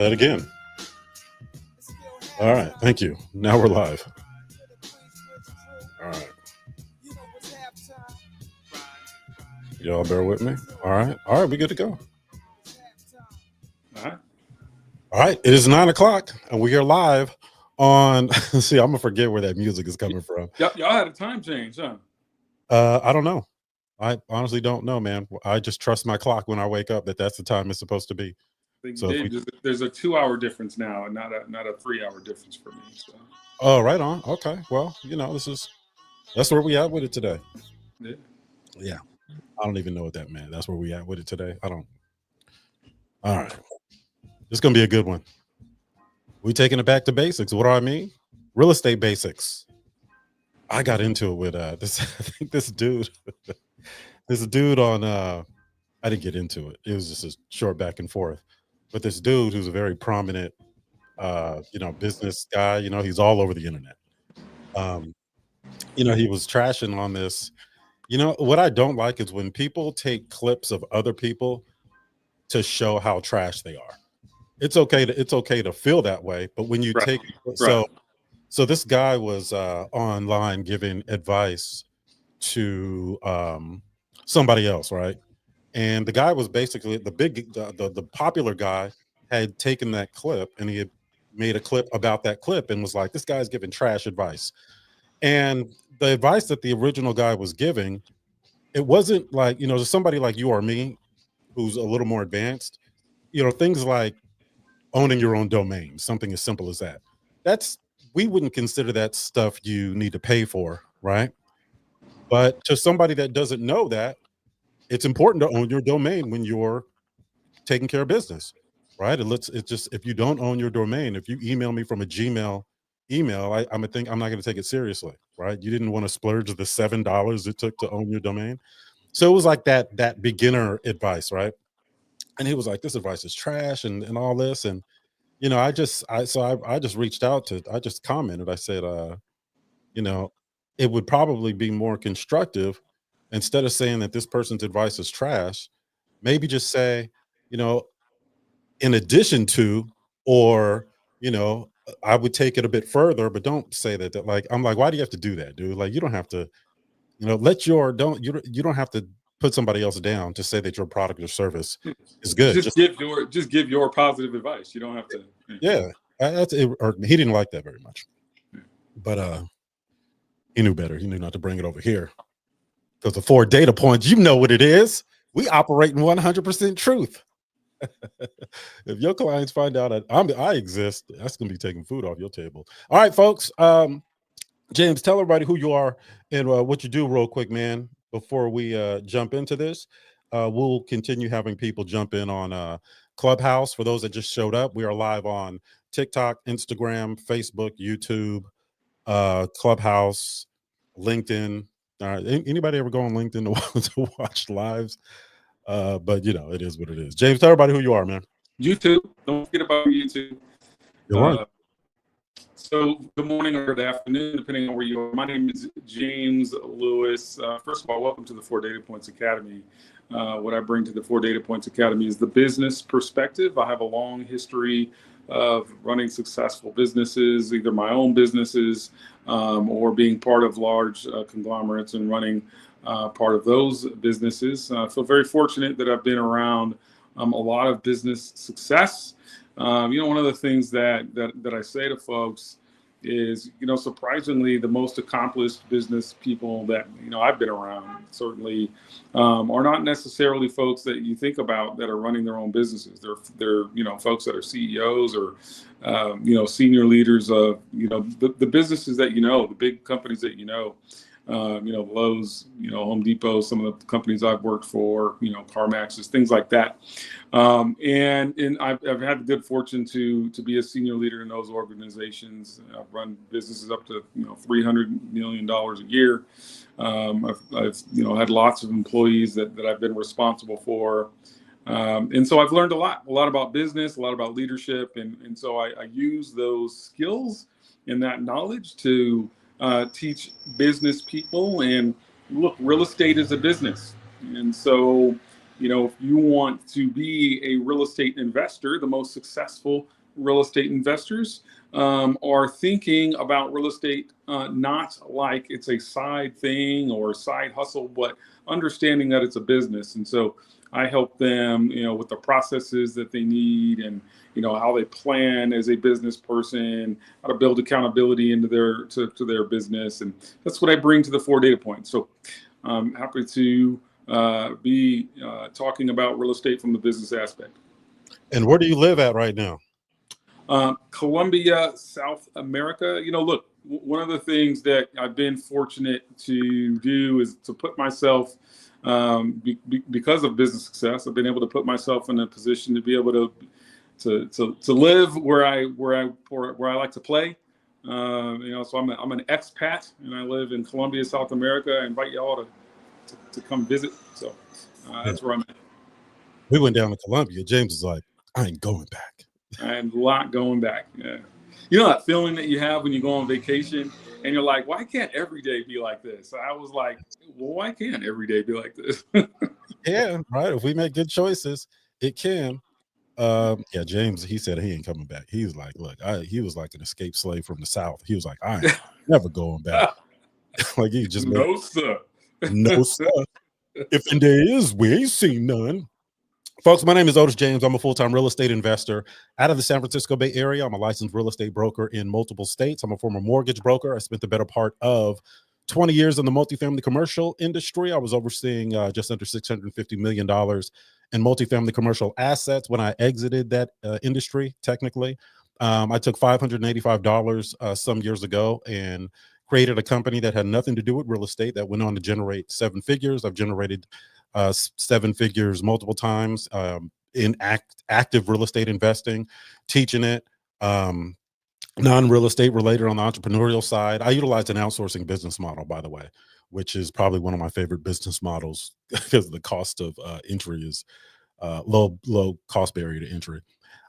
That again. All right, thank you. Now we're live. All right, y'all bear with me. All right, we good to go. All right. All right, it is 9 o'clock, and we are live on. See, I'm gonna forget where that music is coming from. Y'all had a time change, huh? I don't know. I honestly don't know, man. I just trust my clock when I wake up that that's the time it's supposed to be. I think So if we, there's a 2 hour difference now, and not a 3 hour difference for me. So oh, right on. Okay, well, that's where we at with it today. yeah. Yeah, I don't even know what that meant. That's where we at with it today. I don't. All right, it's gonna be a good one. We taking it back to basics. What do I mean? Real estate basics. I got into it with this. I think this dude, this dude on. I didn't get into it. It was just a short back and forth. But this dude who's a very prominent, business guy. He's all over the internet. Um, he was trashing on this. What I don't like is when people take clips of other people to show how trash they are. It's okay to feel that way, but when you Right. take Right. so this guy was online giving advice to somebody else, right? And the guy was basically the popular guy had taken that clip and he had made a clip about that clip and was like, this guy's giving trash advice. And the advice that the original guy was giving, it wasn't like, there's somebody like you or me who's a little more advanced, things like owning your own domain, something as simple as that. That's We wouldn't consider that stuff you need to pay for, right? But to somebody that doesn't know that, it's important to own your domain when you're taking care of business, right? It's just if you don't own your domain, if you email me from a Gmail email, I'm not going to take it seriously, right? You didn't want to splurge the $7 it took to own your domain, so it was like that beginner advice, right? And he was like, "This advice is trash," and all this, and I just reached out to, I just commented, I said, you know, it would probably be more constructive instead of saying that this person's advice is trash, maybe just say, you know, in addition to, or, I would take it a bit further, but don't say that, like, I'm like, why do you have to do that, dude? Like, you don't have to, let your, you don't have to put somebody else down to say that your product or service is good. Just give your positive advice. You don't have to. Yeah, that's it. Or he didn't like that very much, but he knew better. He knew not to bring it over here because the 4 data points, you know what it is. We operate in 100% truth. If your clients find out that I exist, that's gonna be taking food off your table. All right, folks. James, tell everybody who you are and what you do, real quick, man. Before we jump into this, we'll continue having people jump in on Clubhouse. For those that just showed up, we are live on TikTok, Instagram, Facebook, YouTube, Clubhouse, LinkedIn. Anybody ever go on LinkedIn to watch lives? But it is what it is. James, tell everybody who you are, man. YouTube. Don't forget about YouTube. You're right. So good morning or good afternoon, depending on where you are. My name is James Lewis. First of all, welcome to the 4 Data Points Academy. What I bring to the 4 Data Points Academy is the business perspective. I have a long history of running successful businesses, either my own businesses or being part of large conglomerates and running part of those businesses. I feel very fortunate that I've been around a lot of business success. One of the things that I say to folks is, surprisingly, the most accomplished business people that, I've been around certainly are not necessarily folks that you think about that are running their own businesses. They're folks that are CEOs or, senior leaders of, the businesses that, the big companies that, Lowe's, Home Depot, some of the companies I've worked for, CarMax's, things like that. And I've had the good fortune to be a senior leader in those organizations. I've run businesses up to $300 million a year. I've had lots of employees that I've been responsible for. And so I've learned a lot about business, a lot about leadership. And so I use those skills and that knowledge to teach business people. And look, real estate is a business. And so If you want to be a real estate investor, the most successful real estate investors are thinking about real estate not like it's a side thing or a side hustle, but understanding that it's a business. And so I help them, with the processes that they need, and how they plan as a business person, how to build accountability into to their business, and that's what I bring to the 4 data points. So I'm happy to be talking about real estate from the business aspect. And where do you live at right now? Colombia, South America. Look, one of the things that I've been fortunate to do is to put myself, because of business success, I've been able to put myself in a position to be able to live where I like to play. So I'm an expat, and I live in Colombia, South America. I invite y'all to come visit. So that's where I'm at. We went down to Colombia. James was like, I ain't going back. I have a lot going back. Yeah. That feeling that you have when you go on vacation and you're like, why can't every day be like this? I was like, well, why can't every day be like this? Yeah, right. If we make good choices, it can. James, he said he ain't coming back. He was like, look, he was like an escaped slave from the South. He was like, I ain't never going back. Like he just no, sir. No, sir. If there is, we ain't seen none. Folks, my name is Otis James. I'm a full-time real estate investor out of the San Francisco Bay Area. I'm a licensed real estate broker in multiple states. I'm a former mortgage broker. I spent the better part of 20 years in the multifamily commercial industry. I was overseeing just under $650 million in multifamily commercial assets when I exited that industry, technically. I took $585 some years ago and created a company that had nothing to do with real estate that went on to generate 7 figures. I've generated 7 figures multiple times in active real estate investing, teaching it, non-real estate related on the entrepreneurial side. I utilize an outsourcing business model, by the way, which is probably one of my favorite business models because the cost of entry is low cost barrier to entry.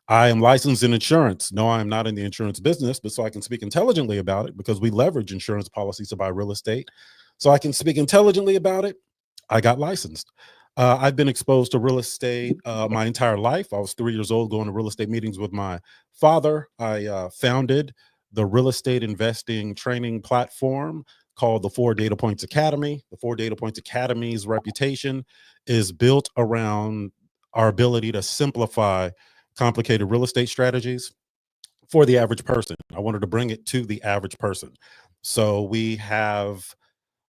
I am licensed in insurance. No, I am not in the insurance business, but so I can speak intelligently about it because we leverage insurance policies to buy real estate. So I can speak intelligently about it. I got licensed. I've been exposed to real estate my entire life. I was 3 years old going to real estate meetings with my father. I founded the real estate investing training platform called the 4 Data Points Academy. The 4 Data Points Academy's reputation is built around our ability to simplify complicated real estate strategies for the average person. I wanted to bring it to the average person. So we have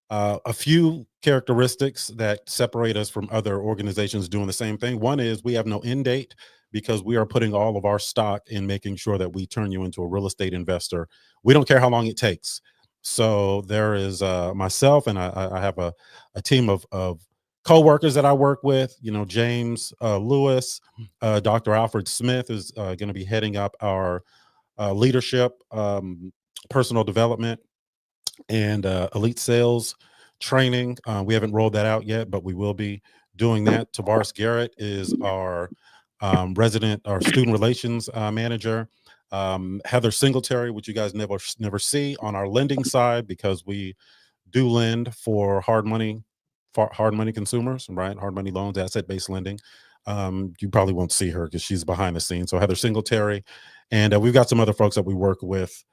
a few characteristics that separate us from other organizations doing the same thing. One is we have no end date because we are putting all of our stock in making sure that we turn you into a real estate investor. We don't care how long it takes. So there is myself, and I have a team of co-workers that I work with. James Lewis, Dr. Alfred Smith is going to be heading up our leadership, personal development, and elite sales training. We haven't rolled that out yet, but we will be doing that. Tavares Garrett is our student relations manager. Heather Singletary, which you guys never see on our lending side because we do lend for hard money consumers, right? Hard money loans, asset-based lending. You probably won't see her because she's behind the scenes. So Heather Singletary, and we've got some other folks that we work with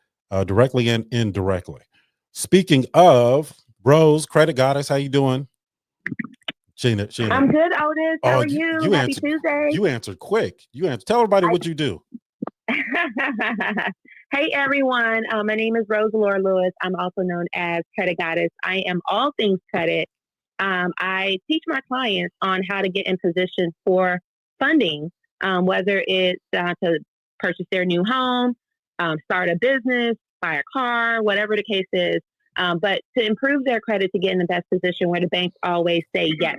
directly and indirectly. Speaking of, Rose, Credit Goddess, how you doing? Sheena. I'm good, Otis. How are you? Happy Tuesday. You answered quick. Tell everybody what you do. Hey, everyone. My name is Rose Laura Lewis. I'm also known as Credit Goddess. I am all things credit. I teach my clients on how to get in position for funding, whether it's to purchase their new home, start a business, buy a car, whatever the case is. But to improve their credit to get in the best position where the banks always say yes.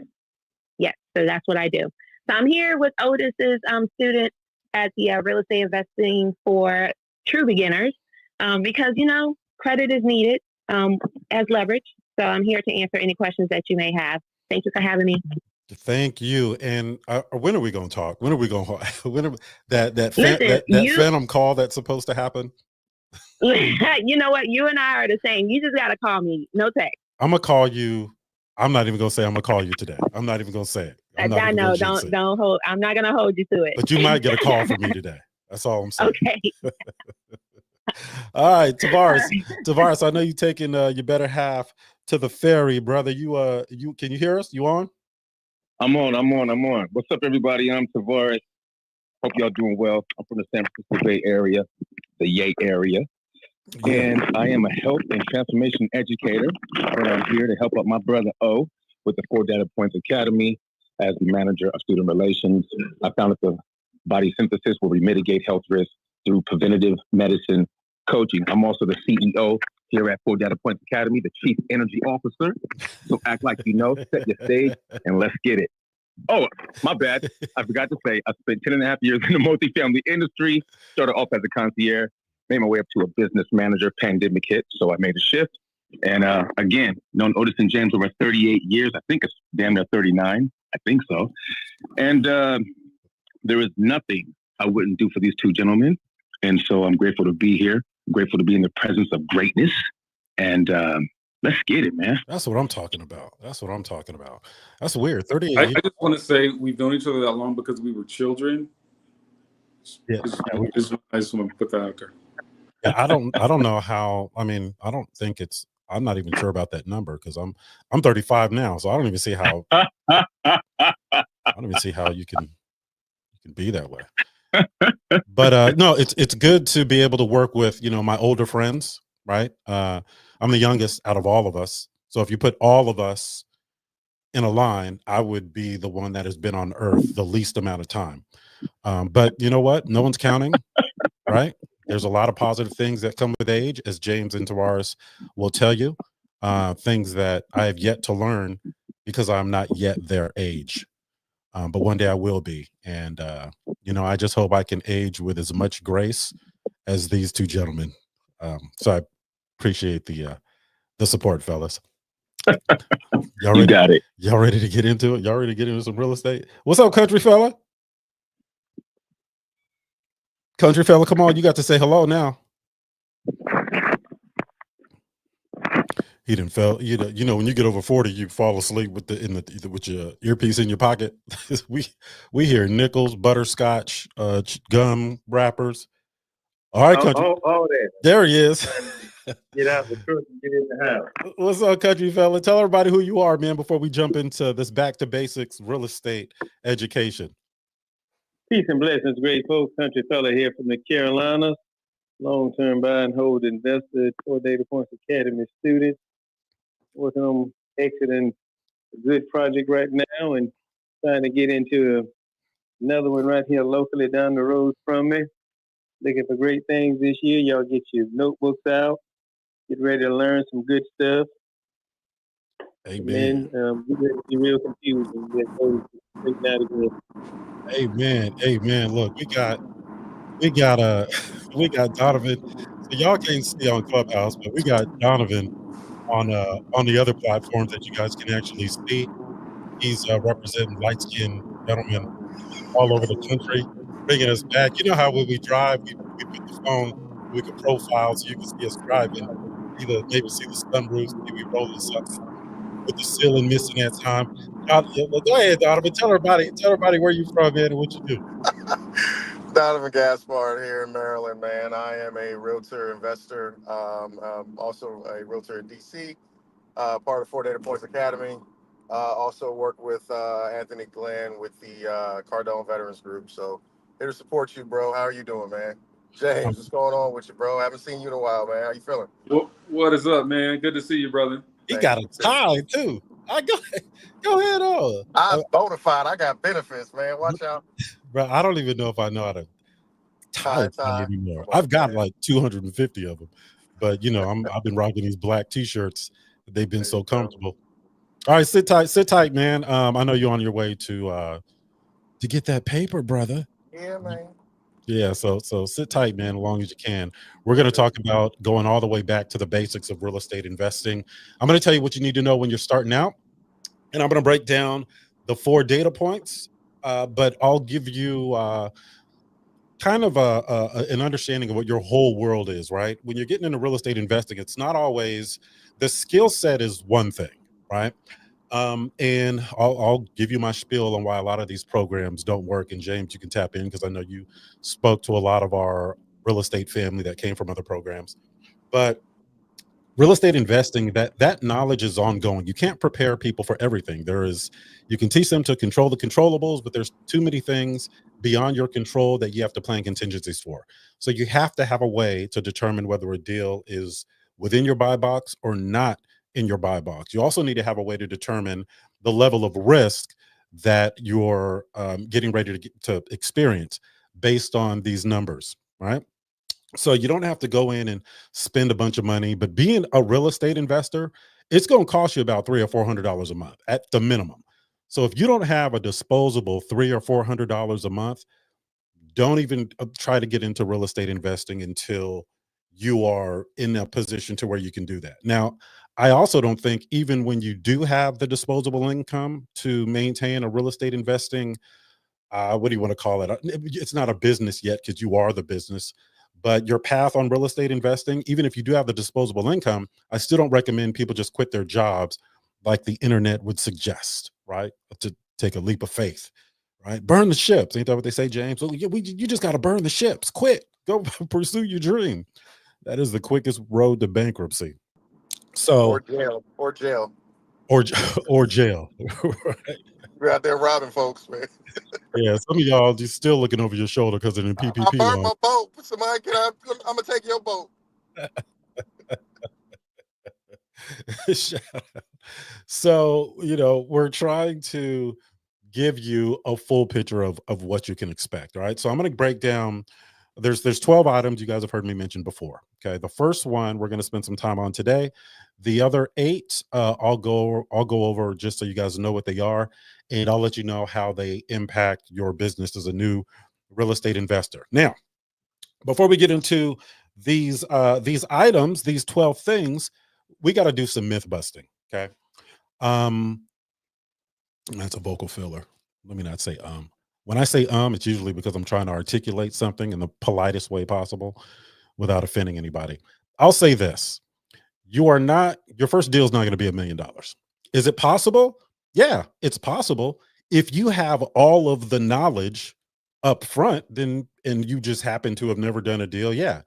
Yes. So that's what I do. So I'm here with Otis's student at the Real Estate Investing for True Beginners because, credit is needed as leverage. So I'm here to answer any questions that you may have. Thank you for having me. Thank you. And when are we going to talk? When are we going to that phantom call that's supposed to happen? You know what? You and I are the same. You just got to call me. No text. I'm going to call you. I'm not even going to say I'm going to call you today. I'm not even going to say it. I'm not I even know. gonna jinx it. Don't hold. I'm not gonna hold you to it. But you might get a call from me today. That's all I'm saying. Okay. All right, Tavares, I know you taking your better half to the ferry, brother. You can you hear us? You on? I'm on. What's up, everybody? I'm Tavares. Hope y'all doing well. I'm from the San Francisco Bay Area, the Yay area. Yeah. And I am a health and transformation educator. And I'm here to help out my brother O with the 4 Data Points Academy as the manager of student relations. I founded the Body Synthesis where we mitigate health risks through preventative medicine coaching. I'm also the CEO here at 4 Data Points Academy, the chief energy officer. So act like you know, set your stage, and let's get it. Oh, my bad. I forgot to say, I spent 10 and a half years in the multifamily industry, started off as a concierge, made my way up to a business manager, pandemic hit, so I made a shift. And again, known Otis and James over 38 years. I think it's damn near 39. I think so. And there is nothing I wouldn't do for these two gentlemen. And so I'm grateful to be here. I'm grateful to be in the presence of greatness. And let's get it, man. That's what I'm talking about. That's weird. 38 I years. just want to say we've known each other that long because we were children. Yeah. I just want to put that out there. Yeah, I don't know how. I mean, I don't think it's. I'm not even sure about that number because I'm 35 now, so I don't even see how. I don't even see how you can be that way. But no, it's good to be able to work with my older friends, right? I'm the youngest out of all of us, so if you put all of us in a line, I would be the one that has been on Earth the least amount of time. But you know what? No one's counting, right? There's a lot of positive things that come with age, as James and Tavares will tell you, things that I have yet to learn because I'm not yet their age. But one day I will be. And, I just hope I can age with as much grace as these two gentlemen. So I appreciate the support, fellas. You got it. Y'all ready to get into it? Y'all ready to get into some real estate? What's up, country fella? Country fella, come on. You got to say hello now. He didn't fell. When you get over 40, you fall asleep with with your earpiece in your pocket. we hear nickels, butterscotch, gum wrappers. All right, country. All that. There he is. Get out the truck and get in the house. What's up, country fella? Tell everybody who you are, man, before we jump into this back to basics real estate education. Peace and blessings, great folks. Country fella here from the Carolinas. Long-term buy and hold investor, 4 Data Points Academy student. Working on exiting a good project right now and trying to get into another one right here locally down the road from me. Looking for great things this year. Y'all get your notebooks out. Get ready to learn some good stuff. Amen. Get ready to be real confusing. Amen. Look, we got Donovan. So y'all can't see on Clubhouse, but we got Donovan on the other platforms that you guys can actually see. He's representing light-skinned gentlemen all over the country, bringing us back. You know how when we drive, we put the phone, we can profile so you can see us driving. Maybe see the sunroofs, maybe rolling something with the ceiling missing at time. Go ahead, Donovan. Tell everybody where you from, man, and what you do. Donovan Gaspard here in Maryland, man. I am a realtor investor, also a realtor in DC, part of 4 Data Points Academy. Also work with Anthony Glenn with the Cardone Veterans Group. So here to support you, bro. How are you doing, man? James, what's going on with you, bro? I haven't seen you in a while, man. How you feeling? What is up, man? Good to see you, brother. He got a tie, too. Go ahead on. I'm bona fide. I got benefits, man. Watch out. Bro, I don't even know if I know how to tie anymore. I've got like 250 of them, but I've been rocking these black t-shirts. They've been so comfortable. All right, sit tight, man. I know you're on your way to get that paper, brother. Yeah, man. Yeah, so sit tight, man, as long as you can. We're going to talk about going all the way back to the basics of real estate investing. I'm going to tell you what you need to know when you're starting out, and I'm going to break down the 4 data points, but I'll give you kind of an understanding of what your whole world is, right? When you're getting into real estate investing, it's not always the skill set is one thing, right? And I'll give you my spiel on why a lot of these programs don't work. And James, you can tap in because I know you spoke to a lot of our real estate family that came from other programs. But real estate investing, that knowledge is ongoing. You can't prepare people for everything. You can teach them to control the controllables, but there's too many things beyond your control that you have to plan contingencies for. So you have to have a way to determine whether a deal is within your buy box or not in your buy box. You also need to have a way to determine the level of risk that you're getting ready to experience based on these numbers, right? So you don't have to go in and spend a bunch of money, but being a real estate investor, it's going to cost you about $300 or $400 a month at the minimum. So if you don't have a disposable $300 or $400 a month, don't even try to get into real estate investing until you are in a position to where you can do that. Now, I also don't think even when you do have the disposable income to maintain a real estate investing, what do you want to call it? It's not a business yet because you are the business, but your path on real estate investing, even if you do have the disposable income, I still don't recommend people just quit their jobs like the internet would suggest, right? To take a leap of faith, right? Burn the ships. Ain't that what they say, James? Oh, yeah, you just got to burn the ships. Quit. Go pursue your dream. That is the quickest road to bankruptcy. So, Or jail. Or jail. or jail. Right? We're out there robbing folks, man. Yeah, some of y'all just still looking over your shoulder because of the I PPP burned loan. my boat. Somebody get out. I'm gonna take your boat. Shout out. So, we're trying to give you a full picture of what you can expect. All right. So I'm going to break down. There's 12 items you guys have heard me mention before. Okay. The first one we're going to spend some time on today. The other 8, I'll go over just so you guys know what they are, and I'll let you know how they impact your business as a new real estate investor. Now, before we get into these items, these 12 things, we got to do some myth busting. Okay. That's a vocal filler. Let me not say when I say it's usually because I'm trying to articulate something in the politest way possible without offending anybody. I'll say this: your first deal is not going to be $1 million. Is it possible? Yeah, it's possible. If you have all of the knowledge up front, and you just happen to have never done a deal, yeah,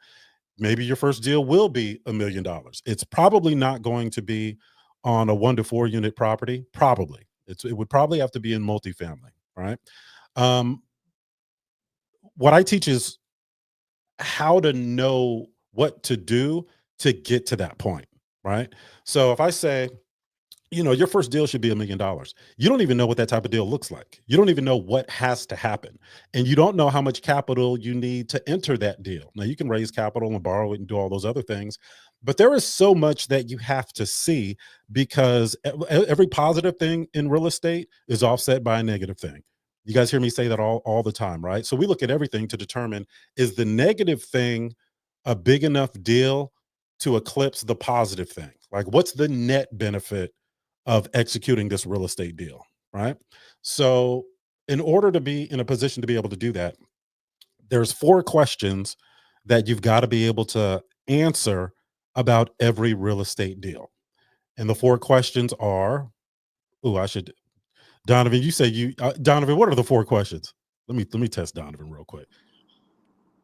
maybe your first deal will be $1 million. It's probably not going to be on a 1 to 4 unit property. Probably. It would probably have to be in multifamily, right? What I teach is how to know what to do to get to that point, right? So if I say, your first deal should be $1 million. You don't even know what that type of deal looks like. You don't even know what has to happen. And you don't know how much capital you need to enter that deal. Now, you can raise capital and borrow it and do all those other things, but there is so much that you have to see, because every positive thing in real estate is offset by a negative thing. You guys hear me say that all the time, right? So we look at everything to determine, is the negative thing a big enough deal to eclipse the positive thing? Like, what's the net benefit of executing this real estate deal, right? So in order to be in a position to be able to do that, there's 4 questions that you've got to be able to answer about every real estate deal. And the 4 questions are, Donovan, you say Donovan, what are the 4 questions? Let me test Donovan real quick.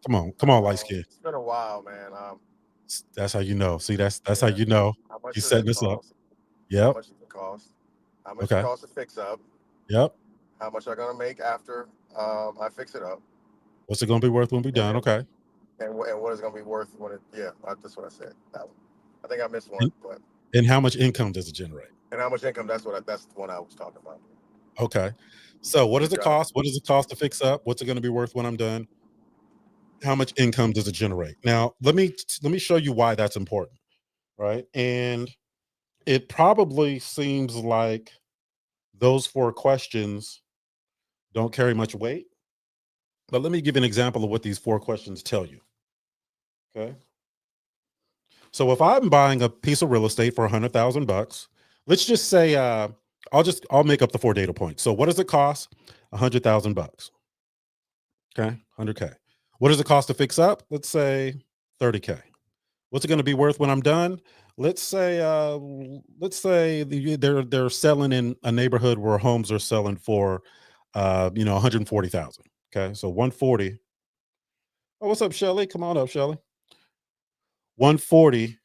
Come on, light skin. It's been a while, man. That's how you know. See, that's how you know. How much He's does setting it this up. cost? How Yep. much does it cost? How much Okay. it costs to fix up? Yep. How much I'm gonna make after I fix it up? What's it going to be worth when we're done? Okay. And what is it gonna be worth when it? Yeah, that's what I said. That one. I think I missed one, but And how much income does it generate? and how much income? That's the one I was talking about. Okay. So what does it Good job. cost? What does it cost to fix up? What's it going to be worth when I'm done? How much income does it generate? Now, let me show you why that's important, right? And it probably seems like those 4 questions don't carry much weight, but let me give you an example of what these 4 questions tell you. Okay. So if I'm buying a piece of real estate for $100,000, let's just say I'll make up the 4 data points. So what does it cost? $100,000. Okay, 100K. What does it cost to fix up? Let's say $30K. What's it going to be worth when I'm done? Let's say they're selling in a neighborhood where homes are selling for 140,000. Okay, so 140. Oh, what's up, Shelly? Come on up, Shelly. 140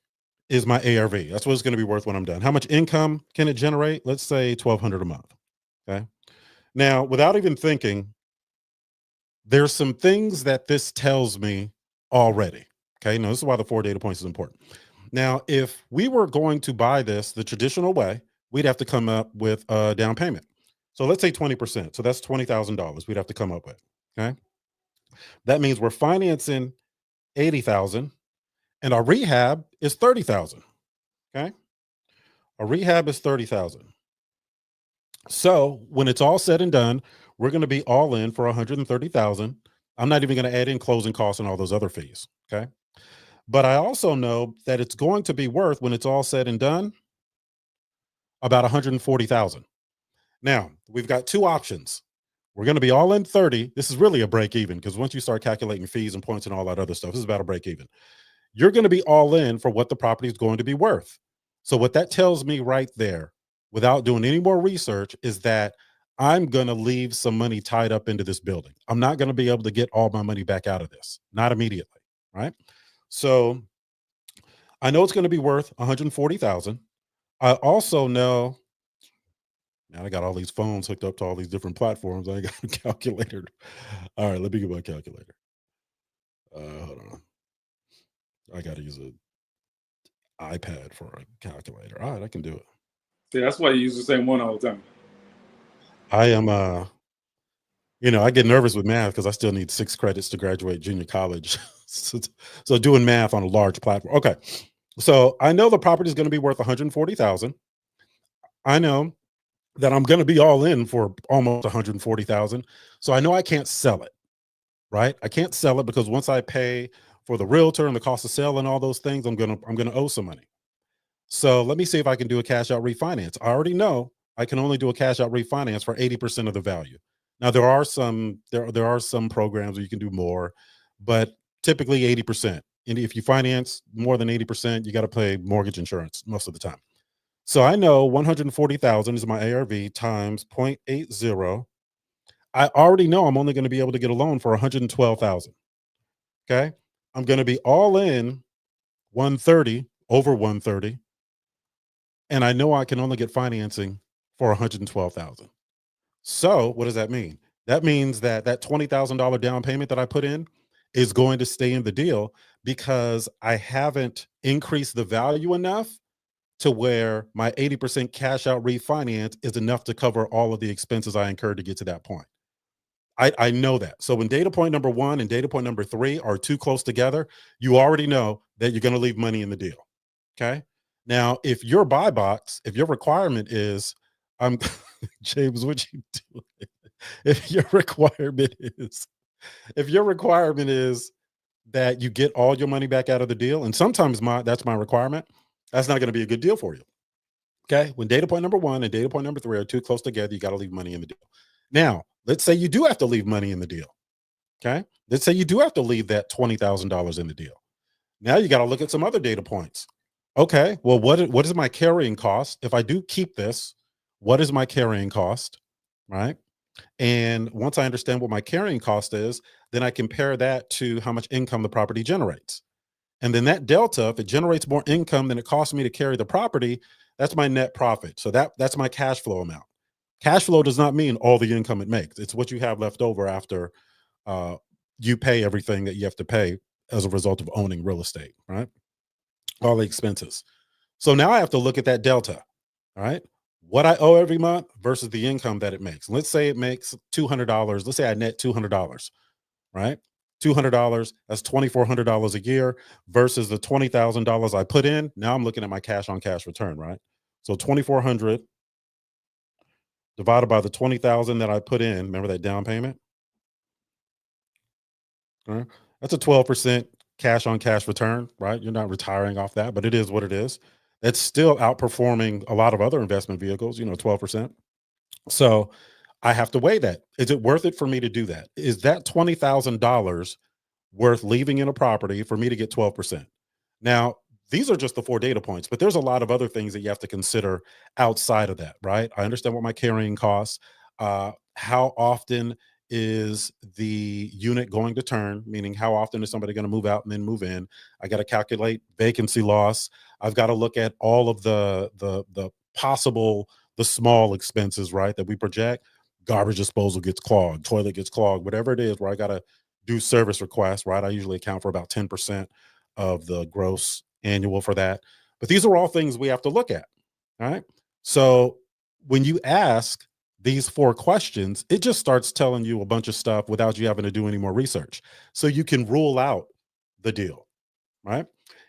is my ARV. That's what it's going to be worth when I'm done. How much income can it generate? Let's say 1,200 a month. Okay. Now, without even thinking, there's some things that this tells me already. Okay. Now, this is why the 4 data points is important. Now, if we were going to buy this the traditional way, we'd have to come up with a down payment. So let's say 20%. So that's $20,000 we'd have to come up with. Okay. That means we're financing 80,000 and our rehab is 30,000. Okay. Our rehab is 30,000. So when it's all said and done, we're going to be all in for 130,000. I'm not even going to add in closing costs and all those other fees. Okay. But I also know that it's going to be worth, when it's all said and done, about 140,000. Now, we've got two options. We're going to be all in 30. This is really a break even, because once you start calculating fees and points and all that other stuff, this is about a break even. You're going to be all in for what the property is going to be worth. So what that tells me right there, without doing any more research, is that I'm going to leave some money tied up into this building. I'm not going to be able to get all my money back out of this, not immediately, right? So I know it's going to be worth 140,000. I also know, now I got all these phones hooked up to all these different platforms. I got a calculator. All right, let me get my calculator. Hold on. I got to use an iPad for a calculator. All right, I can do it. See, that's why you use the same one all the time. I am, I get nervous with math because I still need 6 credits to graduate junior college. so doing math on a large platform. Okay. So I know the property is going to be worth 140,000. I know that I'm going to be all in for almost 140,000. So I know I can't sell it, right? I can't sell it because once I pay for the realtor and the cost of sale and all those things, I'm going to owe some money. So let me see if I can do a cash out refinance. I already know I can only do a cash out refinance for 80% of the value. Now there are some programs where you can do more, but typically 80%. And if you finance more than 80%, you got to pay mortgage insurance most of the time. So I know 140,000 is my ARV times 0.80. I already know I'm only going to be able to get a loan for 112,000. Okay. I'm going to be all in 130, over 130. And I know I can only get financing for 112,000. So what does that mean? That means that $20,000 down payment that I put in is going to stay in the deal because I haven't increased the value enough to where my 80% cash out refinance is enough to cover all of the expenses I incurred to get to that point. I know that. So when data point number 1 and data point number 3 are too close together, you already know that you're going to leave money in the deal. Okay. Now, if your buy box, if your requirement is, James, what you doing? If your requirement is that you get all your money back out of the deal, and sometimes that's my requirement, that's not going to be a good deal for you. Okay. When data point number 1 and data point number 3 are too close together, you got to leave money in the deal. Now, let's say you do have to leave money in the deal. Okay. Let's say you do have to leave that $20,000 in the deal. Now you got to look at some other data points. Okay. Well, what is my carrying cost? If I do keep this, what is my carrying cost? Right. And once I understand what my carrying cost is, then I compare that to how much income the property generates. And then that delta, if it generates more income than it costs me to carry the property, that's my net profit. So that's my cash flow amount. Cash flow does not mean all the income it makes. It's what you have left over after you pay everything that you have to pay as a result of owning real estate, right? All the expenses. So now I have to look at that delta, all right? What I owe every month versus the income that it makes. Let's say it makes $200. Let's say I net $200, right? $200, that's $2,400 a year versus the $20,000 I put in. Now I'm looking at my cash on cash return, right? So 2,400 divided by the 20,000 that I put in. Remember that down payment? All right. That's a 12% cash on cash return, right? You're not retiring off that, but it is what it is. It's still outperforming a lot of other investment vehicles, 12%. So I have to weigh that. Is it worth it for me to do that? Is that $20,000 worth leaving in a property for me to get 12%? Now, these are just the 4 data points, but there's a lot of other things that you have to consider outside of that, right? I understand what my carrying costs, how often is the unit going to turn, meaning how often is somebody going to move out and then move in. I got to calculate vacancy loss. I've got to look at all of the possible, the small expenses, right, that we project. Garbage disposal gets clogged, toilet gets clogged, whatever it is, where I got to do service requests, right? I usually account for about 10% of the gross annual for that. But these are all things we have to look at. All right. So when you ask these 4 questions, it just starts telling you a bunch of stuff without you having to do any more research. So you can rule out the deal, right?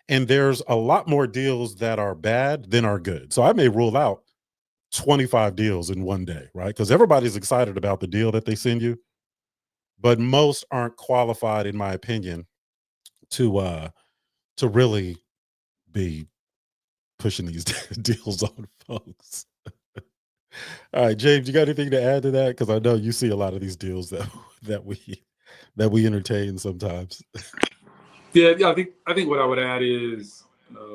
And there's a lot more deals that are bad than are good. So I may rule out 25 deals in one day, right? Because everybody's excited about the deal that they send you, but most aren't qualified, in my opinion, to really be pushing these deals on folks. All right, James, you got anything to add to that? Because I know you see a lot of these deals that we entertain sometimes. Yeah, I think what I would add is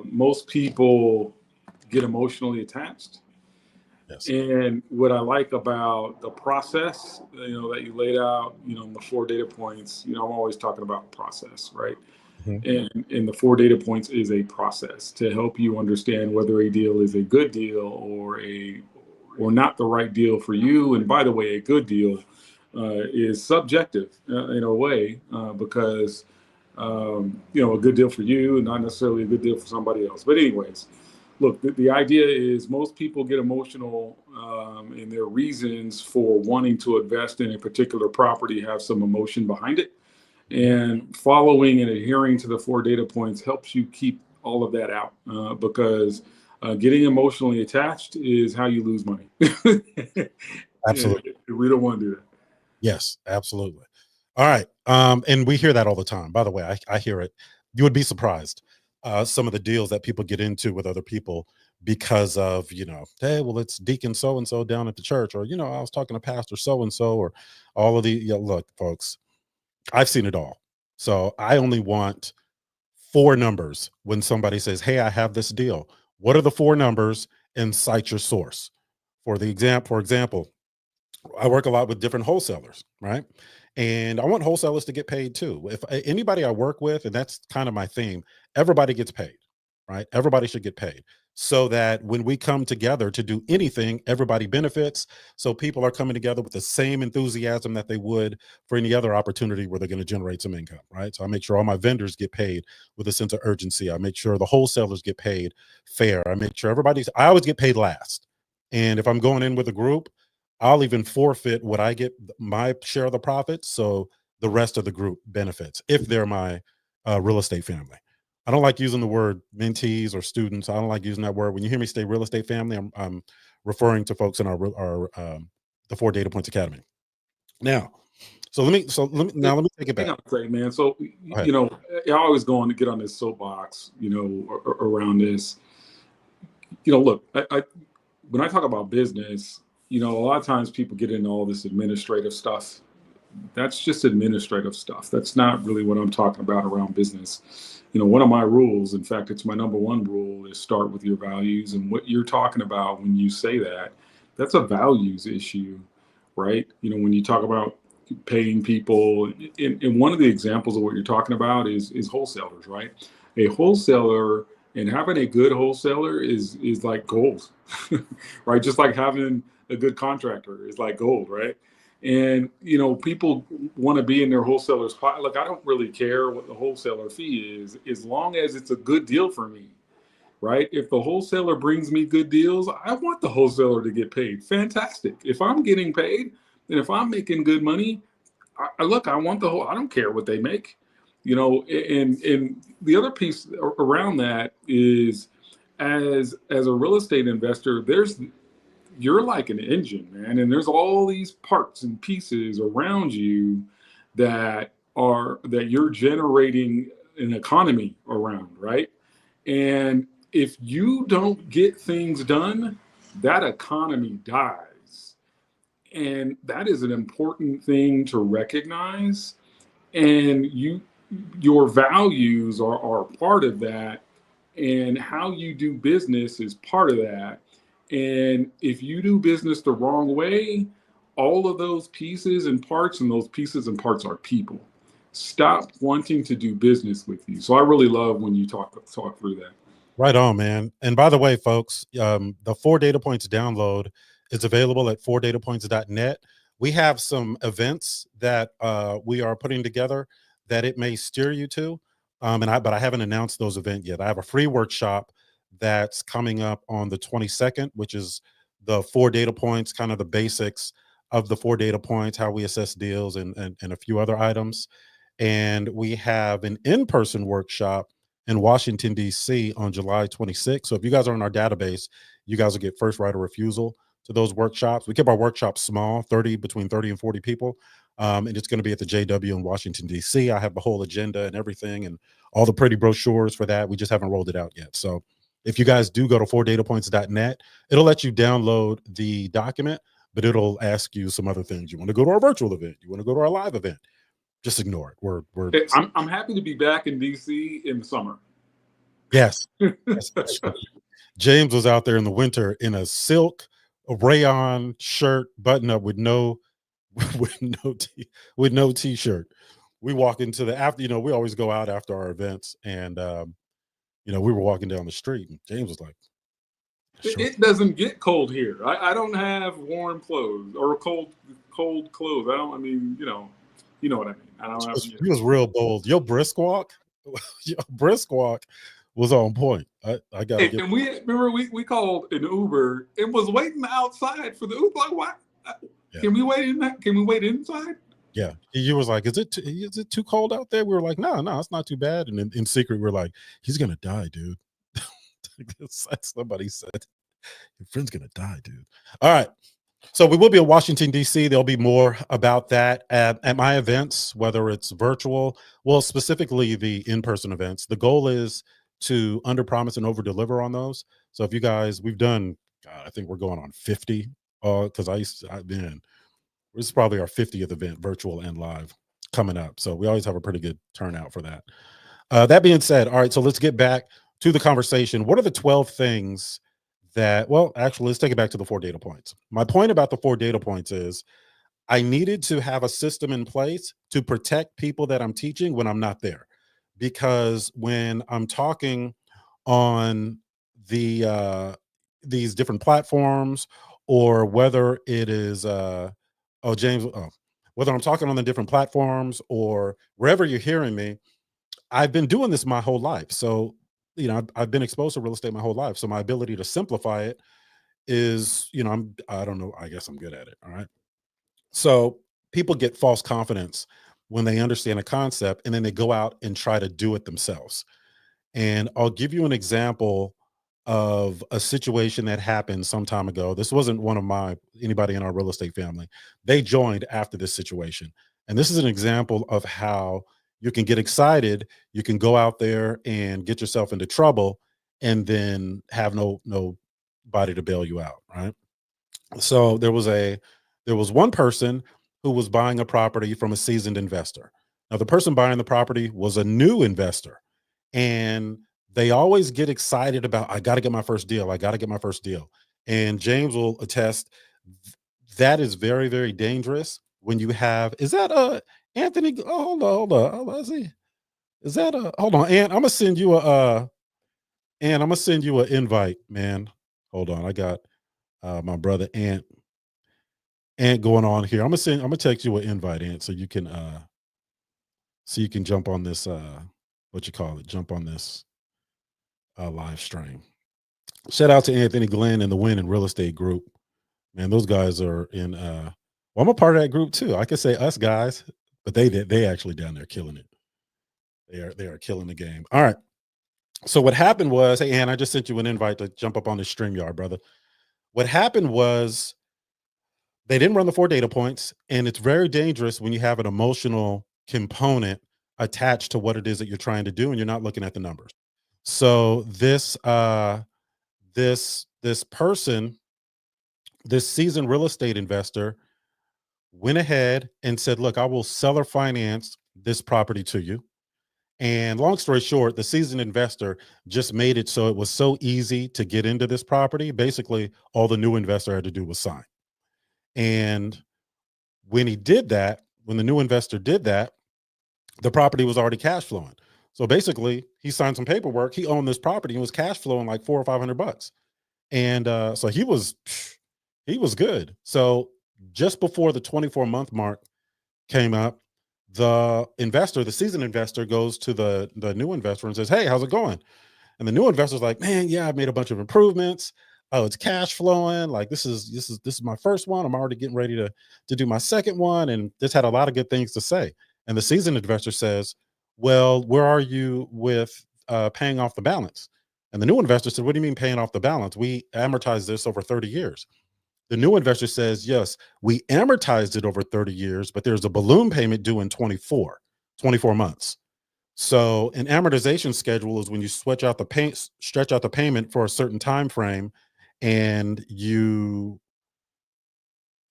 most people get emotionally attached. Yes. And what I like about the process, that you laid out, in the 4 data points, I'm always talking about process, right? And the 4 data points is a process to help you understand whether a deal is a good deal or not the right deal for you. And by the way, a good deal is subjective in a way because a good deal for you and not necessarily a good deal for somebody else. But anyways, look, the idea is most people get emotional in their reasons for wanting to invest in a particular property have some emotion behind it. And following and adhering to the 4 data points helps you keep all of that out because getting emotionally attached is how you lose money. Absolutely. We don't want to do that. Yes, absolutely. All right. And we hear that all the time. By the way, I hear it. You would be surprised. Some of the deals that people get into with other people because of, hey, well, it's Deacon so-and-so down at the church, or, I was talking to Pastor so-and-so, or all of the, look, folks, I've seen it all. So I only want 4 numbers when somebody says, hey, I have this deal. What are the 4 numbers? And cite your source. For example, I work a lot with different wholesalers, right? And I want wholesalers to get paid too. If anybody I work with, and that's kind of my theme, everybody gets paid, right? Everybody should get paid so that when we come together to do anything, everybody benefits. So people are coming together with the same enthusiasm that they would for any other opportunity where they're going to generate some income, right? So I make sure all my vendors get paid with a sense of urgency. I make sure the wholesalers get paid fair. I make sure I always get paid last. And if I'm going in with a group, I'll even forfeit what I get my share of the profits, so the rest of the group benefits if they're my real estate family. I don't like using the word mentees or students. I don't like using that word. When you hear me say real estate family, I'm referring to folks in our the 4 Data Points Academy. Now, let me take it back. Hang on a second, man. So I always go on to get on this soapbox, around this. Look, when I talk about business, a lot of times people get into all this administrative stuff. That's just administrative stuff. That's not really what I'm talking about around business. One of my rules, in fact, it's my number 1 rule, is start with your values. And what you're talking about when you say that, that's a values issue, right? When you talk about paying people, and one of the examples of what you're talking about is wholesalers, right? A wholesaler, and having a good wholesaler is like gold, right? Just like having a good contractor is like gold, right? And people want to be in their wholesaler's pot. Look, I don't really care what the wholesaler fee is, as long as it's a good deal for me, right? If the wholesaler brings me good deals, I want the wholesaler to get paid. Fantastic. If I'm getting paid and if I'm making good money, I want I don't care what they make, and the other piece around that is as a real estate investor, you're like an engine, man, and there's all these parts and pieces around you that you're generating an economy around, right? And if you don't get things done, that economy dies. And that is an important thing to recognize. And your values are part of that. and how you do business is part of that. And if you do business the wrong way, all of those pieces and parts, and those pieces and parts are people, stop wanting to do business with you. So I really love when you talk through that. Right on, man. And by the way, folks, the 4 Data Points download is available at 4datapoints.net. We have some events that we are putting together that it may steer you to. But I haven't announced those events yet. I have a free workshop that's coming up on the 22nd, which is the 4 Data Points, kind of the basics of the 4 Data Points, how we assess deals, and a few other items. And we have an in-person workshop in Washington, D.C. on July 26th. So if you guys are in our database, you guys will get first right of refusal to those workshops. We keep our workshops small, between 30 and 40 people. And it's going to be at the JW in Washington, D.C. I have the whole agenda and everything and all the pretty brochures for that. We just haven't rolled it out yet. So if you guys do go to 4datapoints.net, it'll let you download the document, but it'll ask you some other things. You want to go to our virtual event? You want to go to our live event? Just ignore it. I'm happy to be back in DC in the summer. Yes. James was out there in the winter in a silk rayon shirt, button up with no t-shirt. We walk into the after, we always go out after our events, and we were walking down the street, and James was like, it doesn't get cold here. I don't have warm clothes or cold clothes. You know what I mean. I don't have. He was real bold. Your brisk walk was on point. I got. And we called an Uber. It was waiting outside for the Uber. Like, what? Yeah. Can we wait in that? Can we wait inside? Yeah. You was like, is it too cold out there? We were like, no, it's not too bad. And in secret, we we're like, he's gonna die, dude. Somebody said, your friend's gonna die, dude. All right. So we will be in Washington, D.C. There'll be more about that at my events, whether it's virtual, well, specifically the in-person events. The goal is to under-promise and over-deliver on those. So if you guys, we've done, I think we're going on 50, because this is probably our 50th event, virtual and live, coming up. So we always have a pretty good turnout for that. That being said, all right, so let's get back to the conversation. What are the 12 things actually, let's take it back to the 4 data points. My point about the 4 data points is I needed to have a system in place to protect people that I'm teaching when I'm not there. Because when I'm talking on these different platforms, or whether it is, whether I'm talking on the different platforms or wherever you're hearing me, I've been doing this my whole life. So I've been exposed to real estate my whole life. So my ability to simplify it is, I don't know, I guess I'm good at it. All right. So people get false confidence when they understand a concept and then they go out and try to do it themselves. And I'll give you an example of a situation that happened some time ago. This wasn't anybody in our real estate family. They joined after this situation. And this is an example of how you can get excited. You can go out there and get yourself into trouble and then have nobody to bail you out. Right. So there was one person who was buying a property from a seasoned investor. Now, the person buying the property was a new investor, and they always get excited about, I got to get my first deal. I got to get my first deal. And James will attest that is very, very dangerous when you have, is that Anthony? Oh, hold on. Let's see. Is that hold on, Ant? I'm gonna send you an invite, man. Hold on. I got my brother Ant going on here. I'm gonna text you an invite, Ant, so you can jump on this jump on this live stream. Shout out to Anthony Glenn and the Win in Real Estate group. Man, those guys are in I'm a part of that group too. I could say us guys, but they actually down there killing it. They are killing the game. All right. So what happened was, hey, Ann, I just sent you an invite to jump up on the StreamYard, brother. What happened was they didn't run the 4 data points, and it's very dangerous when you have an emotional component attached to what it is that you're trying to do and you're not looking at the numbers. So this person, this seasoned real estate investor, went ahead and said, look, I will seller finance this property to you. And long story short, the seasoned investor just made it so it was so easy to get into this property. Basically, all the new investor had to do was sign. And when he did that, when the new investor did that, the property was already cash flowing. So basically, he signed some paperwork. He owned this property and was cash flowing like $400 or $500. And so he was good. So just before the 24-month mark came up, the investor, the seasoned investor, goes to the new investor and says, "Hey, how's it going?" And the new investor's like, "Man, yeah, I've made a bunch of improvements. Oh, it's cash flowing. Like this is my first one. I'm already getting ready to do my second one." And this had a lot of good things to say. And the seasoned investor says, "Well, where are you with paying off the balance?" And the new investor said, "What do you mean paying off the balance? We amortize this over 30 years." The new investor says, "Yes, we amortized it over 30 years, but there's a balloon payment due in 24 months." So an amortization schedule is when you stretch out the payment for a certain time frame, and you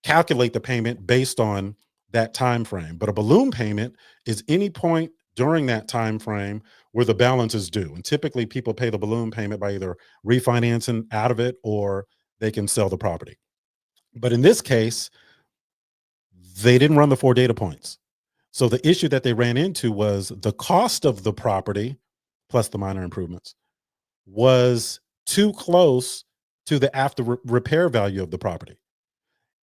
calculate the payment based on that time frame. But a balloon payment is any point during that time frame where the balance is due. And typically people pay the balloon payment by either refinancing out of it or they can sell the property. But in this case, they didn't run the 4 data points. So the issue that they ran into was the cost of the property plus the minor improvements was too close to the after repair value of the property.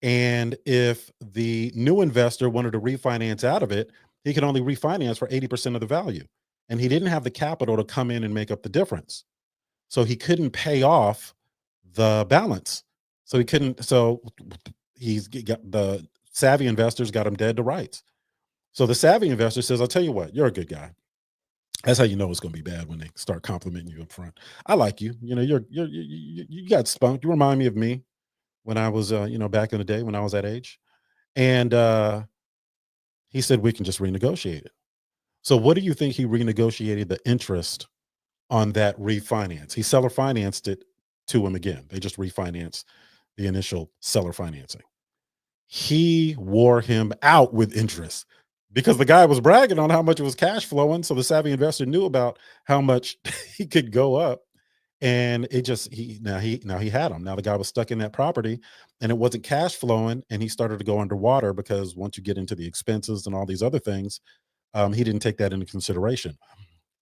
And if the new investor wanted to refinance out of it, he could only refinance for 80% of the value. And he didn't have the capital to come in and make up the difference. So he couldn't pay off the balance. So he's got the savvy investors got him dead to rights. So the savvy investor says, "I'll tell you what, you're a good guy." That's how you know it's going to be bad when they start complimenting you up front. "I like you. You know, you got spunk. You remind me of me when I was, back in the day when I was that age." And he said, "We can just renegotiate it." So what do you think he renegotiated the interest on that refinance? He seller financed it to him again. They just refinanced the initial seller financing. He wore him out with interest because the guy was bragging on how much it was cash flowing. So the savvy investor knew about how much he could go up. And it just he had him. Now the guy was stuck in that property and it wasn't cash flowing, and he started to go underwater because once you get into the expenses and all these other things, he didn't take that into consideration.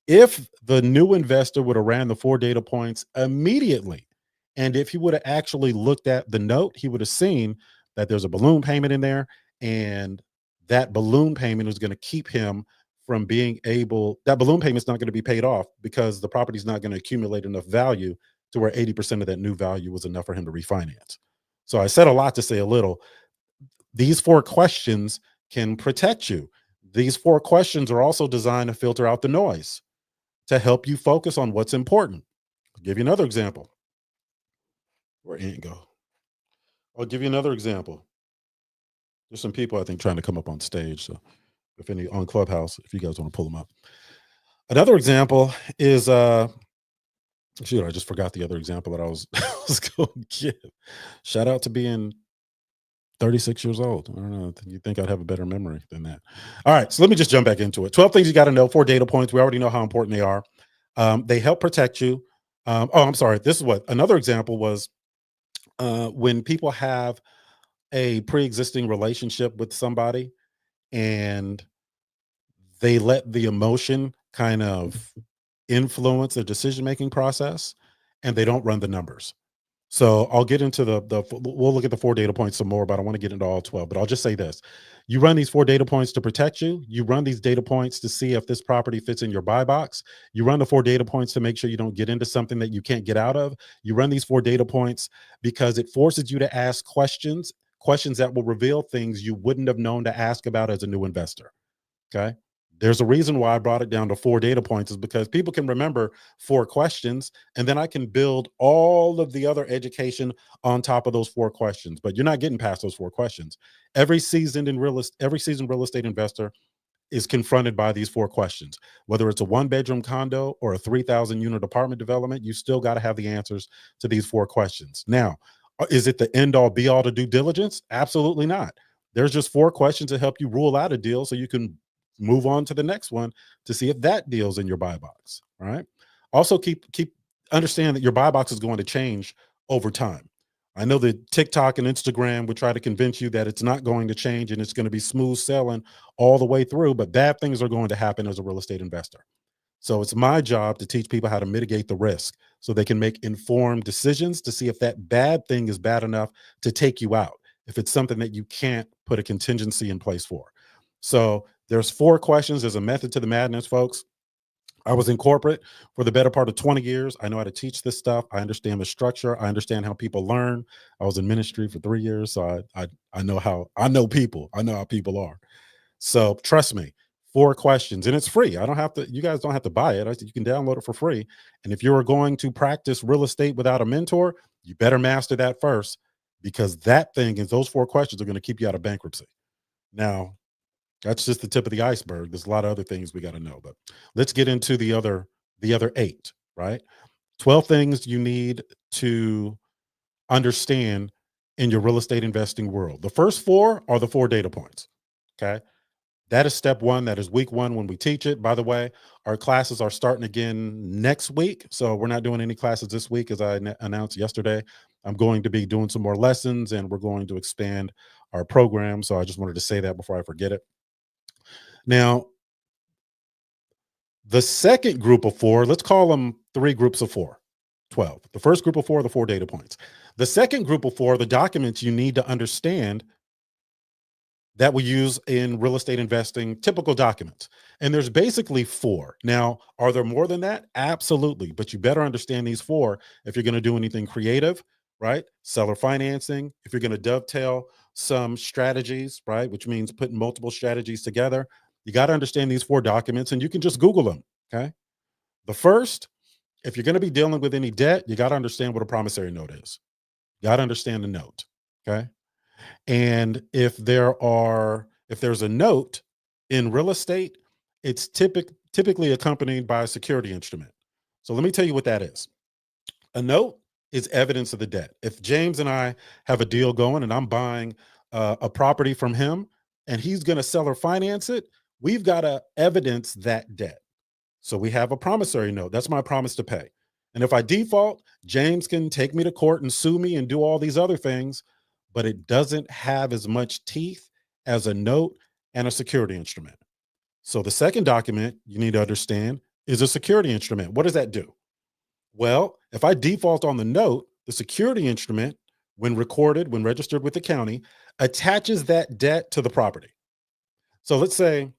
If the new investor would have ran the 4 data points immediately, and if he would have actually looked at the note, he would have seen that there's a balloon payment in there, and that balloon payment is going to keep him from being able, that balloon payment is not going to be paid off because the property is not going to accumulate enough value to where 80% of that new value was enough for him to refinance. So I said a lot to say a little. These 4 questions can protect you. These 4 questions are also designed to filter out the noise, to help you focus on what's important. I'll give you another example. Where Ant go? I'll give you another example. There's some people I think trying to come up on stage. So if any on Clubhouse, if you guys want to pull them up. Another example is shoot, I just forgot the other example that I was going to give. Shout out to being 36 years old. I don't know. You think I'd have a better memory than that. All right. So let me just jump back into it. 12 things you got to know, 4 data points. We already know how important they are. They help protect you. I'm sorry. This is what another example was when people have a pre-existing relationship with somebody and they let the emotion kind of influence their decision-making process and they don't run the numbers. So I'll get into we'll look at the 4 data points some more, but I want to get into all 12. But I'll just say this. You run these 4 data points to protect you. You run these data points to see if this property fits in your buy box. You run the 4 data points to make sure you don't get into something that you can't get out of. You run these 4 data points because it forces you to ask questions that will reveal things you wouldn't have known to ask about as a new investor. Okay. There's a reason why I brought it down to 4 data points, is because people can remember 4 questions and then I can build all of the other education on top of those 4 questions, but you're not getting past those 4 questions. Every seasoned real estate investor is confronted by these 4 questions. Whether it's a 1-bedroom condo or a 3,000 unit apartment development, you still got to have the answers to these 4 questions. Now, is it the end all be all to due diligence? Absolutely not. There's just 4 questions to help you rule out a deal so you can move on to the next one to see if that deal's in your buy box. All right. Also keep understand that your buy box is going to change over time. I know that TikTok and Instagram would try to convince you that it's not going to change and it's going to be smooth selling all the way through, but bad things are going to happen as a real estate investor. So it's my job to teach people how to mitigate the risk so they can make informed decisions to see if that bad thing is bad enough to take you out, if it's something that you can't put a contingency in place for. So there's 4 questions. There's a method to the madness, folks. I was in corporate for the better part of 20 years. I know how to teach this stuff. I understand the structure. I understand how people learn. I was in ministry for 3 years. So I know people. I know how people are. So trust me, 4 questions, and it's free. You guys don't have to buy it. You can download it for free. And if you are going to practice real estate without a mentor, you better master that first, because that thing is those 4 questions are going to keep you out of bankruptcy. Now, that's just the tip of the iceberg. There's a lot of other things we got to know, but let's get into the other 8, right? 12 things you need to understand in your real estate investing world. The first 4 are the 4 data points. Okay. That is step 1. That is week 1 when we teach it. By the way, our classes are starting again next week. So we're not doing any classes this week, as I announced yesterday. I'm going to be doing some more lessons and we're going to expand our program. So I just wanted to say that before I forget it. Now, the second group of 4, let's call them 3 groups of 4, 12. The first group of 4 are the 4 data points. The second group of 4 are the documents you need to understand that we use in real estate investing, typical documents. And there's basically 4. Now, are there more than that? Absolutely. But you better understand these 4 if you're going to do anything creative, right? Seller financing, if you're going to dovetail some strategies, right? Which means putting multiple strategies together. You got to understand these 4 documents, and you can just Google them. Okay. The first, if you're going to be dealing with any debt, you got to understand what a promissory note is. You got to understand the note. Okay. And if there's a note in real estate, it's typically accompanied by a security instrument. So let me tell you what that is. A note is evidence of the debt. If James and I have a deal going and I'm buying a property from him and he's going to sell or finance it, we've got to evidence that debt. So we have a promissory note. That's my promise to pay. And if I default, James can take me to court and sue me and do all these other things, but it doesn't have as much teeth as a note and a security instrument. So the second document you need to understand is a security instrument. What does that do? Well, if I default on the note, the security instrument, when registered with the county, attaches that debt to the property. So let's say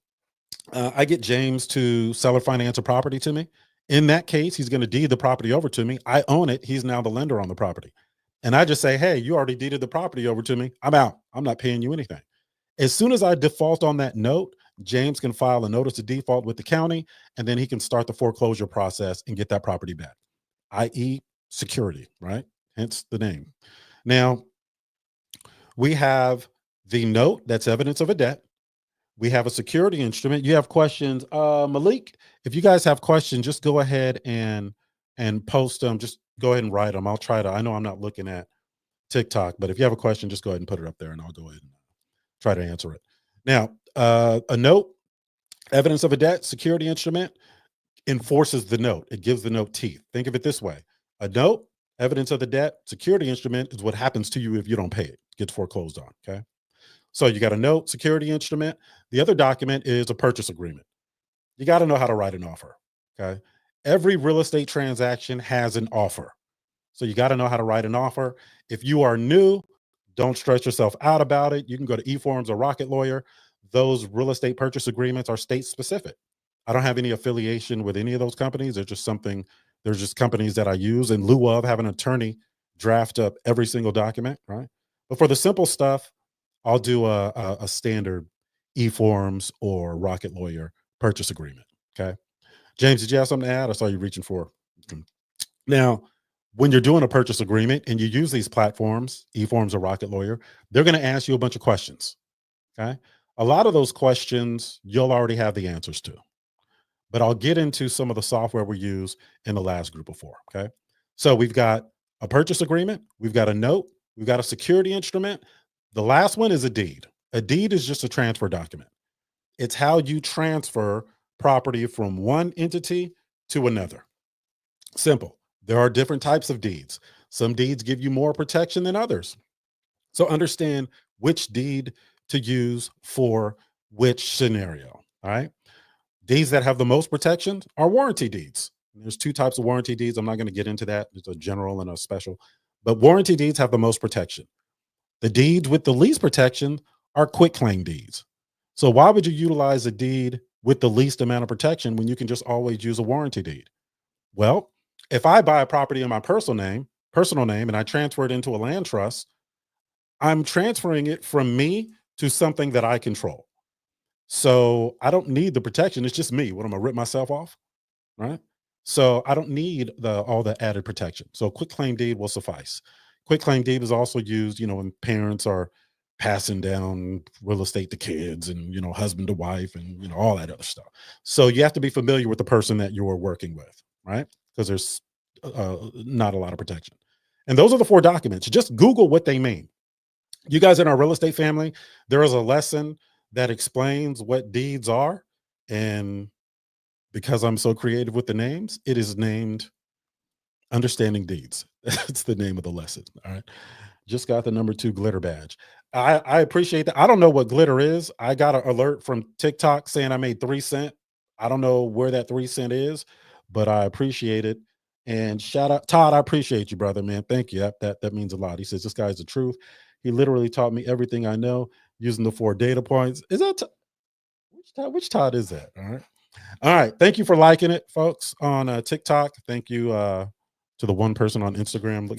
I get James to seller finance a property to me. In that case, he's going to deed the property over to me. I own it. He's now the lender on the property. And I just say, hey, you already deeded the property over to me. I'm out. I'm not paying you anything. As soon as I default on that note, James can file a notice of default with the county, and then he can start the foreclosure process and get that property back, i.e. security, right? Hence the name. Now, we have the note that's evidence of a debt. We have a security instrument. You have questions. Malik, if you guys have questions, just go ahead and post them. Just go ahead and write them. I know I'm not looking at TikTok, but if you have a question, just go ahead and put it up there and I'll go ahead and try to answer it. Now, a note, evidence of a debt, security instrument enforces the note. It gives the note teeth. Think of it this way. A note, evidence of the debt, security instrument is what happens to you if you don't pay it. It gets foreclosed on, okay? So you got a note, security instrument. The other document is a purchase agreement. You got to know how to write an offer, okay? Every real estate transaction has an offer. So you got to know how to write an offer. If you are new, don't stress yourself out about it. You can go to eForms or Rocket Lawyer. Those real estate purchase agreements are state specific. I don't have any affiliation with any of those companies. There's just companies that I use in lieu of having an attorney draft up every single document, right? But for the simple stuff, I'll do a standard eForms or Rocket Lawyer purchase agreement. Okay. James, did you have something to add? I saw you reaching for. Now, when you're doing a purchase agreement and you use these platforms, eForms or Rocket Lawyer, they're going to ask you a bunch of questions. Okay. A lot of those questions you'll already have the answers to, but I'll get into some of the software we use in the last group of 4. Okay. So we've got a purchase agreement. We've got a note. We've got a security instrument. The last one is a deed. A deed is just a transfer document. It's how you transfer property from one entity to another. Simple. There are different types of deeds. Some deeds give you more protection than others. So understand which deed to use for which scenario. All right. Deeds that have the most protection are warranty deeds. There's two types of warranty deeds. I'm not going to get into that. There's a general and a special, but warranty deeds have the most protection. The deeds with the least protection are quitclaim deeds. So why would you utilize a deed with the least amount of protection when you can just always use a warranty deed? Well, if I buy a property in my personal name, and I transfer it into a land trust, I'm transferring it from me to something that I control. So I don't need the protection. It's just me. What, am I rip myself off? Right. So I don't need all the added protection. So quitclaim deed will suffice. Quitclaim deed is also used, when parents are passing down real estate to kids and, husband to wife and, all that other stuff. So you have to be familiar with the person that you're working with, right? Because there's not a lot of protection. And those are the 4 documents. Just Google what they mean. You guys in our real estate family, there is a lesson that explains what deeds are. And because I'm so creative with the names, it is named Understanding Deeds. That's the name of the lesson. All right. Just got the number 2 glitter badge. I appreciate that. I don't know what glitter is. I got an alert from TikTok saying I made 3 cents. I don't know where that 3 cent is, but I appreciate it. And shout out, Todd, I appreciate you, brother, man. Thank you. That means a lot. He says, this guy's the truth. He literally taught me everything I know using the 4 data points. Is that which Todd is that? All right. All right. Thank you for liking it, folks, on TikTok. Thank you to the one person on Instagram.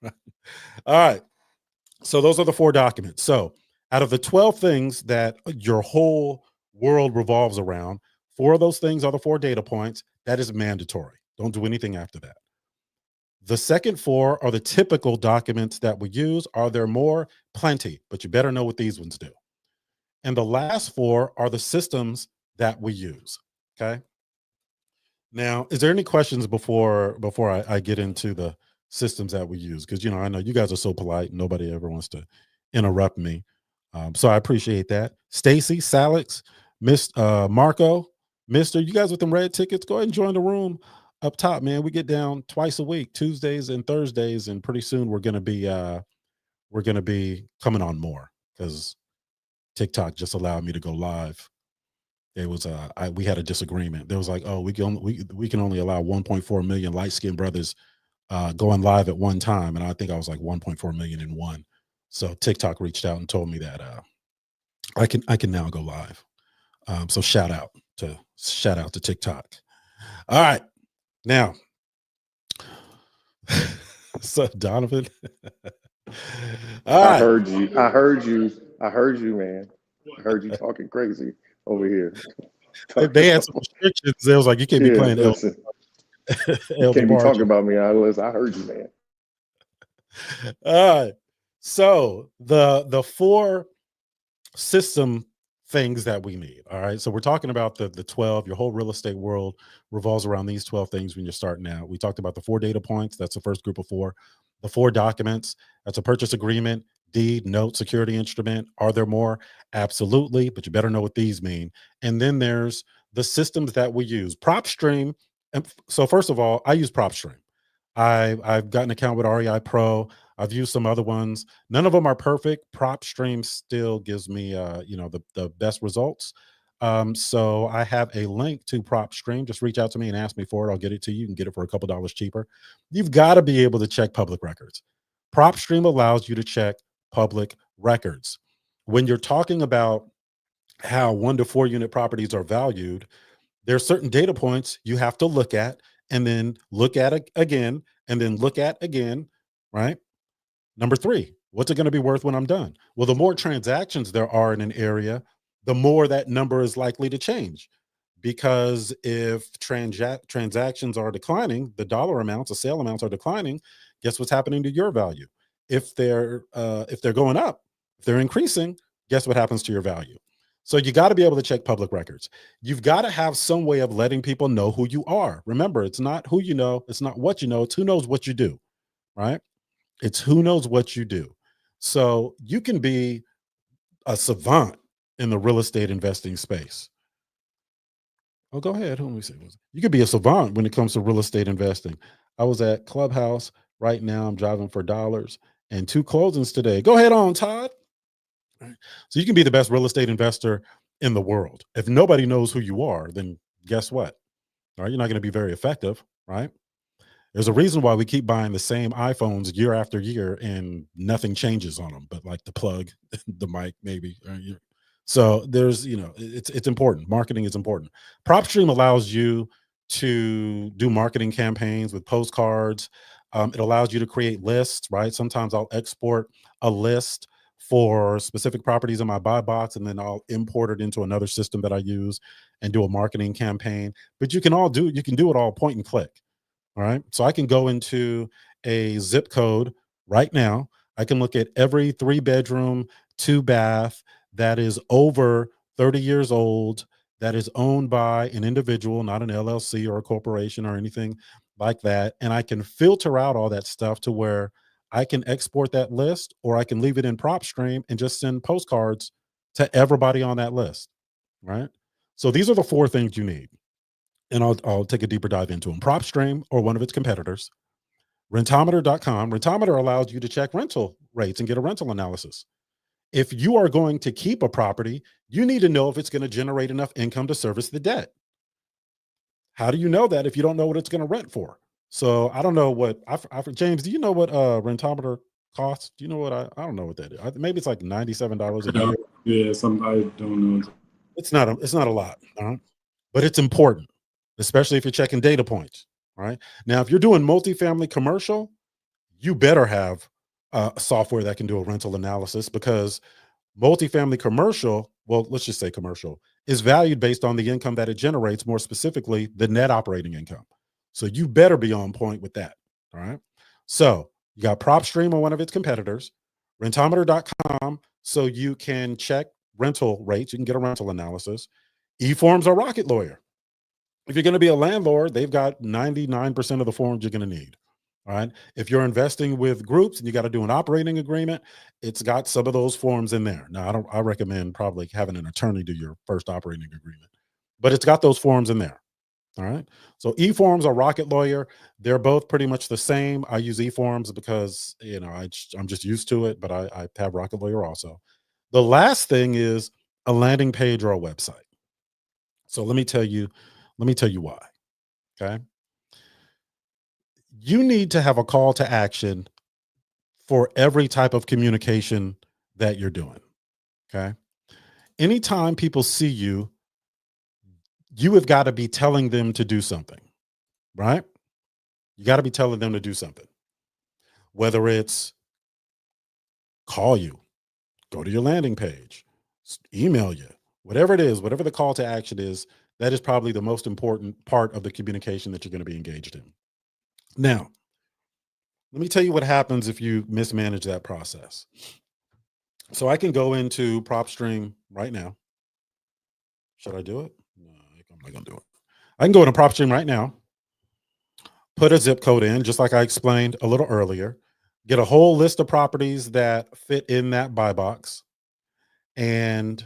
All right. So those are the 4 documents. So out of the 12 things that your whole world revolves around, 4 of those things are the 4 data points. That is mandatory. Don't do anything after that. The second 4 are the typical documents that we use. Are there more? Plenty, but you better know what these ones do. And the last 4 are the systems that we use. Okay. Now, is there any questions before I get into the systems that we use? Because, I know you guys are so polite. Nobody ever wants to interrupt me. So I appreciate that. Stacy, Salix, Marco, Mister, you guys with them red tickets, go ahead and join the room up top, man. We get down twice a week, Tuesdays and Thursdays, and pretty soon we're gonna be coming on more because TikTok just allowed me to go live. It was we had a disagreement. There was like, oh, we can only allow 1.4 million light-skinned brothers going live at one time, and I think I was like 1.4 million in one. So TikTok reached out and told me that I can now go live. So shout out to TikTok. All right, now, so Donovan. All right. I heard you, man. I heard you talking crazy over here. They had some restrictions. They was like, you can't be playing. Listen, you can't be talking about me. I heard you, man. All right. So the 4 system things that we need. All right. So we're talking about the 12. Your whole real estate world revolves around these 12 things when you're starting out. We talked about the 4 data points. That's the first group of 4. The 4 documents. That's a purchase agreement, deed, note, security instrument. Are there more? Absolutely. But you better know what these mean. And then there's the systems that we use. PropStream. And so first of all, I use PropStream. I've got an account with REI Pro. I've used some other ones. None of them are perfect. PropStream still gives me, the best results. So I have a link to PropStream. Just reach out to me and ask me for it. I'll get it to you. You can get it for a couple dollars cheaper. You've got to be able to check public records. PropStream allows you to check public records. When you're talking about how 1 to 4 unit properties are valued, there are certain data points you have to look at and then look at it again and then look at again, right? Number 3, what's it going to be worth when I'm done? Well, the more transactions there are in an area, the more that number is likely to change. Because if transactions are declining, the dollar amounts, the sale amounts are declining, guess what's happening to your value? If they're going up, if they're increasing, guess what happens to your value? So you got to be able to check public records. You've got to have some way of letting people know who you are. Remember, it's not who you know, it's not what you know, it's who knows what you do, right? It's who knows what you do. So you can be a savant in the real estate investing space. Oh, go ahead. Who let me see. You could be a savant when it comes to real estate investing. I was at Clubhouse. Right now, I'm driving for dollars and 2 closings today. Go ahead on, Todd. All right. So you can be the best real estate investor in the world. If nobody knows who you are, then guess what? All right, you're not going to be very effective, right? There's a reason why we keep buying the same iPhones year after year and nothing changes on them, but like the plug, the mic, maybe. So there's, it's important. Marketing is important. PropStream allows you to do marketing campaigns with postcards. It allows you to create lists, right? Sometimes I'll export a list for specific properties in my buy box, and then I'll import it into another system that I use and do a marketing campaign. But you can do it all point and click. All right. So I can go into a zip code right now. I can look at every 3-bedroom, 2-bath that is over 30 years old, that is owned by an individual, not an LLC or a corporation or anything like that. And I can filter out all that stuff to where I can export that list, or I can leave it in PropStream and just send postcards to everybody on that list. Right. So these are the 4 things you need. And I'll take a deeper dive into them. PropStream or one of its competitors, rentometer.com. Rentometer allows you to check rental rates and get a rental analysis. If you are going to keep a property, you need to know if it's going to generate enough income to service the debt. How do you know that if you don't know what it's going to rent for? So I don't know what, James, do you know what Rentometer costs? Do you know what, I don't know what that is. Maybe it's like $97 a year. Yeah, I don't know. It's not a lot, but it's important, especially if you're checking data points. All right. Now, if you're doing multifamily commercial, you better have software that can do a rental analysis, because multifamily commercial, well, let's just say commercial, is valued based on the income that it generates, more specifically, the net operating income. So you better be on point with that. All right. So you got PropStream or one of its competitors, rentometer.com, so you can check rental rates. You can get a rental analysis. eForms or Rocket Lawyer. If you're going to be a landlord, they've got 99% of the forms you're going to need. All right. If you're investing with groups and you got to do an operating agreement, it's got some of those forms in there. Now, I recommend probably having an attorney do your first operating agreement, but it's got those forms in there. All right. So eForms or Rocket Lawyer, they're both pretty much the same. I use eForms because, I'm just used to it, but I have Rocket Lawyer also. The last thing is a landing page or a website. So let me tell you why. Okay. You need to have a call to action for every type of communication that you're doing. Okay. Anytime people see you, you have got to be telling them to do something, right? You got to be telling them to do something, whether it's call you, go to your landing page, email you, whatever it is, whatever the call to action is, that is probably the most important part of the communication that you're going to be engaged in. Now, let me tell you what happens if you mismanage that process. So I can go into PropStream right now. Should I do it? No, I'm not going to do it. I can go into PropStream right now, put a zip code in, just like I explained a little earlier, get a whole list of properties that fit in that buy box, and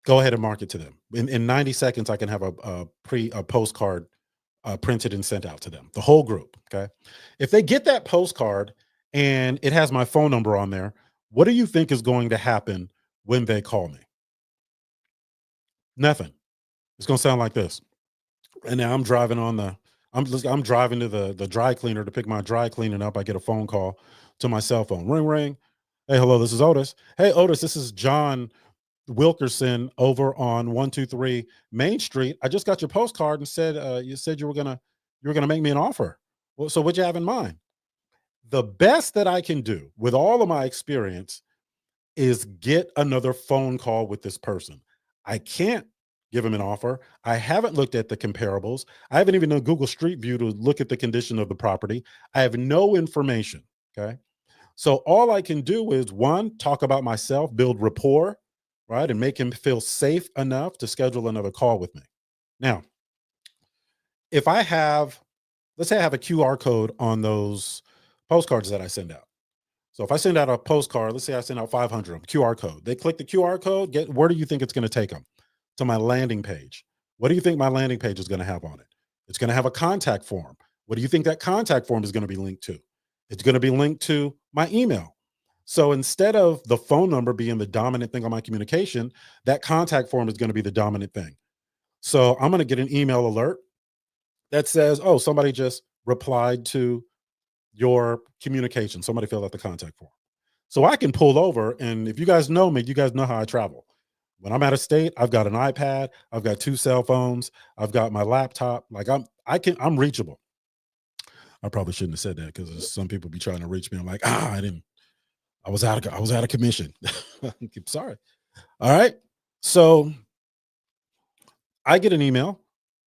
go ahead and market to them. In 90 seconds, I can have a postcard printed and sent out to them, the whole group. Okay. If they get that postcard and it has my phone number on there, what do you think is going to happen when they call me? Nothing. It's going to sound like this. And now I'm driving I'm driving to the dry cleaner to pick my dry cleaning up. I get a phone call to my cell phone. Ring, ring. Hey, hello, this is Otis. Hey, Otis, this is John Wilkerson over on 123 Main Street. I just got your postcard and said you said you were gonna make me an offer. Well, so what'd you have in mind? The best that I can do with all of my experience is get another phone call with this person. I can't give him an offer. I haven't looked at the comparables. I haven't even done Google Street View to look at the condition of the property. I have no information. Okay. So all I can do is, one, talk about myself, build rapport, right? And make him feel safe enough to schedule another call with me. Now, if let's say I have a QR code on those postcards that I send out. So if I send out a postcard, let's say I send out 500 of them, QR code. They click the QR code. Where do you think it's going to take them? To my landing page. What do you think my landing page is going to have on it? It's going to have a contact form. What do you think that contact form is going to be linked to? It's going to be linked to my email. So instead of the phone number being the dominant thing on my communication, that contact form is going to be the dominant thing. So I'm going to get an email alert that says, oh, somebody just replied to your communication. Somebody filled out the contact form. So I can pull over, and if you guys know me, you guys know how I travel. When I'm out of state, I've got an iPad, I've got 2 cell phones, I've got my laptop. Like I'm reachable. I probably shouldn't have said that because some people be trying to reach me. I'm like, I was out of commission. Sorry. All right. So I get an email,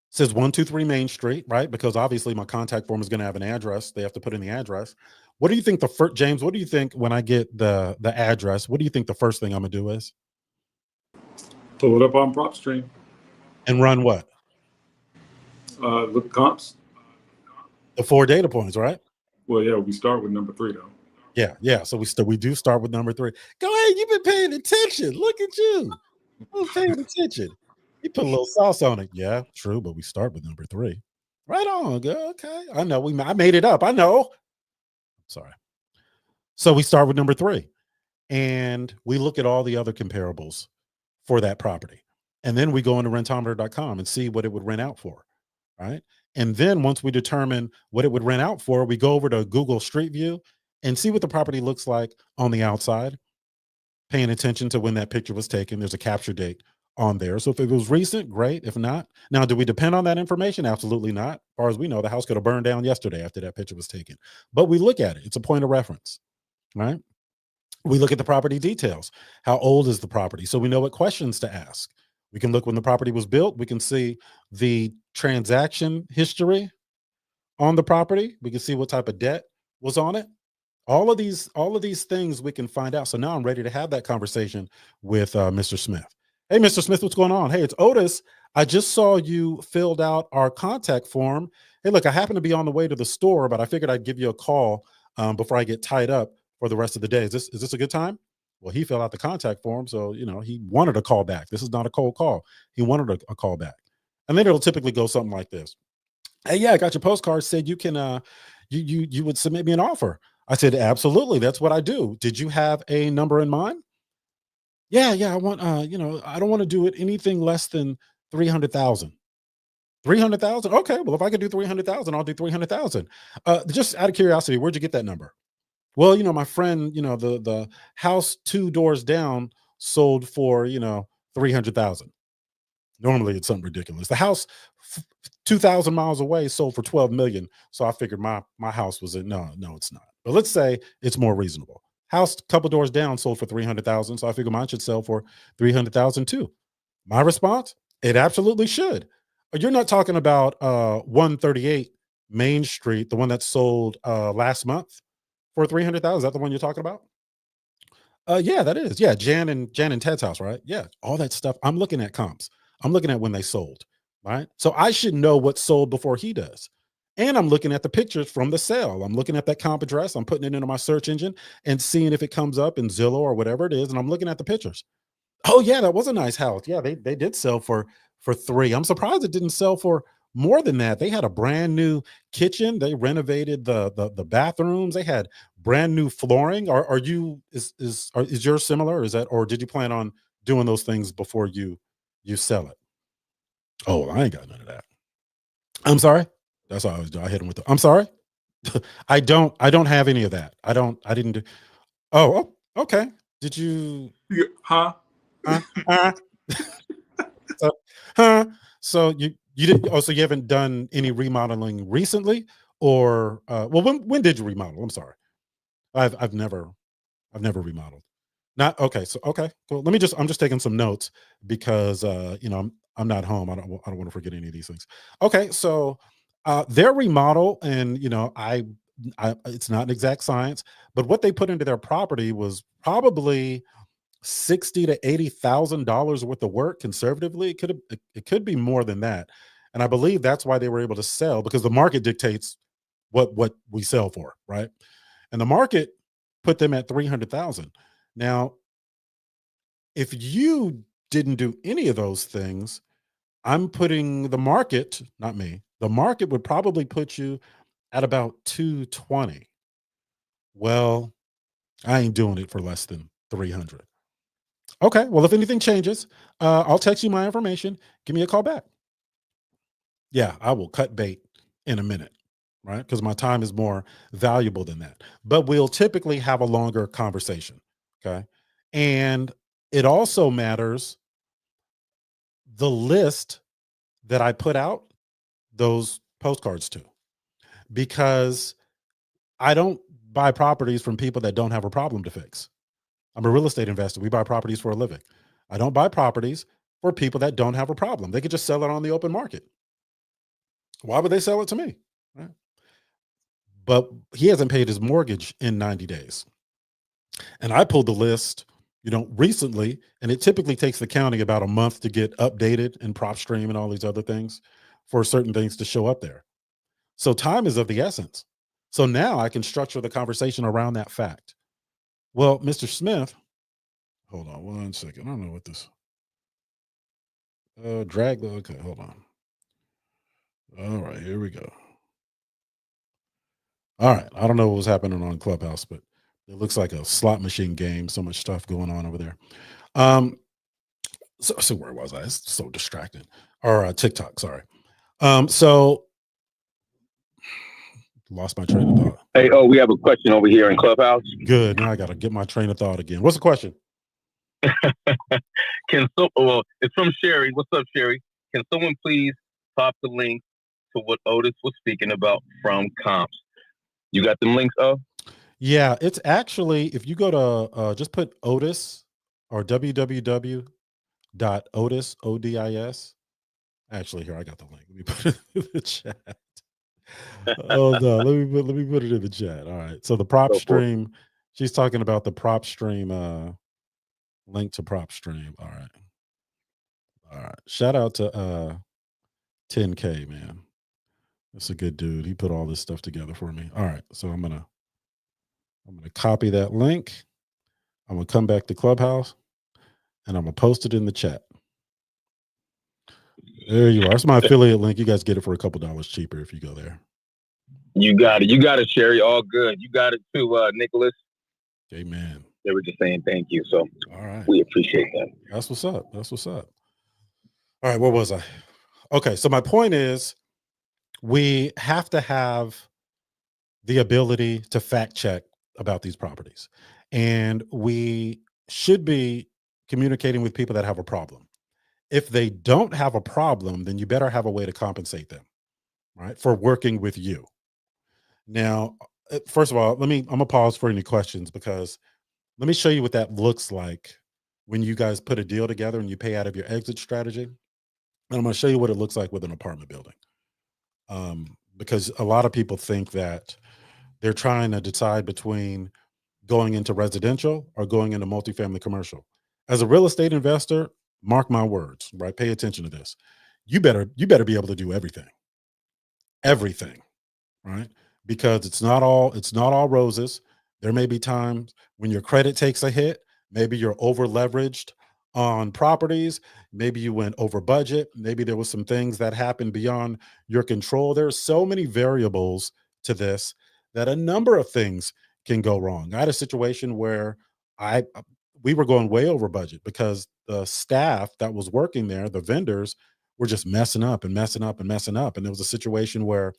says 123 Main Street, right? Because obviously my contact form is going to have an address. They have to put in the address. What do you think James, what do you think when I get the address, what do you think the first thing I'm gonna do is? Pull it up on PropStream. And run what? Look comps. The 4 data points, right? Well, yeah, we start with number 3 though. Yeah. So we do start with number 3. Go ahead, you've been paying attention. Look at you. You've been paying attention. You put a little sauce on it. Yeah, true, but we start with number 3. Right on, girl. Okay. I know I made it up. I know. Sorry. So we start with number 3 and we look at all the other comparables for that property. And then we go into rentometer.com and see what it would rent out for. Right. And then once we determine what it would rent out for, we go over to Google Street View and see what the property looks like on the outside, paying attention to when that picture was taken. There's a capture date on there. So if it was recent, great. If not, now, do we depend on that information? Absolutely not. As far as we know, the house could have burned down yesterday after that picture was taken. But we look at it. It's a point of reference, right? We look at the property details. How old is the property? So we know what questions to ask. We can look when the property was built. We can see the transaction history on the property. We can see what type of debt was on it. All of these things we can find out. So now I'm ready to have that conversation with Mr. Smith. Hey, Mr. Smith, what's going on? Hey, it's Otis. I just saw you filled out our contact form. Hey, look, I happen to be on the way to the store, but I figured I'd give you a call before I get tied up for the rest of the day. Is this a good time? Well, he filled out the contact form, so he wanted a call back. This is not a cold call. He wanted a call back, and then it'll typically go something like this: hey, yeah, I got your postcard. Said you can you would submit me an offer. I said, absolutely, that's what I do. Did you have a number in mind? Yeah, I want I don't want to do it anything less than 300,000. 300,000? Okay, well, if I could do 300,000, I'll do 300,000. Just out of curiosity, where'd you get that number? Well, my friend, the house 2 doors down sold for 300,000. Normally it's something ridiculous. The house 2,000 miles away sold for 12 million. So I figured my house was no, it's not. But let's say it's more reasonable. House a couple doors down sold for 300,000. So I figured mine should sell for 300,000 too. My response: it absolutely should. You're not talking about 138 Main Street, the one that sold last month for 300,000. Is that the one you're talking about? Yeah, that is. Yeah, Jan and Ted's house, right? Yeah, all that stuff. I'm looking at comps. I'm looking at when they sold, right? So I should know what sold before he does. And I'm looking at the pictures from the sale. I'm looking at that comp address. I'm putting it into my search engine and seeing if it comes up in Zillow or whatever it is. And I'm looking at the pictures. Oh yeah, that was a nice house. Yeah, they did sell for 3. I'm surprised it didn't sell for more than that. They had a brand new kitchen. They renovated the bathrooms. They had brand new flooring. Is yours similar? Or did you plan on doing those things before you sell it? Oh, I ain't got none of that. I'm sorry. That's all I always do. I hit him with I'm sorry. I don't have any of that. I didn't do. Oh, okay. Did you? Huh? So you didn't. Oh, so you haven't done any remodeling recently, or well, when did you remodel? I'm sorry. I've never remodeled. Not okay. So okay, cool. I'm just taking some notes because I'm not home. I don't want to forget any of these things. Okay, so their remodel, and I it's not an exact science, but what they put into their property was probably $60,000 to $80,000 worth of work conservatively. It could be more than that, and I believe that's why they were able to sell, because the market dictates what we sell for, right? And the market put them at 300,000. Now, if you didn't do any of those things, I'm putting the market, not me, the market would probably put you at about 220. Well, I ain't doing it for less than 300. Okay, well, if anything changes, I'll text you my information. Give me a call back. Yeah, I will cut bait in a minute, right? Because my time is more valuable than that. But we'll typically have a longer conversation. Okay. And it also matters the list that I put out those postcards to, because I don't buy properties from people that don't have a problem to fix. I'm a real estate investor. We buy properties for a living. I don't buy properties for people that don't have a problem. They could just sell it on the open market. Why would they sell it to me? Right? But he hasn't paid his mortgage in 90 days. And I pulled the list, recently, and it typically takes the county about a month to get updated in PropStream and all these other things for certain things to show up there. So time is of the essence. So now I can structure the conversation around that fact. Well, Mr. Smith, hold on 1 second. I don't know what this okay, hold on. All right, here we go. All right. I don't know what was happening on Clubhouse, but it looks like a slot machine game. So much stuff going on over there. So where was I? It's so distracted. Or TikTok, sorry. So lost my train of thought. Hey, we have a question over here in Clubhouse. Good. Now I got to get my train of thought again. What's the question? It's from Sherry. What's up, Sherry? Can someone please pop the link to what Otis was speaking about from comps? You got them links, Yeah, it's actually, if you go to just put Otis or www.otis, ODIS. Actually, here, I got the link. Let me put it in the chat. Oh no, let me put it in the chat. All right. So the PropStream, she's talking about the PropStream link to PropStream. All right. All right. Shout out to 10K, man. That's a good dude. He put all this stuff together for me. All right. So I'm gonna copy that link. I'm gonna come back to Clubhouse and I'm gonna post it in the chat. There you are. It's my affiliate link. You guys get it for a couple dollars cheaper if you go there. You got it. You got it, Sherry. All good. You got it too, Nicholas. Amen. They were just saying thank you. So all right. We appreciate that. That's what's up. That's what's up. All right. Where was I? Okay. So my point is we have to have the ability to fact check about these properties. And we should be communicating with people that have a problem. If they don't have a problem, then you better have a way to compensate them, right, for working with you. Now, first of all, I'm gonna pause for any questions, because let me show you what that looks like when you guys put a deal together and you pay out of your exit strategy. And I'm gonna show you what it looks like with an apartment building. Because a lot of people think that they're trying to decide between going into residential or going into multifamily commercial. As a real estate investor, mark my words, right? Pay attention to this. You better be able to do everything, right? Because it's not all roses. There may be times when your credit takes a hit. Maybe you're over leveraged on properties. Maybe you went over budget. Maybe there was some things that happened beyond your control. There are so many variables to this that a number of things can go wrong. I had a situation where we were going way over budget because the staff that was working there, the vendors, were just messing up. And there was a situation where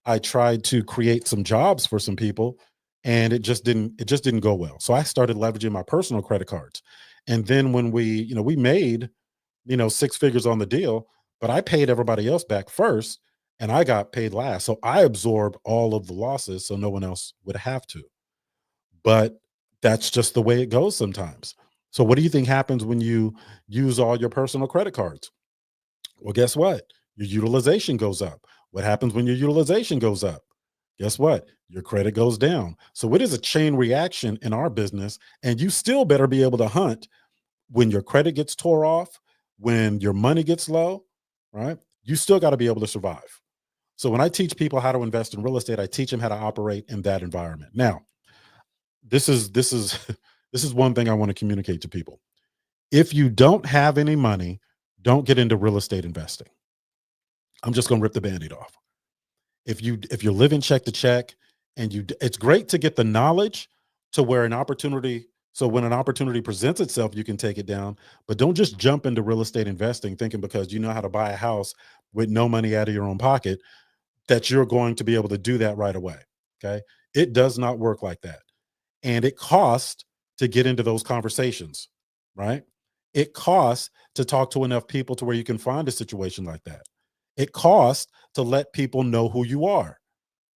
I tried to create some jobs for some people and it just didn't go well. So I started leveraging my personal credit cards. And then when we made, 6 figures on the deal, but I paid everybody else back first and I got paid last. So I absorbed all of the losses so no one else would have to. But that's just the way it goes sometimes. So what do you think happens when you use all your personal credit cards? Well, guess what? Your utilization goes up. What happens when your utilization goes up? Guess what? Your credit goes down. So it is a chain reaction in our business, and you still better be able to hunt when your credit gets tore off, when your money gets low, right? You still got to be able to survive. So when I teach people how to invest in real estate, I teach them how to operate in that environment. Now, this is this is one thing I want to communicate to people. If you don't have any money, don't get into real estate investing. I'm just going to rip the Band-Aid off. If you're living check to check, and it's great to get the knowledge to where an opportunity, so when an opportunity presents itself, you can take it down, but don't just jump into real estate investing thinking because you know how to buy a house with no money out of your own pocket that you're going to be able to do that right away. Okay. It does not work like that. And it costs to get into those conversations, right? It costs to talk to enough people to where you can find a situation like that. It costs to let people know who you are,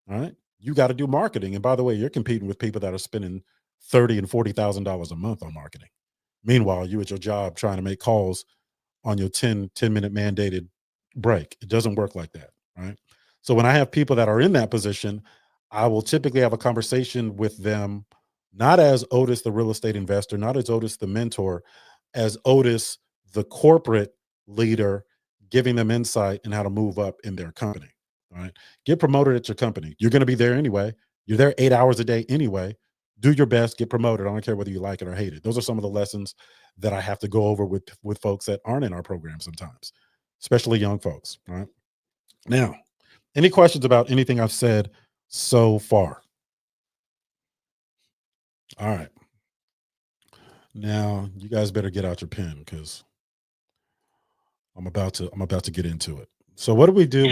right? You got to do marketing. And by the way, you're competing with people that are spending $30,000 and $40,000 a month on marketing. Meanwhile, you at your job trying to make calls on your 10-minute mandated break. It doesn't work like that, right? So when I have people that are in that position, I will typically have a conversation with them, not as Otis, the real estate investor, not as Otis, the mentor, as Otis, the corporate leader, giving them insight in how to move up in their company. All right. Get promoted at your company. You're going to be there anyway. You're there 8 hours a day anyway. Do your best, get promoted. I don't care whether you like it or hate it. Those are some of the lessons that I have to go over with folks that aren't in our program sometimes, especially young folks. All right. Now, any questions about anything I've said so far? All right. Now you guys better get out your pen because I'm about to get into it. So what do we do?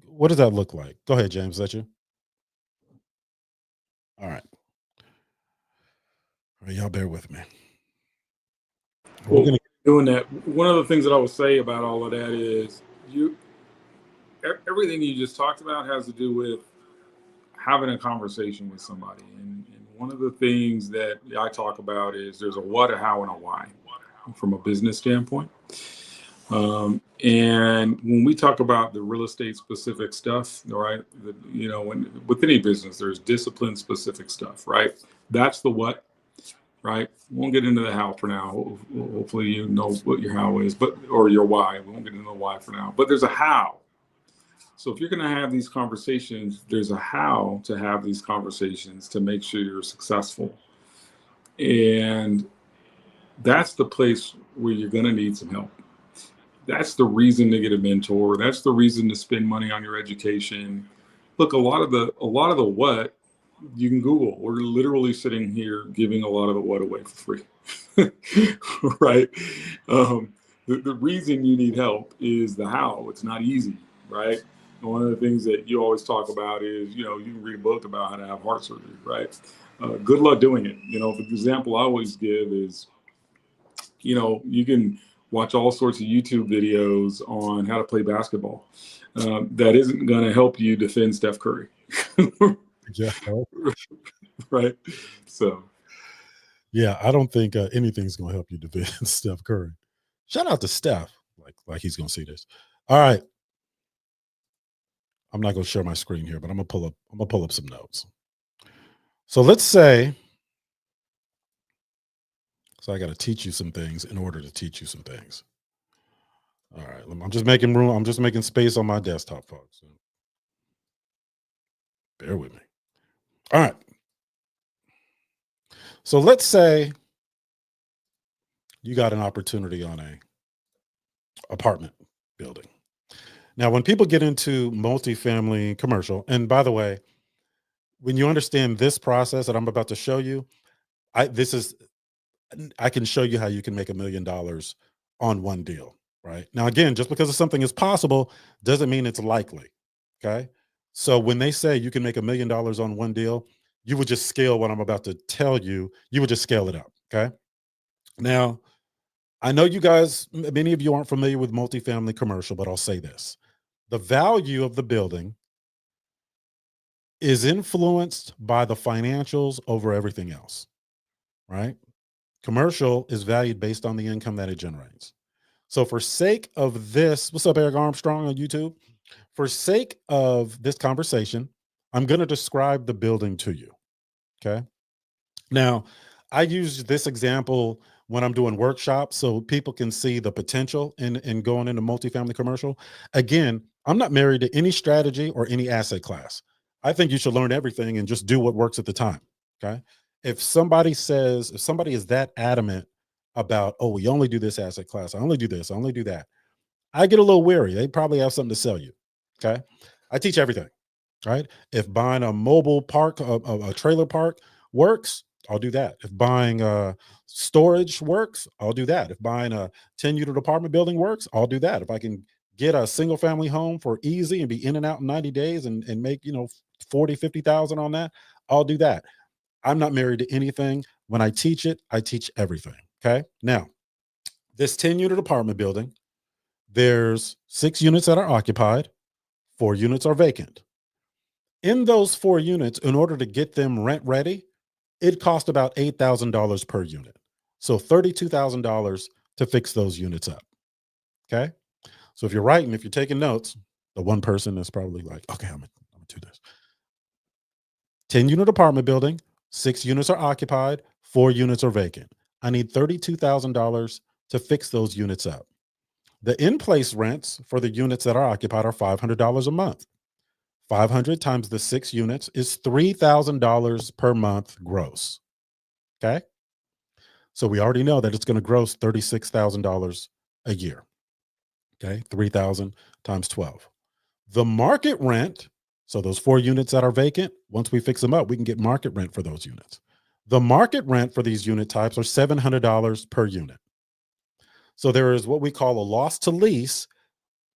What does that look like? Go ahead, James. Is that you? All right. All right, y'all bear with me. Well, doing that, one of the things that I would say about all of that is everything you just talked about has to do with having a conversation with somebody. And one of the things that I talk about is there's a what, a how, and a why from a business standpoint. And when we talk about the real estate specific stuff, right, with any business, there's discipline specific stuff, right? That's the what, right? We won't get into the how for now. Hopefully you know what your how is, or your why. We won't get into the why for now, but there's a how. So if you're going to have these conversations, there's a how to have these conversations to make sure you're successful. And that's the place where you're going to need some help. That's the reason to get a mentor. That's the reason to spend money on your education. Look, a lot of the what you can Google. We're literally sitting here giving a lot of the what away for free, right? The reason you need help is the how. It's not easy, right? And one of the things that you always talk about is, you can read a book about how to have heart surgery, right? Good luck doing it. The example I always give is, you can watch all sorts of YouTube videos on how to play basketball. That isn't going to help you defend Steph Curry. Yeah. Right. So. Yeah, I don't think anything's going to help you defend Steph Curry. Shout out to Steph, like he's going to see this. All right. I'm not going to share my screen here, but I'm going to pull up some notes. So let's say, I got to teach you some things in order to teach you some things. All right. I'm just making room. I'm just making space on my desktop, folks. Bear with me. All right. So let's say you got an opportunity on a apartment building. Now, when people get into multifamily commercial, and by the way, when you understand this process that I'm about to show you, I can show you how you can make $1 million on one deal, right? Now, again, just because something is possible doesn't mean it's likely, okay? So when they say you can make $1 million on one deal, you would just scale what I'm about to tell you. You would just scale it up, okay? Now, I know you guys, many of you aren't familiar with multifamily commercial, but I'll say this. The value of the building is influenced by the financials over everything else, right? Commercial is valued based on the income that it generates. So for sake of this, what's up, Eric Armstrong on YouTube? For sake of this conversation, I'm going to describe the building to you, okay? Now, I use this example when I'm doing workshops so people can see the potential in going into multifamily commercial. Again, I'm not married to any strategy or any asset class. I think you should learn everything and just do what works at the time, okay? if somebody is that adamant about, oh, we only do this asset class, I only do this, I only do that, I get a little weary. They probably have something to sell you. Okay. I teach everything, right? If buying a mobile park, a trailer park works, I'll do that. If buying storage works, I'll do that. If buying a 10-unit apartment building works, I'll do that. If I can get a single family home for easy and be in and out in 90 days and make, 40, 50,000 on that, I'll do that. I'm not married to anything. When I teach it, I teach everything. Okay. Now, this 10-unit apartment building, there's 6 units that are occupied, 4 units are vacant. In those 4 units, in order to get them rent ready, it cost about $8,000 per unit. So $32,000 to fix those units up. Okay. So if you're writing, if you're taking notes, the one person is probably like, okay, I'm gonna do this. 10-unit apartment building, 6 units are occupied, 4 units are vacant. I need $32,000 to fix those units up. The in-place rents for the units that are occupied are $500 a month. 500 times the 6 units is $3,000 per month gross. Okay. So we already know that it's going to gross $36,000 a year. Okay. 3,000 times 12. The market rent, so those 4 units that are vacant, once we fix them up, we can get market rent for those units. The market rent for these unit types are $700 per unit. So there is what we call a loss to lease,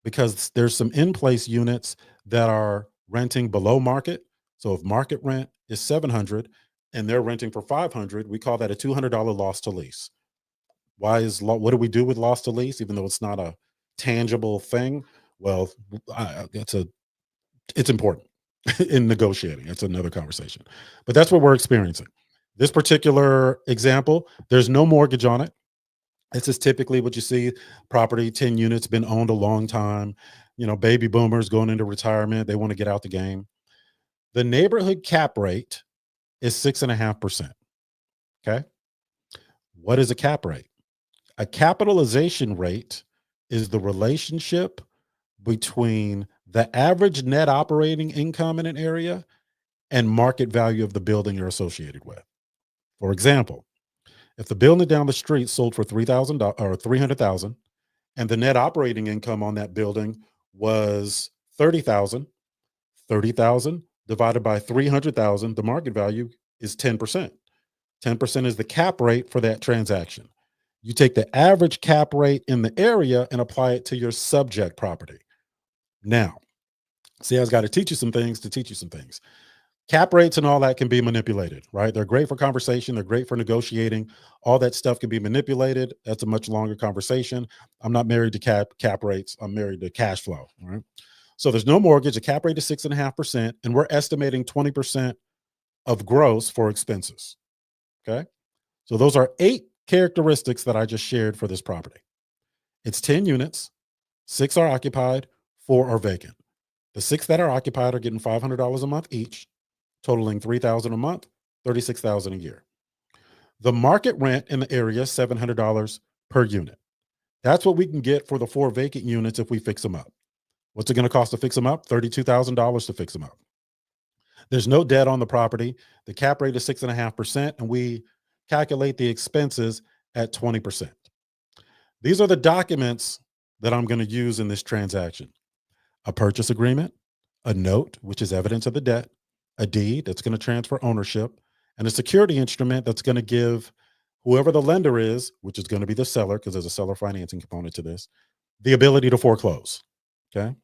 because there's some in-place units that are renting below market. So if market rent is $700 and they're renting for $500, we call that a $200 loss to lease. What do we do with loss to lease, even though it's not a tangible thing? Well, it's important in negotiating. It's another conversation, but that's what we're experiencing. This particular example, there's no mortgage on it. This is typically what you see: property, 10 units, been owned a long time, baby boomers going into retirement. They want to get out the game. The neighborhood cap rate is 6.5%. Okay. What is a cap rate? A capitalization rate is the relationship between the average net operating income in an area and market value of the building you're associated with. For example, if the building down the street sold for $3,000 or $300,000, and the net operating income on that building was $30,000, 30,000 divided by 300,000, the market value is 10%. 10% is the cap rate for that transaction. You take the average cap rate in the area and apply it to your subject property. Now, see, I've got to teach you some things to teach you some things. Cap rates and all that can be manipulated, right? They're great for conversation. They're great for negotiating. All that stuff can be manipulated. That's a much longer conversation. I'm not married to cap rates. I'm married to cash flow. All right. So there's no mortgage. A cap rate is 6.5%, and we're estimating 20% of gross for expenses. Okay. So those are 8 characteristics that I just shared for this property. It's 10 units, 6 are occupied, 4 are vacant. The 6 that are occupied are getting $500 a month each, totaling $3,000 a month, $36,000 a year. The market rent in the area is $700 per unit. That's what we can get for the 4 vacant units if we fix them up. What's it going to cost to fix them up? $32,000 to fix them up. There's no debt on the property. The cap rate is 6.5%, and we calculate the expenses at 20%. These are the documents that I'm going to use in this transaction: a purchase agreement, a note, which is evidence of the debt, a deed that's going to transfer ownership, and a security instrument that's going to give whoever the lender is, which is going to be the seller, because there's a seller financing component to this, the ability to foreclose. Okay.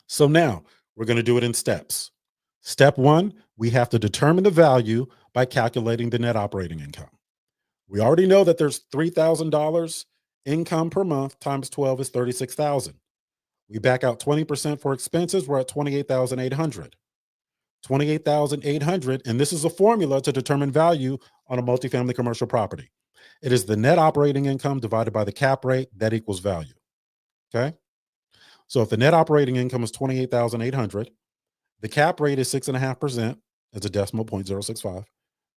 So now we're going to do it in steps. Step 1, we have to determine the value by calculating the net operating income. We already know that there's $3,000 income per month times 12 is $36,000. We back out 20% for expenses. We're at $28,800. $28,800, and this is a formula to determine value on a multifamily commercial property. It is the net operating income divided by the cap rate that equals value. Okay. So if the net operating income is $28,800, the cap rate is 6.5%, as a decimal 0.065.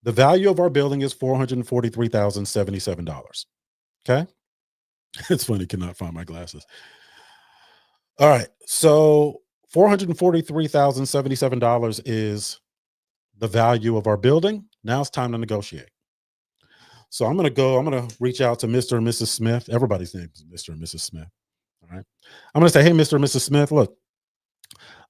The value of our building is $443,077. Okay. It's funny, cannot find my glasses. All right. So $443,077 is the value of our building. Now it's time to negotiate. So I'm going to reach out to Mr. and Mrs. Smith. Everybody's name is Mr. and Mrs. Smith. All right. I'm going to say, hey, Mr. and Mrs. Smith, look,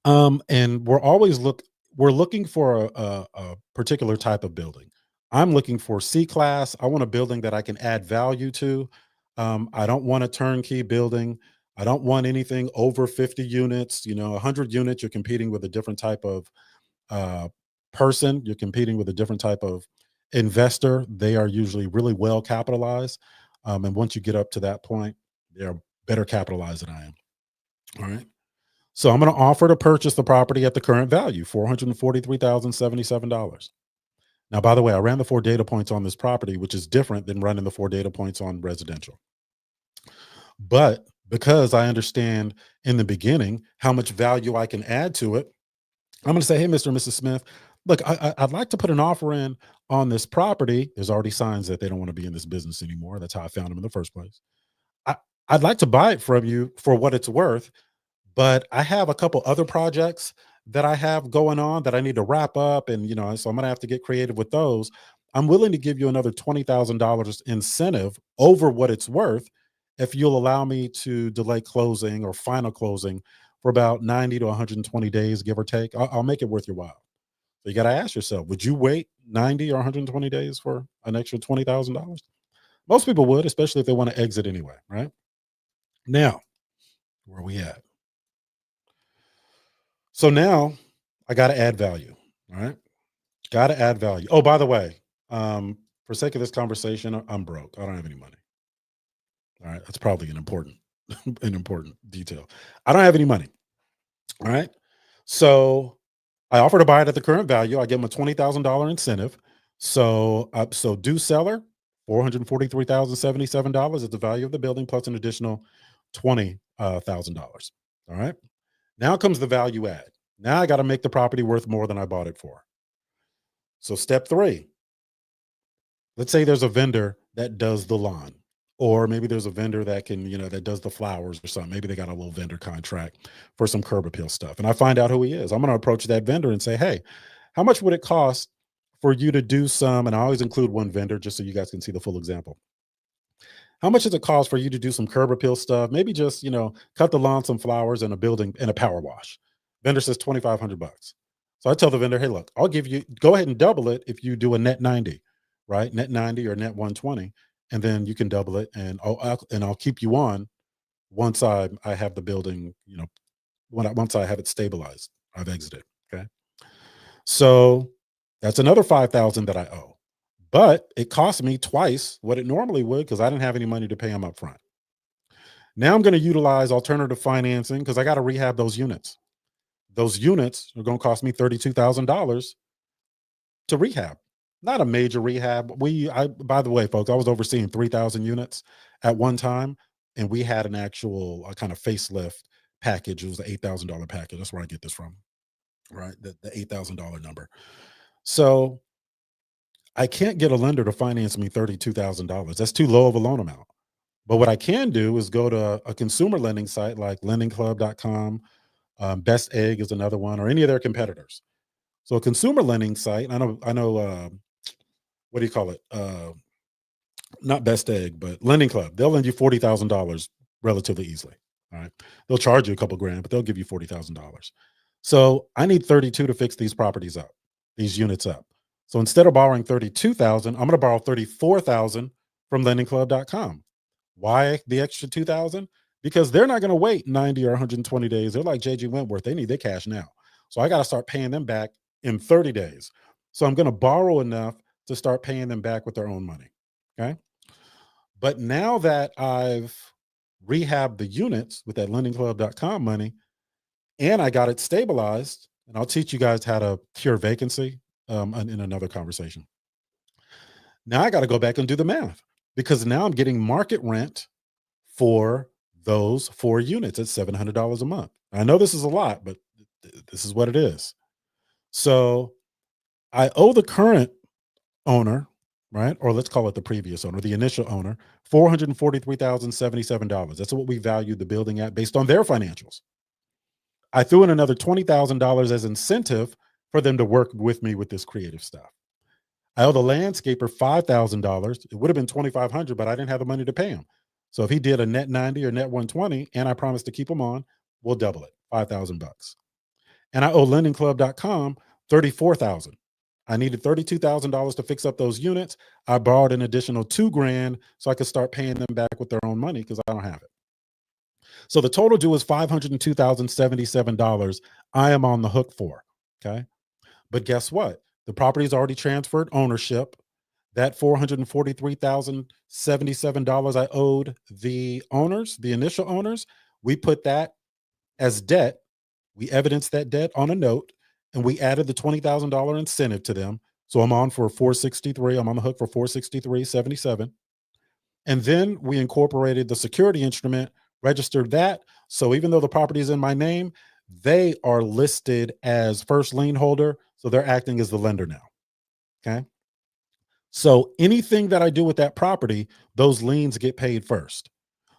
and we're looking for a particular type of building. I'm looking for C-class. I want a building that I can add value to. I don't want a turnkey building. I don't want anything over 50 units. 100 units, you're competing with a different type of person. You're competing with a different type of investor. They are usually really well capitalized. And once you get up to that point, they're better capitalized than I am. All right. So I'm going to offer to purchase the property at the current value, $443,077. Now, by the way, I ran the 4 data points on this property, which is different than running the 4 data points on residential. But because I understand in the beginning how much value I can add to it, I'm going to say, hey, Mr. and Mrs. Smith, look, I'd like to put an offer in on this property. There's already signs that they don't want to be in this business anymore. That's how I found them in the first place. I'd like to buy it from you for what it's worth, but I have a couple other projects that I have going on that I need to wrap up. And, so I'm going to have to get creative with those. I'm willing to give you another $20,000 incentive over what it's worth if you'll allow me to delay closing or final closing for about 90 to 120 days, give or take. I'll make it worth your while. So you got to ask yourself, would you wait 90 or 120 days for an extra $20,000? Most people would, especially if they want to exit anyway, right? Now, where are we at? So now I got to add value. All right. Got to add value. Oh, by the way, for sake of this conversation, I'm broke. I don't have any money. All right. That's probably an important detail. I don't have any money. All right. So I offer to buy it at the current value. I give them a $20,000 incentive. So due seller, $443,077 is the value of the building plus an additional $20,000. All right. Now comes the value add. Now I got to make the property worth more than I bought it for. So step 3, let's say there's a vendor that does the lawn, or maybe there's a vendor that can, that does the flowers or something. Maybe they got a little vendor contract for some curb appeal stuff. And I find out who he is. I'm going to approach that vendor and say, hey, how much would it cost for you to do some, and I always include one vendor just so you guys can see the full example. How much does it cost for you to do some curb appeal stuff? Maybe just, cut the lawn, some flowers, and a building and a power wash. Vendor says $2,500. So I tell the vendor, hey, look, I'll give you, go ahead and double it if you do a net 90, right? Net 90 or net 120, and then you can double it, and I'll keep you on once I have the building, once I have it stabilized, I've exited. Okay. So that's another $5,000 that I owe. But it cost me twice what it normally would because I didn't have any money to pay them up front. Now I'm going to utilize alternative financing because I got to rehab those units. Those units are going to cost me $32,000 to rehab. Not a major rehab. By the way, folks, I was overseeing 3,000 units at one time, and we had an actual kind of facelift package. It was the $8,000 package. That's where I get this from, right? The $8,000 number. So I can't get a lender to finance me $32,000. That's too low of a loan amount. But what I can do is go to a consumer lending site like lendingclub.com. Best Egg is another one, or any of their competitors. So a consumer lending site, I know, what do you call it? Not Best Egg, but Lending Club. They'll lend you $40,000 relatively easily. All right. They'll charge you a couple grand, but they'll give you $40,000. So I need 32 to fix these properties up, these units up. So instead of borrowing 32,000, I'm going to borrow 34,000 from lendingclub.com. Why the extra 2,000? Because they're not going to wait 90 or 120 days. They're like JG Wentworth. They need their cash now. So I got to start paying them back in 30 days. So I'm going to borrow enough to start paying them back with their own money. Okay. But now that I've rehabbed the units with that lendingclub.com money and I got it stabilized, and I'll teach you guys how to cure vacancy in another conversation. Now I got to go back and do the math because now I'm getting market rent for those 4 units at $700 a month. I know this is a lot, but this is what it is. So I owe the current owner, right? Or let's call it the previous owner, the initial owner, $443,077. That's what we valued the building at based on their financials. I threw in another $20,000 as incentive for them to work with me with this creative stuff. I owe the landscaper $5,000. It would have been $2,500, but I didn't have the money to pay him. So if he did a net 90 or net 120, and I promised to keep him on, we'll double it, $5,000. And I owe lendingclub.com $34,000. I needed $32,000 to fix up those units. I borrowed an additional $2,000 so I could start paying them back with their own money because I don't have it. So the total due is $502,077 I am on the hook for. Okay. But guess what? The property's already transferred ownership. That $443,077 I owed the owners, the initial owners, we put that as debt. We evidenced that debt on a note, and we added the $20,000 incentive to them. So I'm on for 463. I'm on the hook for 463.77. And then we incorporated the security instrument, registered that. So even though the property is in my name, they are listed as first lien holder. So they're acting as the lender now. Okay. So anything that I do with that property, those liens get paid first.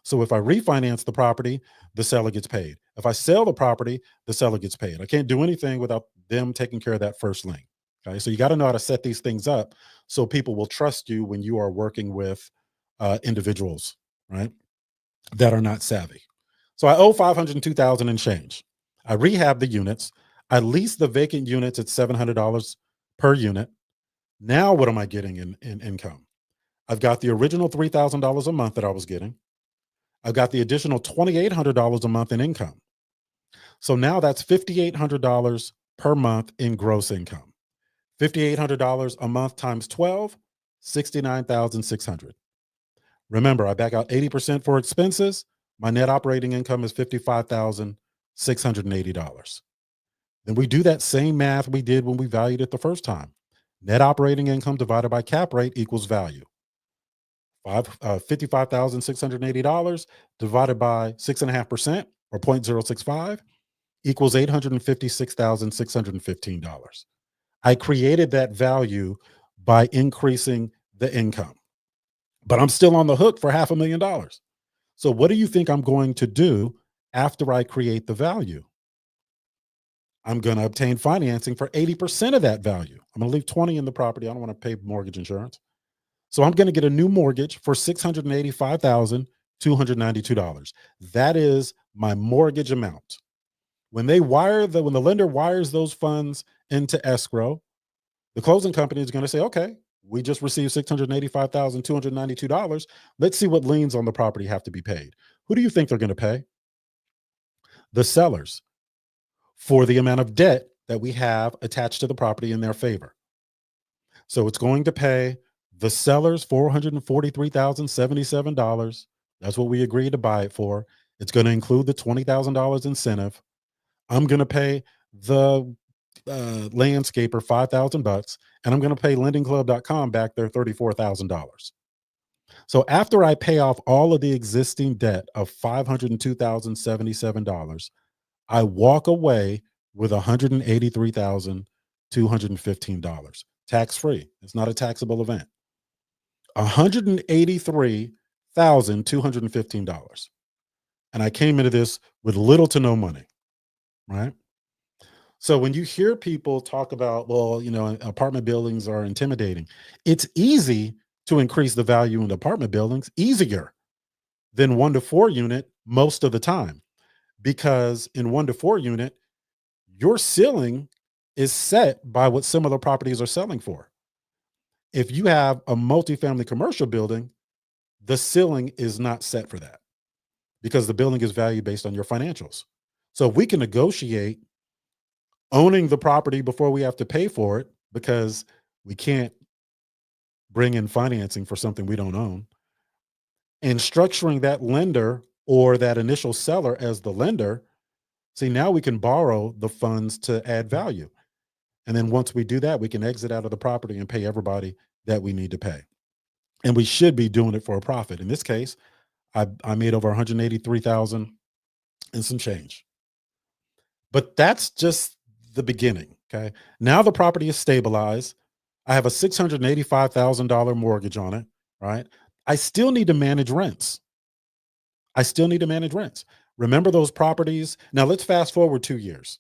So if I refinance the property, the seller gets paid. If I sell the property, the seller gets paid. I can't do anything without them taking care of that first lien. Okay. So you got to know how to set these things up so people will trust you when you are working with individuals, right, that are not savvy. So I owe $502,000 and change. I rehab the units. I lease the vacant units at $700 per unit. Now what am I getting in income? I've got the original $3,000 a month that I was getting. I've got the additional $2,800 a month in income. So now that's $5,800 per month in gross income. $5,800 a month times 12, $69,600. Remember, I back out 80% for expenses. My net operating income is $55,680. Then we do that same math we did when we valued it the first time. Net operating income divided by cap rate equals value. $55,680 divided by 6.5% or 0.065 equals $856,615. I created that value by increasing the income, but I'm still on the hook for $500,000. So what do you think I'm going to do after I create the value? I'm going to obtain financing for 80% of that value. I'm going to leave 20 in the property. I don't want to pay mortgage insurance. So I'm going to get a new mortgage for $685,292. That is my mortgage amount. When the lender wires those funds into escrow, the closing company is going to say, okay, we just received $685,292. Let's see what liens on the property have to be paid. Who do you think they're going to pay? The sellers, for the amount of debt that we have attached to the property in their favor. So it's going to pay the sellers $443,077. That's what we agreed to buy it for. It's going to include the $20,000 incentive. I'm going to pay the landscaper $5,000, and I'm going to pay lendingclub.com back their $34,000. So after I pay off all of the existing debt of $502,077, I walk away with $183,215, tax-free. It's not a taxable event. $183,215. And I came into this with little to no money, right? So when you hear people talk about, well, apartment buildings are intimidating, it's easy to increase the value in apartment buildings, easier than 1 to 4 unit most of the time. Because in 1 to 4 unit, your ceiling is set by what similar properties are selling for. If you have a multifamily commercial building, the ceiling is not set for that because the building is valued based on your financials. So if we can negotiate owning the property before we have to pay for it because we can't bring in financing for something we don't own, and structuring that lender or that initial seller as the lender, see, now we can borrow the funds to add value. And then once we do that, we can exit out of the property and pay everybody that we need to pay. And we should be doing it for a profit. In this case, I made over $183,000 and some change. But that's just the beginning, okay? Now the property is stabilized. I have a $685,000 mortgage on it, right? I still need to manage rents. Remember those properties? Now let's fast forward 2 years.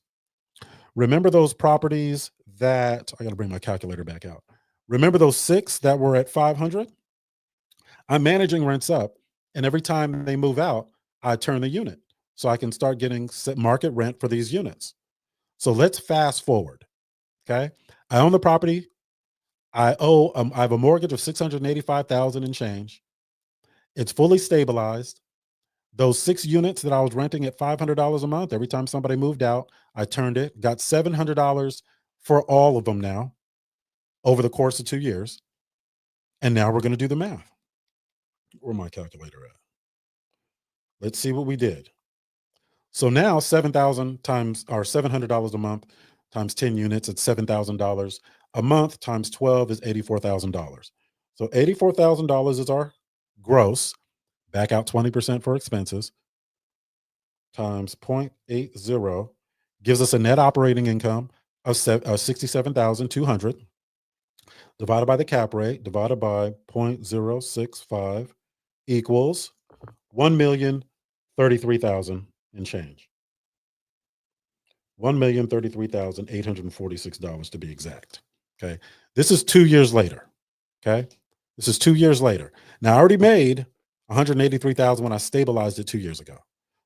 Remember those properties that, I got to bring my calculator back out. Remember those 6 that were at 500? I'm managing rents up, and every time they move out, I turn the unit so I can start getting market rent for these units. So let's fast forward. Okay. I own the property. I have a mortgage of 685,000 and change. It's fully stabilized. Those 6 units that I was renting at $500 a month, every time somebody moved out, I turned it, got $700 for all of them now over the course of 2 years. And now we're going to do the math. Where's my calculator at? Let's see what we did. So now 7,000 times, or $700 a month times 10 units, it's $7,000 a month times 12 is $84,000. So $84,000 is our gross. Back out 20% for expenses times 0.80 gives us a net operating income of 67,200 divided by the cap rate divided by 0.065 equals 1,033,000 and change. $1,033,846 to be exact. Okay. This is 2 years later. Okay. This is 2 years later. Now I already made 183,000 when I stabilized it 2 years ago.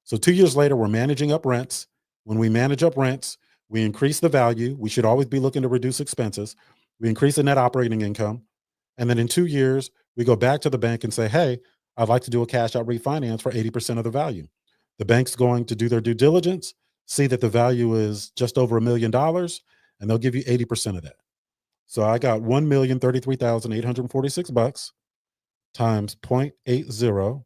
So 2 years later, we're managing up rents. When we manage up rents, we increase the value. We should always be looking to reduce expenses. We increase the net operating income. And then in 2 years, we go back to the bank and say, hey, I'd like to do a cash out refinance for 80% of the value. The bank's going to do their due diligence, see that the value is just over $1 million, and they'll give you 80% of that. So I got $1,033,846 times 0.80.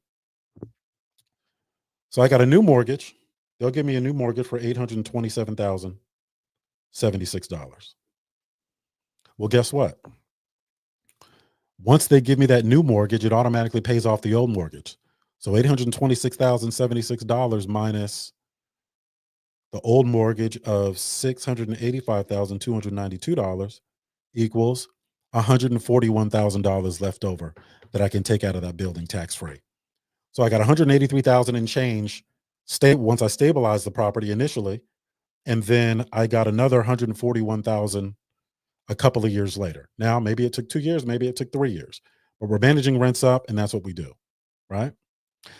So I got a new mortgage. They'll give me a new mortgage for $827,076. Well, guess what? Once they give me that new mortgage, it automatically pays off the old mortgage. So $826,076 minus the old mortgage of $685,292 equals $141,000 left over that I can take out of that building tax free. So I got 183,000 and change once I stabilized the property initially, and then I got another 141,000 a couple of years later. Now maybe it took 2 years, maybe it took 3 years, but we're managing rents up, and that's what we do, right?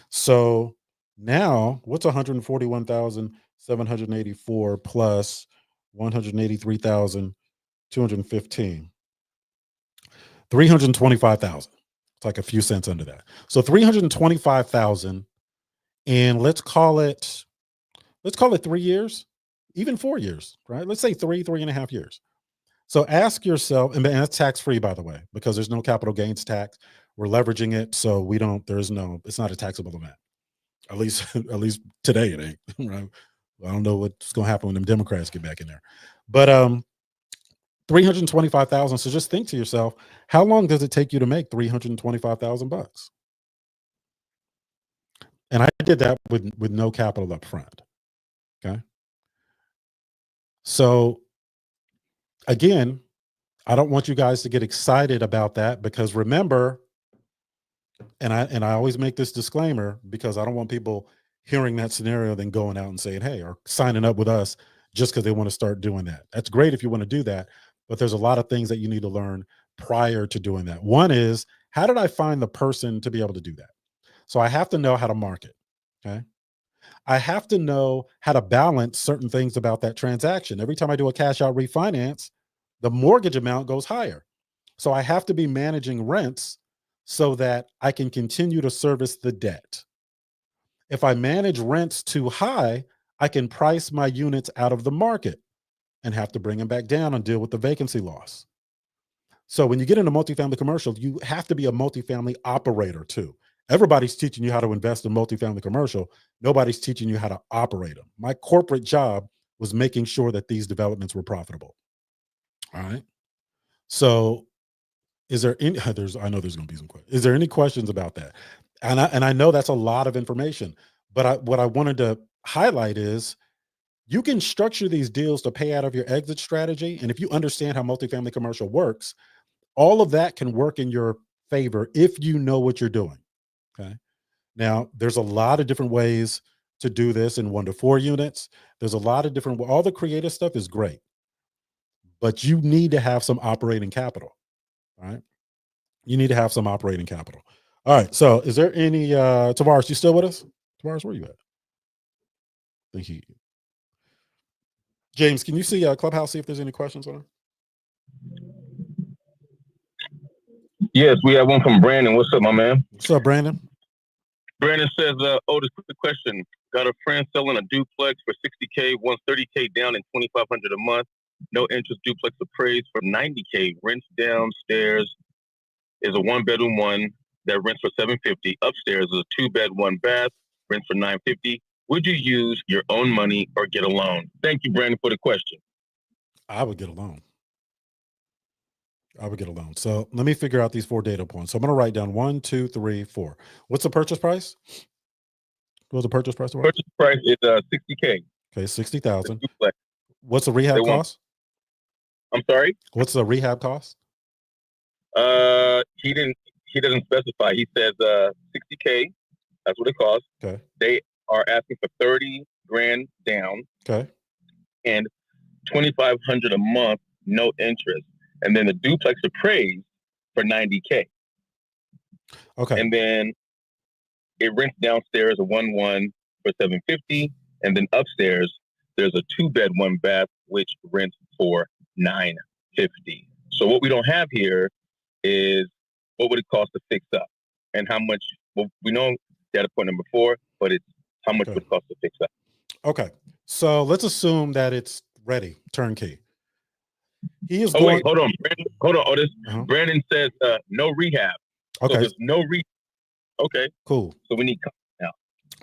So now what's 141,784 plus 183,215? 325,000. It's like a few cents under that. So 325,000, and let's call it 3 years, even 4 years, right? Let's say 3.5 years. So ask yourself, and that's tax free, by the way, because there's no capital gains tax. We're leveraging it, so it's not a taxable event. At least today it ain't. Right? I don't know what's going to happen when them Democrats get back in there, but 325,000. So just think to yourself, how long does it take you to make $325,000? And I did that with no capital up front. Okay. So again, I don't want you guys to get excited about that, because remember, and I always make this disclaimer because I don't want people hearing that scenario then going out and saying, hey, or signing up with us just because they want to start doing that. That's great if you want to do that, but there's a lot of things that you need to learn prior to doing that. One is, how did I find the person to be able to do that? So I have to know how to market. Okay. I have to know how to balance certain things about that transaction. Every time I do a cash out refinance, the mortgage amount goes higher. So I have to be managing rents so that I can continue to service the debt. If I manage rents too high, I can price my units out of the market and have to bring them back down and deal with the vacancy loss. So when you get into multifamily commercial, you have to be a multifamily operator too. Everybody's teaching you how to invest in multifamily commercial. Nobody's teaching you how to operate them. My corporate job was making sure that these developments were profitable. All right. So is there any, I know there's going to be some questions. Is there any questions about that? And I know that's a lot of information, but what I wanted to highlight is you can structure these deals to pay out of your exit strategy. And if you understand how multifamily commercial works, all of that can work in your favor if you know what you're doing. Okay. Now there's a lot of different ways to do this in 1 to 4 units. There's a lot of different, all the creative stuff is great, but you need to have some operating capital. All right. You need to have some operating capital. All right. So is there any Tavares, you still with us? Tavares, where you at? Thank you. James, can you see Clubhouse, see if there's any questions on? Yes, we have one from Brandon. What's up, my man? What's up, Brandon? Brandon says, Otis, quick question. Got a friend selling a duplex for $60K, wants $30K down and $2,500 a month. No interest duplex appraised for $90K. Rents downstairs is a one-bedroom one that rents for $750. Upstairs is a 2-bed, 1-bath, rents for $950. Would you use your own money or get a loan? Thank you, Brandon, for the question. I would get a loan. I would get a loan. So let me figure out these 4 data points. So I'm going to write down 1, 2, 3, 4. What's the purchase price? What's the purchase price? Purchase price is $60K. Okay, 60,000. Duplex. What's the rehab cost? I'm sorry? What's the rehab cost? He doesn't specify. He says 60K. That's what it costs. Okay. They are asking for 30 grand down. Okay. And 2,500 a month, no interest. And then the duplex appraised for 90K. Okay. And then it rents downstairs a 1-1 for $750. And then upstairs there's a 2-bed, 1-bath, which rents for $950. So what we don't have here is what would it cost to fix up, and how much. Well, we know data point number 4, but it's how much would it cost to fix up. Okay. So let's assume that it's ready, turnkey. He is. Wait, hold on, Otis. Uh-huh. Brandon says no rehab. Okay. So there's no rehab. Okay. Cool. So we need now.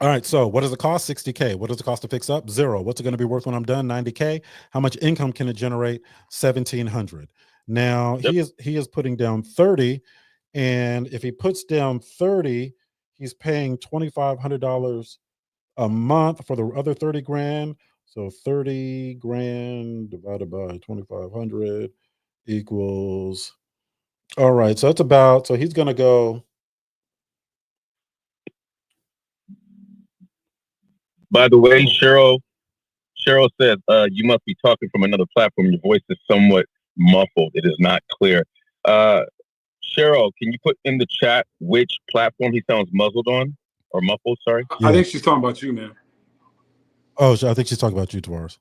All right. So what does it cost? 60K. What does it cost to fix up? 0. What's it going to be worth when I'm done? 90K. How much income can it generate? 1,700. Now he is putting down 30, and if he puts down 30, he's paying $2,500 a month for the other 30 grand. So 30 grand divided by 2,500 equals. All right. So it's about. So he's going to go. By the way, Cheryl says you must be talking from another platform. Your voice is somewhat muffled. It is not clear. Cheryl, can you put in the chat which platform he sounds muzzled on or muffled? Sorry. I think she's talking about you, man. Oh, I think she's talking about you, Tavares.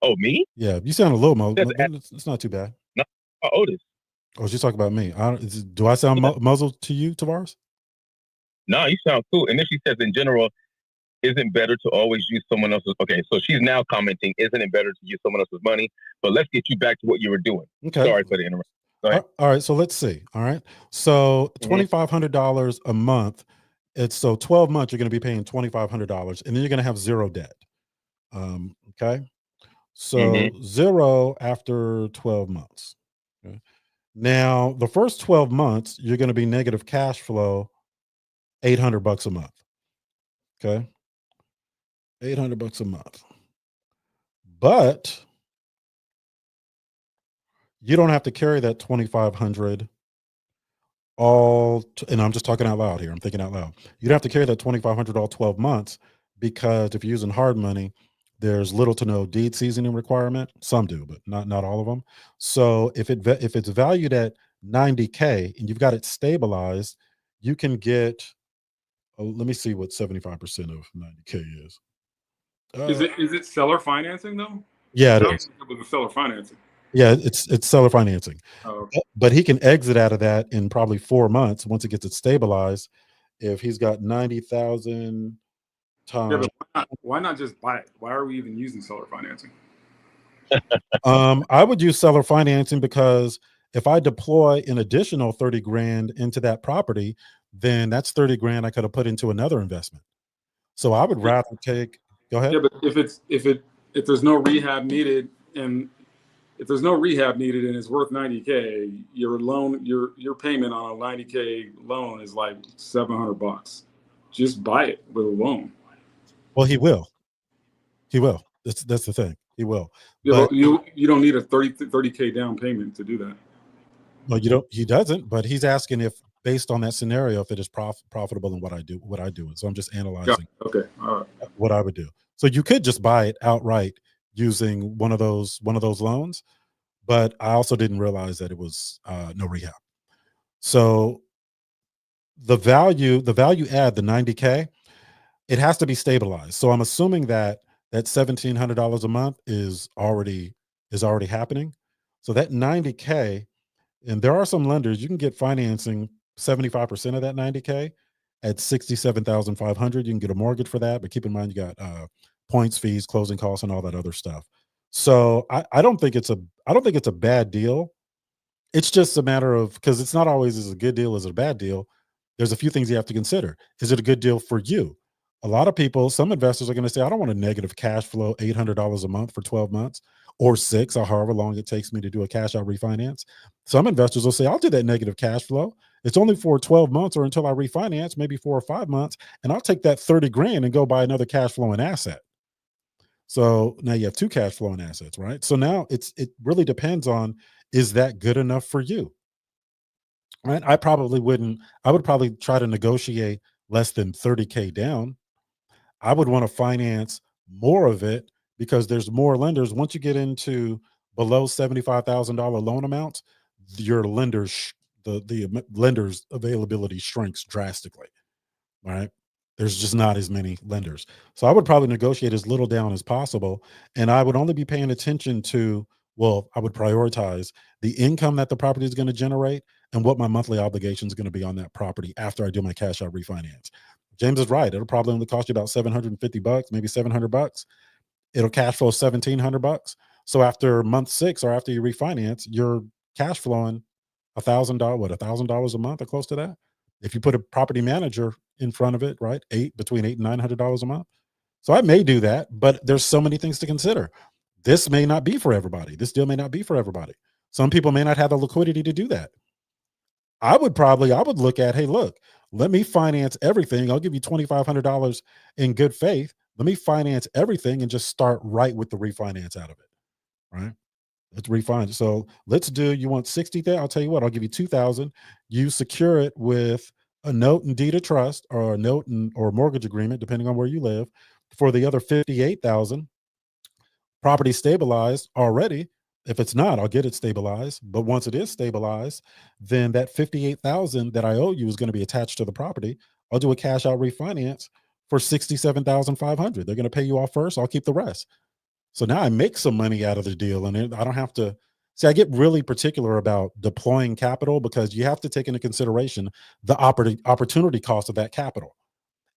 Oh, me? Yeah, you sound a little muzzled. It's not too bad. No, Otis. Oh, she's talking about me. Do I sound muzzled to you, Tavares? No, you sound cool. And then she says, in general, isn't better to always use someone else's? Okay, so she's now commenting, isn't it better to use someone else's money? But let's get you back to what you were doing. Okay. Sorry for the interruption. Go ahead. All right, so let's see. All right, so $2,500 a month. It's so 12 months. You're going to be paying $2,500, and then you're going to have 0 debt. Okay, so 0 after 12 months. Okay. Now the first 12 months, you're going to be negative cash flow, $800 a month. Okay. $800 a month, but you don't have to carry that 2,500 and I'm just talking out loud here. I'm thinking out loud. You don't have to carry that 2,500 all 12 months, because if you're using hard money, there's little to no deed seasoning requirement. Some do, but not all of them. So if it's valued at 90K and you've got it stabilized, you can get. Let me see what 75% of 90K is. Is it seller financing though? Yeah, it is. It was a seller financing. Yeah, it's seller financing. Oh, okay. But he can exit out of that in probably 4 months once it gets it stabilized. If he's got 90,000 times, why not just buy it? Why are we even using seller financing? I would use seller financing because if I deploy an additional 30 grand into that property, then that's 30 grand I could have put into another investment. So I would rather take. Go ahead. Yeah, but if there's no rehab needed, and if there's no rehab needed and it's worth 90K, your payment on a 90K loan is like $700. Just buy it with a loan. Well, he will. That's the thing. He will. Yeah, but you don't need a 30K down payment to do that. No, you don't. He doesn't. But he's asking if, based on that scenario, if it is profitable in what I do. So I'm just analyzing. Yeah. Okay. All right. What I would do. So you could just buy it outright using one of those loans, but I also didn't realize that it was no rehab. So the value add, the 90K, it has to be stabilized. So I'm assuming that that $1,700 a month is already happening. So that 90K, and there are some lenders you can get financing 75% of that 90K at 67,500. You can get a mortgage for that, but keep in mind you got points, fees, closing costs, and all that other stuff. So I don't think it's a bad deal. It's just a matter of, because it's not always as a good deal as a bad deal. There's a few things you have to consider. Is it a good deal for you? A lot of people, some investors are going to say, I don't want a negative cash flow, $800 a month for 12 months or 6 or however long it takes me to do a cash out refinance. Some investors will say, I'll do that negative cash flow. It's only for 12 months or until I refinance, maybe 4 or 5 months, and I'll take that 30 grand and go buy another cash flowing asset. So now you have 2 cash flowing assets, right? So now it really depends on, is that good enough for you? Right? I would probably try to negotiate less than 30K down. I would want to finance more of it because there's more lenders. Once you get into below $75,000 loan amounts, your lenders, the lenders availability shrinks drastically, right? There's just not as many lenders. So I would probably negotiate as little down as possible. And I would only be paying attention to, well, I would prioritize the income that the property is going to generate and what my monthly obligation is going to be on that property after I do my cash out refinance. James is right. It'll probably only cost you about $750, maybe $700. It'll cash flow $1,700. So after month 6 or after you refinance, you're cash flowing $1,000 a month or close to that. If you put a property manager in front of it, right? Between $800 and $900 a month. So I may do that, but there's so many things to consider. This may not be for everybody. This deal may not be for everybody. Some people may not have the liquidity to do that. I would look at, hey, look, let me finance everything. I'll give you $2,500 in good faith. Let me finance everything and just start right with the refinance out of it, right? Let's refinance. So you want 60,000? I'll tell you what, I'll give you 2,000. You secure it with a note and deed of trust or a note or mortgage agreement, depending on where you live. For the other 58,000, property stabilized already. If it's not, I'll get it stabilized. But once it is stabilized, then that 58,000 that I owe you is going to be attached to the property. I'll do a cash out refinance for 67,500. They're going to pay you off first. I'll keep the rest. So now I make some money out of the deal, and I don't have to see. I get really particular about deploying capital because you have to take into consideration the opportunity cost of that capital,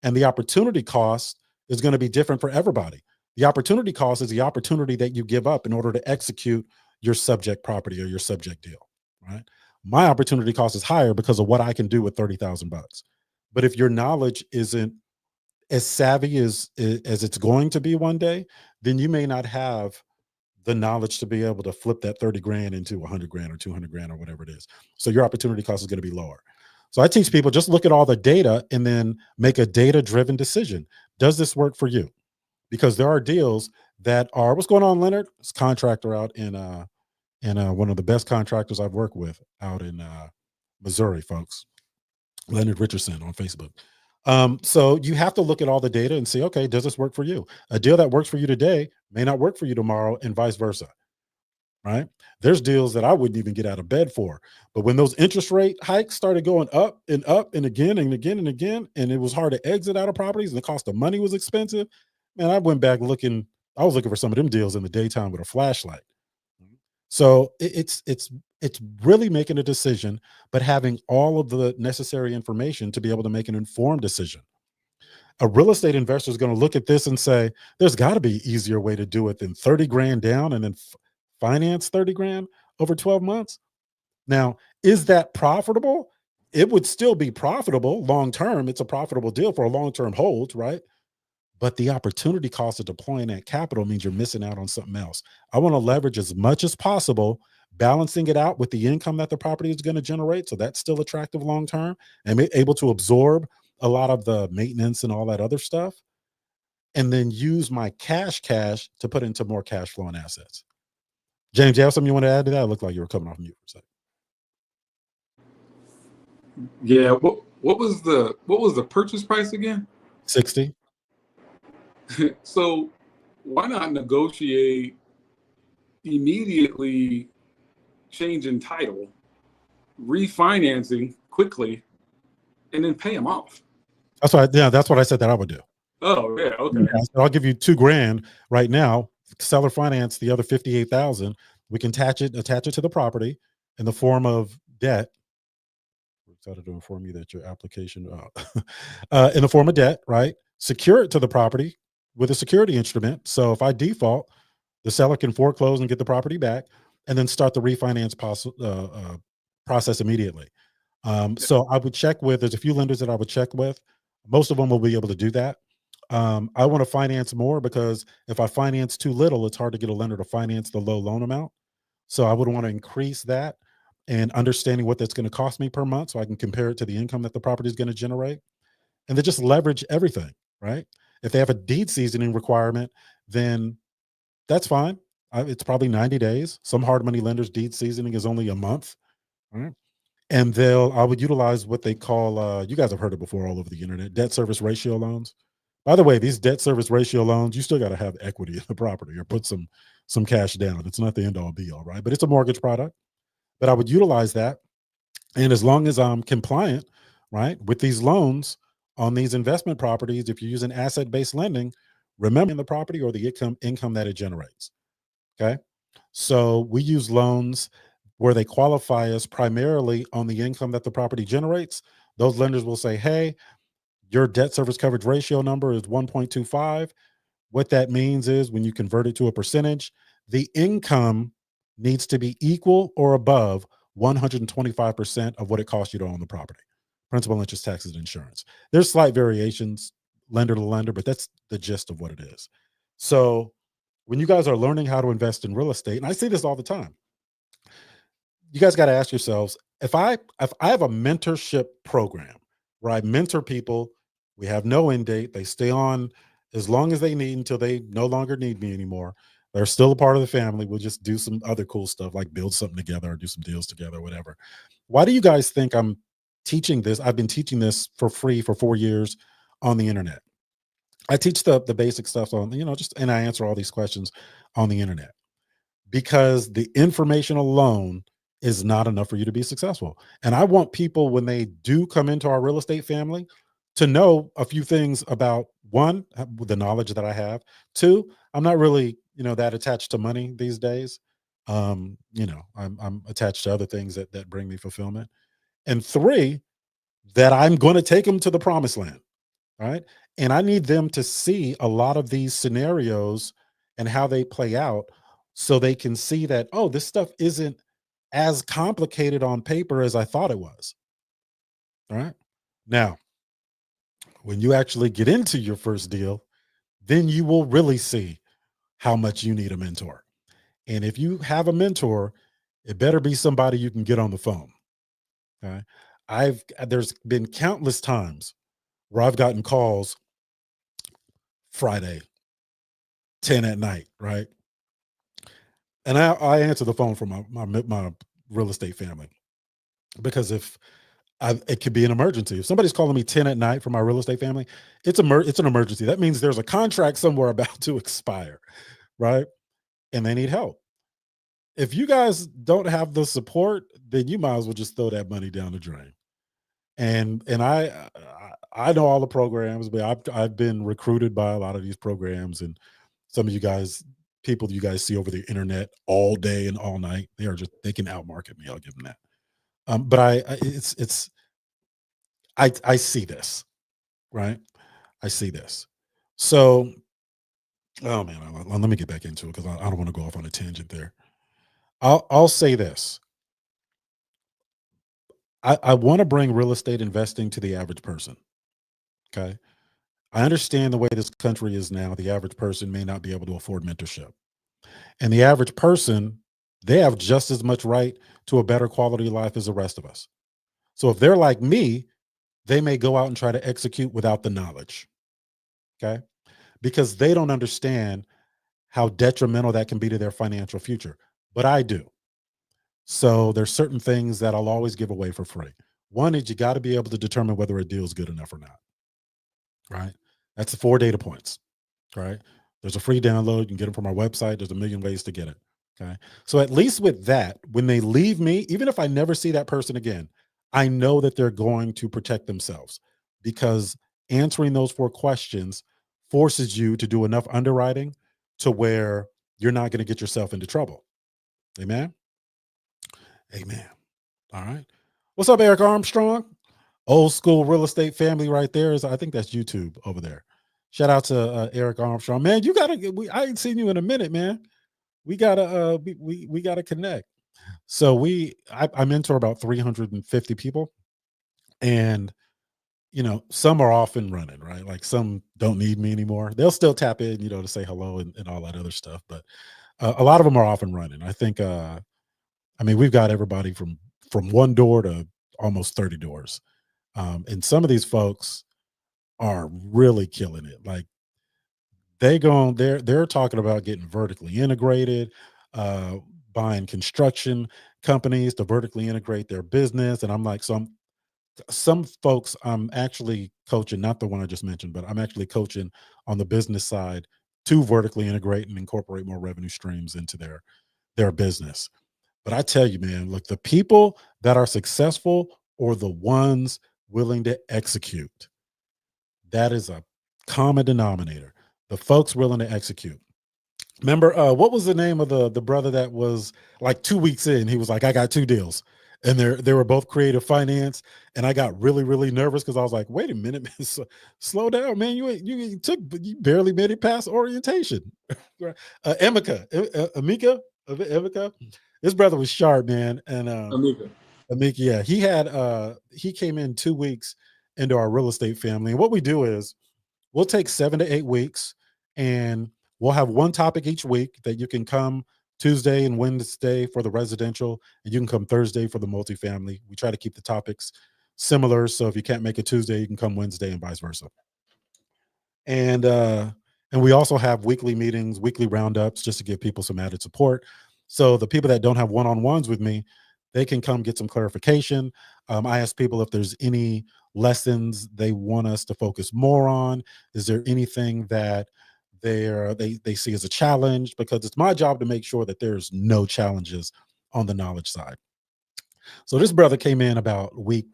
and the opportunity cost is going to be different for everybody. The opportunity cost is the opportunity that you give up in order to execute your subject property or your subject deal, right? My opportunity cost is higher because of what I can do with $30,000. But if your knowledge isn't as savvy as it's going to be one day, then you may not have the knowledge to be able to flip that 30 grand into 100 grand or 200 grand or whatever it is. So your opportunity cost is going to be lower. So I teach people, just look at all the data and then make a data-driven decision. Does this work for you? Because there are deals that are, what's going on, Leonard? It's a contractor out in one of the best contractors I've worked with out in Missouri, folks. Leonard Richardson on Facebook. So you have to look at all the data and say, okay, does this work for you? A deal that works for you today may not work for you tomorrow, and vice versa, right? There's deals that I wouldn't even get out of bed for. But when those interest rate hikes started going up and up and again and again and again, and it was hard to exit out of properties and the cost of money was expensive, man, I went back looking. I was looking for some of them deals in the daytime with a flashlight. So it's really making a decision, but having all of the necessary information to be able to make an informed decision. A real estate investor is going to look at this and say, there's got to be an easier way to do it than 30 grand down and then finance 30 grand over 12 months. Now, is that profitable? It would still be profitable long term. It's a profitable deal for a long-term hold, right? But the opportunity cost of deploying that capital means you're missing out on something else. I want to leverage as much as possible, balancing it out with the income that the property is going to generate. So that's still attractive long term and able to absorb a lot of the maintenance and all that other stuff. And then use my cash to put into more cash flowing assets. James, you have something you want to add to that? It looked like you were coming off mute for a second. Yeah. What was the purchase price again? 60. So why not negotiate immediately change in title, refinancing quickly, and then pay them off. That's what I said that I would do. Oh yeah, okay. Yeah, so I'll give you $2,000 right now. Seller finance the other 58,000. We can attach it to the property in the form of debt. We're excited to inform you that your application, in the form of debt, right? Secure it to the property with a security instrument. So if I default, the seller can foreclose and get the property back, and then start the refinance process immediately. So I would check with. There's a few lenders that I would check with. Most of them will be able to do that. I want to finance more because if I finance too little, it's hard to get a lender to finance the low loan amount. So I would want to increase that and understanding what that's going to cost me per month so I can compare it to the income that the property is going to generate. And then just leverage everything, right? If they have a deed seasoning requirement, then that's fine. It's probably 90 days. Some hard money lenders, deed seasoning is only a month. Right? And I would utilize what they call, you guys have heard it before all over the internet, debt service ratio loans. By the way, these debt service ratio loans, you still got to have equity in the property or put some cash down. It's not the end all be all, right? But it's a mortgage product. But I would utilize that. And as long as I'm compliant, right, with these loans on these investment properties, if you're using asset-based lending, remember the property or the income that it generates. Okay. So we use loans where they qualify us primarily on the income that the property generates. Those lenders will say, hey, your debt service coverage ratio number is 1.25. What that means is when you convert it to a percentage, the income needs to be equal or above 125% of what it costs you to own the property. Principal, interest, taxes, and insurance. There's slight variations lender to lender, but that's the gist of what it is. So when you guys are learning how to invest in real estate, and I say this all the time, you guys got to ask yourselves, if I have a mentorship program where I mentor people, we have no end date, they stay on as long as they need until they no longer need me anymore. They're still a part of the family. We'll just do some other cool stuff like build something together or do some deals together, or whatever. Why do you guys think I'm teaching this? I've been teaching this for free for 4 years on the internet. I teach the basic stuff on, and I answer all these questions on the internet because the information alone is not enough for you to be successful. And I want people, when they do come into our real estate family, to know a few things about, one, the knowledge that I have. Two, I'm not really, that attached to money these days. I'm attached to other things that bring me fulfillment. And three, that I'm going to take them to the promised land. Right. And I need them to see a lot of these scenarios and how they play out so they can see that, oh, this stuff isn't as complicated on paper as I thought it was. All right. Now, when you actually get into your first deal, then you will really see how much you need a mentor. And if you have a mentor, it better be somebody you can get on the phone. Okay. There's been countless times where I've gotten calls Friday, 10 at night, right? And I answer the phone from my real estate family because it could be an emergency. If somebody's calling me 10 at night from my real estate family, it's an emergency. That means there's a contract somewhere about to expire, right? And they need help. If you guys don't have the support, then you might as well just throw that money down the drain. And I know all the programs, but I've been recruited by a lot of these programs, and some of you guys, people you guys see over the internet all day and all night, they can outmarket me. I'll give them that. But I see this, right? I see this. So, oh man, let me get back into it because I don't want to go off on a tangent there. I'll say this. I want to bring real estate investing to the average person. Okay. I understand the way this country is now. The average person may not be able to afford mentorship. And the average person, they have just as much right to a better quality of life as the rest of us. So if they're like me, they may go out and try to execute without the knowledge. Okay. Because they don't understand how detrimental that can be to their financial future. But I do. So there's certain things that I'll always give away for free. One is you got to be able to determine whether a deal is good enough or not. Right. That's the 4 data points. Right. There's a free download. You can get it from our website. There's a million ways to get it. Okay. So at least with that, when they leave me, even if I never see that person again, I know that they're going to protect themselves, because answering those 4 questions forces you to do enough underwriting to where you're not going to get yourself into trouble. Amen. Amen. All right. What's up, Eric Armstrong? Old school real estate family right there. I think that's YouTube over there. Shout out to Eric Armstrong. Man, you gotta get, I ain't seen you in a minute, man. We gotta we gotta connect. So I mentor about 350 people, and some are off and running, right? Like some don't need me anymore. They'll still tap in, to say hello and all that other stuff, but a lot of them are off and running. I think we've got everybody from 1 door to almost 30 doors. And some of these folks are really killing it. Like they're talking about getting vertically integrated, uh, buying construction companies to vertically integrate their business. And I'm like, some folks I'm actually coaching, not the one I just mentioned, but I'm actually coaching on the business side to vertically integrate and incorporate more revenue streams into their business. But I tell you, man, look, the people that are successful are the ones willing to execute. That is a common denominator. The folks willing to execute. Remember, what was the name of the brother that was like 2 weeks in? He was like, I got 2 deals. And they were both creative finance. And I got really, really nervous because I was like, wait a minute, man, slow down, man. You barely made it past orientation. Emeka. His brother was sharp, man. And Amika, yeah. He came in 2 weeks into our real estate family. And what we do is we'll take 7 to 8 weeks, and we'll have 1 topic each week that you can come Tuesday and Wednesday for the residential, and you can come Thursday for the multifamily. We try to keep the topics similar, so if you can't make it Tuesday, you can come Wednesday and vice versa. And we also have weekly meetings, weekly roundups, just to give people some added support. So the people that don't have one-on-ones with me, they can come get some clarification. I ask people if there's any lessons they want us to focus more on. Is there anything that they see as a challenge? Because it's my job to make sure that there's no challenges on the knowledge side. So this brother came in about a week.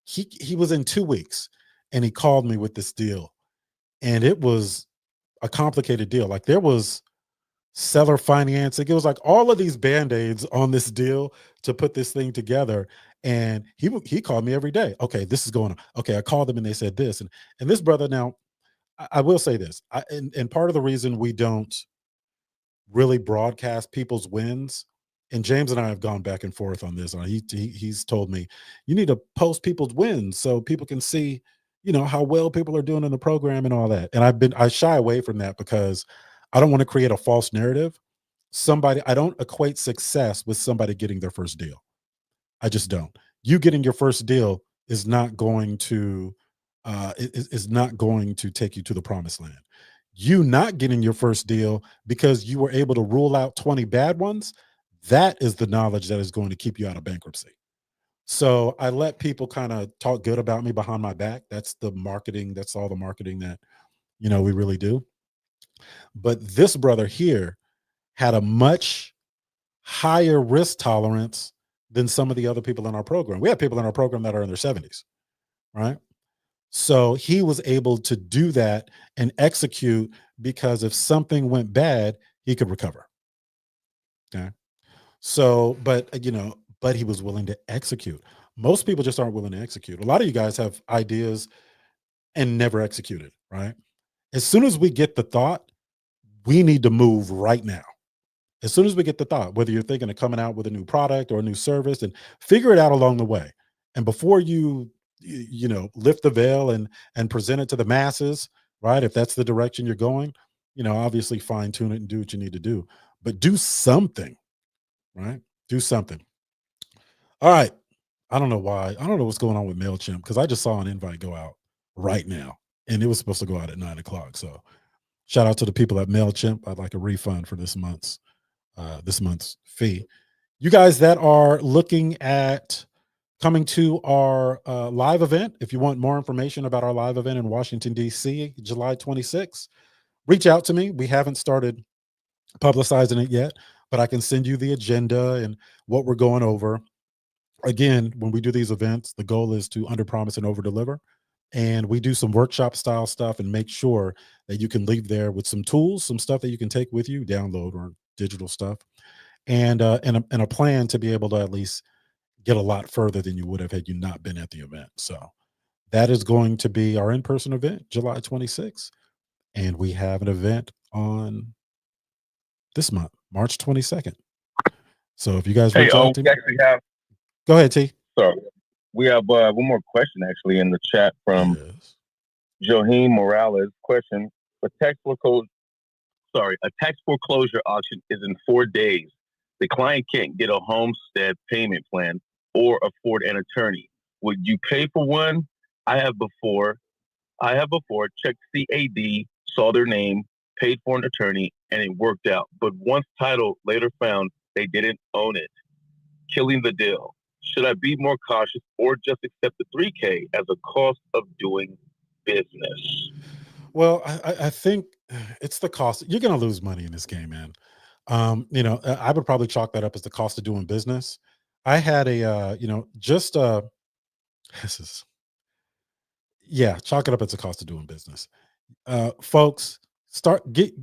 He was in 2 weeks, and he called me with this deal, and it was a complicated deal. Like there was seller financing. It was like all of these band-aids on this deal to put this thing together. And he called me every day. Okay, this is going on. Okay, I called them and they said this. And this brother, now I will say this. And part of the reason we don't really broadcast people's wins, and James and I have gone back and forth on this. He's told me you need to post people's wins so people can see, how well people are doing in the program and all that. And I shy away from that because I don't want to create a false narrative. I don't equate success with somebody getting their first deal. I just don't. You getting your first deal is not going to take you to the promised land. You not getting your first deal because you were able to rule out 20 bad ones, that is the knowledge that is going to keep you out of bankruptcy. So I let people kind of talk good about me behind my back. That's the marketing. That's all the marketing that, we really do. But this brother here had a much higher risk tolerance than some of the other people in our program. We have people in our program that are in their 70s, right? So he was able to do that and execute because if something went bad, he could recover. Okay. So, but he was willing to execute. Most people just aren't willing to execute. A lot of you guys have ideas and never executed, right? As soon as we get the thought, we need to move right now. As soon as we get the thought, whether you're thinking of coming out with a new product or a new service, and figure it out along the way. And before you lift the veil and present it to the masses, right? If that's the direction you're going, obviously fine tune it and do what you need to do, but do something, right? Do something. All right. I don't know why. I don't know what's going on with MailChimp because I just saw an invite go out right now and it was supposed to go out at 9:00. So shout out to the people at MailChimp. I'd like a refund for this month's fee. You guys that are looking at coming to our live event, if you want more information about our live event in Washington, D.C., July 26th, reach out to me. We haven't started publicizing it yet, but I can send you the agenda and what we're going over. Again, when we do these events, the goal is to under promise and over deliver. And we do some workshop style stuff and make sure that you can leave there with some tools, some stuff that you can take with you, download or digital stuff, and a plan to be able to at least get a lot further than you would have had you not been at the event. So that is going to be our in-person event, July 26th. And we have an event on this month, March 22nd. So if you guys reach out to we me, actually have, go ahead, T. sorry, we have one more question actually in the chat from Yes. Joaquin Morales. Question: a tax foreclosure auction is in 4 days. The client can't get a homestead payment plan or afford an attorney. Would you pay for one? I have before checked CAD, saw their name, paid for an attorney, and it worked out. But once title later found they didn't own it, killing the deal. Should I be more cautious or just accept the $3K as a cost of doing business? Well, I think it's the cost. You're going to lose money in this game, man. I would probably chalk that up as the cost of doing business. I had chalk it up as the cost of doing business. Folks, get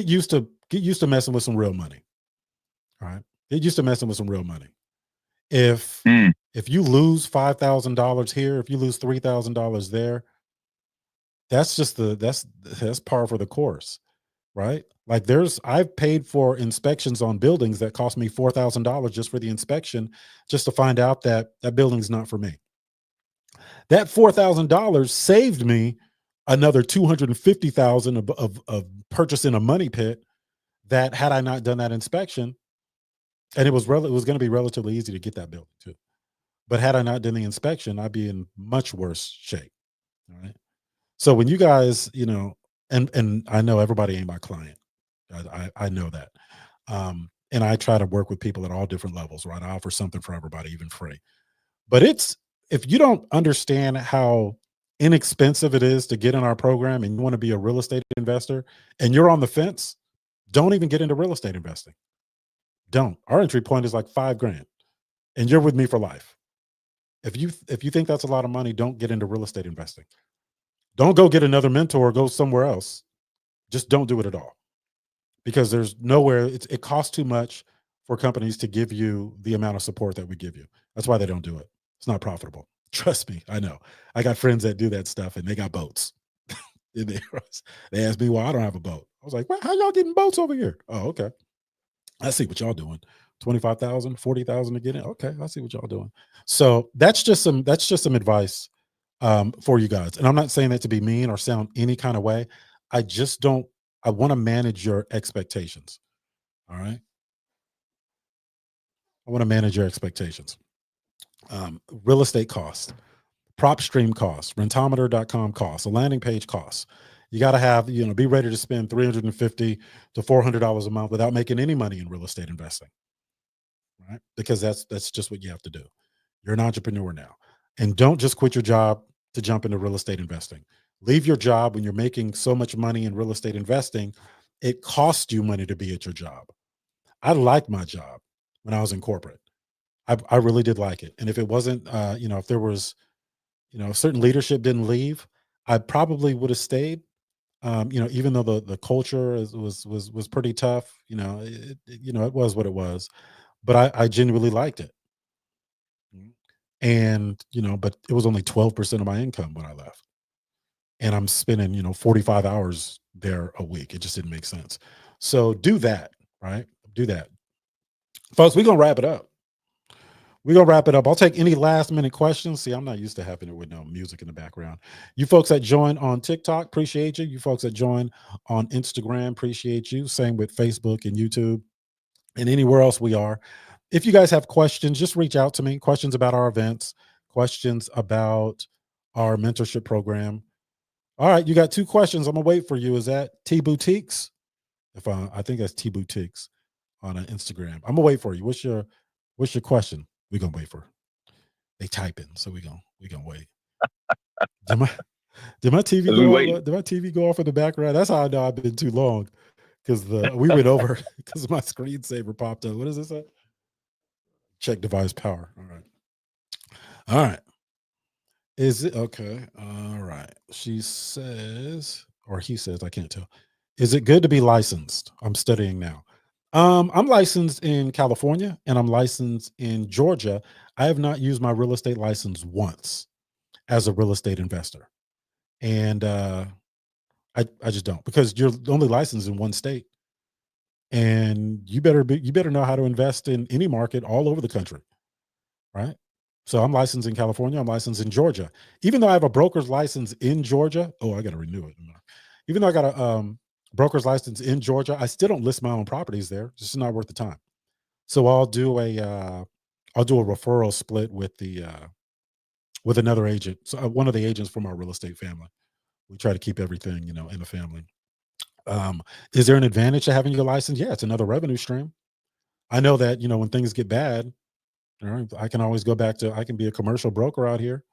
used to messing with some real money. All right, get used to messing with some real money. If you lose $5,000 here, if you lose $3,000 there, that's par for the course, right? Like I've paid for inspections on buildings that cost me $4,000 just for the inspection, just to find out that building's not for me. That $4,000 saved me another $250,000 of purchasing a money pit. That had I not done that inspection, and it was going to be relatively easy to get that building too. But had I not done the inspection, I'd be in much worse shape. All right. So when you guys, and I know everybody ain't my client. I know that. And I try to work with people at all different levels, right? I offer something for everybody, even free. But if you don't understand how inexpensive it is to get in our program and you want to be a real estate investor and you're on the fence, don't even get into real estate investing. Don't. Our entry point is like $5,000 and you're with me for life. If you think that's a lot of money, don't get into real estate investing. Don't go get another mentor or go somewhere else. Just don't do it at all. Because there's nowhere, it costs too much for companies to give you the amount of support that we give you. That's why they don't do it. It's not profitable. Trust me, I know. I got friends that do that stuff and they got boats. They asked me, well, I don't have a boat. I was like, well, how y'all getting boats over here? Oh, okay. I see what y'all doing. 25,000, 40,000 to get in. Okay, I see what y'all doing. So that's just some advice for you guys. And I'm not saying that to be mean or sound any kind of way. I want to manage your expectations. All right. I want to manage your expectations. Real estate costs, PropStream costs, rentometer.com costs, a landing page costs. You got to have, be ready to spend $350 to $400 a month without making any money in real estate investing. Right? Because that's just what you have to do. You're an entrepreneur now. And don't just quit your job to jump into real estate investing. Leave your job when you're making so much money in real estate investing. It costs you money to be at your job. I liked my job when I was in corporate. I really did like it. And if it wasn't, if there was, certain leadership didn't leave, I probably would have stayed. Even though the culture was pretty tough, it was what it was, but I genuinely liked it. And, but it was only 12% of my income when I left. And I'm spending, 45 hours there a week. It just didn't make sense. So do that, right? Do that. Folks, we're going to wrap it up. I'll take any last minute questions. See, I'm not used to having it with no music in the background. You folks that join on TikTok, appreciate you. You folks that join on Instagram, appreciate you. Same with Facebook and YouTube and anywhere else we are. If you guys have questions, just reach out to me. Questions about our events, questions about our mentorship program. All right, you got 2 questions. I'm gonna wait for you. Is that T Boutiques? I think that's T Boutiques on Instagram. I'm gonna wait for you. What's your question? We're gonna wait for. They type in, so we gonna wait. Did my TV go off in the background? That's how I know I've been too long. because we went over because my screensaver popped up. What does it say? Check device power. All right. Is it okay? All right. She says, or he says, I can't tell. Is it good to be licensed? I'm studying now. I'm licensed in California and I'm licensed in Georgia. I have not used my real estate license once as a real estate investor. And I just don't, because you're only licensed in one state. And you better know how to invest in any market all over the country. Right. So I'm licensed in California. I'm licensed in Georgia. Even though I have a broker's license in Georgia. Oh, I got to renew it. Even though I got a broker's license in Georgia, I still don't list my own properties there. It's just not worth the time. So I'll do a referral split with the with another agent. So one of the agents from our real estate family. We try to keep everything, in the family. Is there an advantage to having your license? Yeah, it's another revenue stream. I know that, when things get bad, all right, I can always go back to, I can be a commercial broker out here.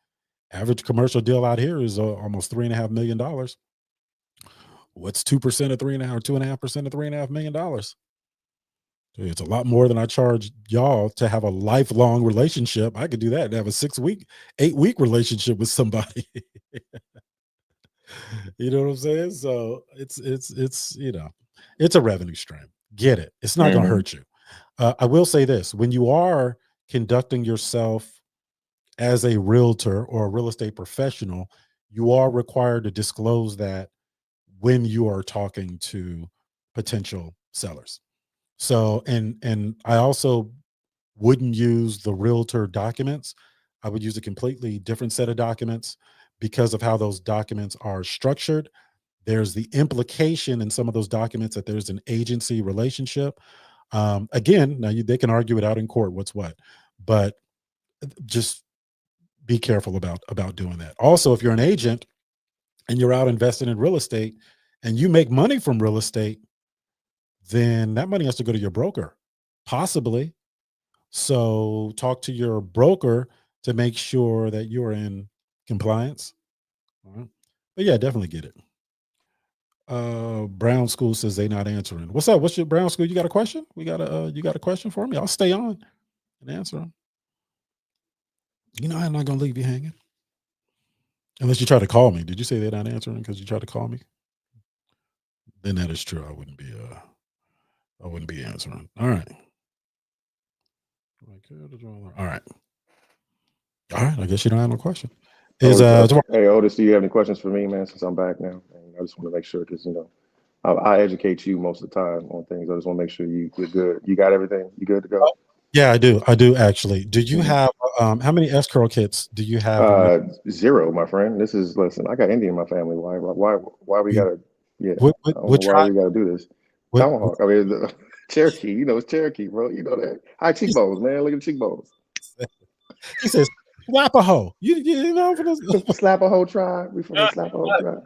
Average commercial deal out here is almost $3.5 million. What's 2% of 3.5 or 2.5% of $3.5 million? It's a lot more than I charge y'all to have a lifelong relationship. I could do that and have a 6-week, 8-week relationship with somebody. You know what I'm saying? So it's it's a revenue stream. Get it? It's not going to hurt you. I will say this: when you are conducting yourself as a realtor or a real estate professional, you are required to disclose that when you are talking to potential sellers. So, and I also wouldn't use the realtor documents. I would use a completely different set of documents because of how those documents are structured. There's the implication in some of those documents that there's an agency relationship. Again, now they can argue it out in court, what's what, but just be careful about doing that. Also, if you're an agent and you're out investing in real estate and you make money from real estate, then that money has to go to your broker, possibly. So talk to your broker to make sure that you're in compliance. All right. But yeah, definitely get it. Brown School says they not answering. What's up? What's your Brown School? You got a question? You got a question for me? I'll stay on and answer them. I'm not gonna leave you hanging. Unless you try to call me. Did you say they're not answering because you tried to call me? Then that is true. I wouldn't be answering. All right. All right. All right. I guess you don't have no question. Hey, Otis, do you have any questions for me, man? Since I'm back now, and I just want to make sure because I educate you most of the time on things. I just want to make sure you're good. You got everything. You good to go? Yeah, I do. I do actually. Do you have how many escrow kits do you have? 0, my friend. Listen. I got Indian in my family. Why we gotta? Yeah, Why we gotta do this. Tomahawk. I mean, Cherokee. It's Cherokee, bro. You know that. High cheekbones, man. Look at the cheekbones. He says, Slapaho. You know for this Slapaho tribe. We from the Slapaho tribe.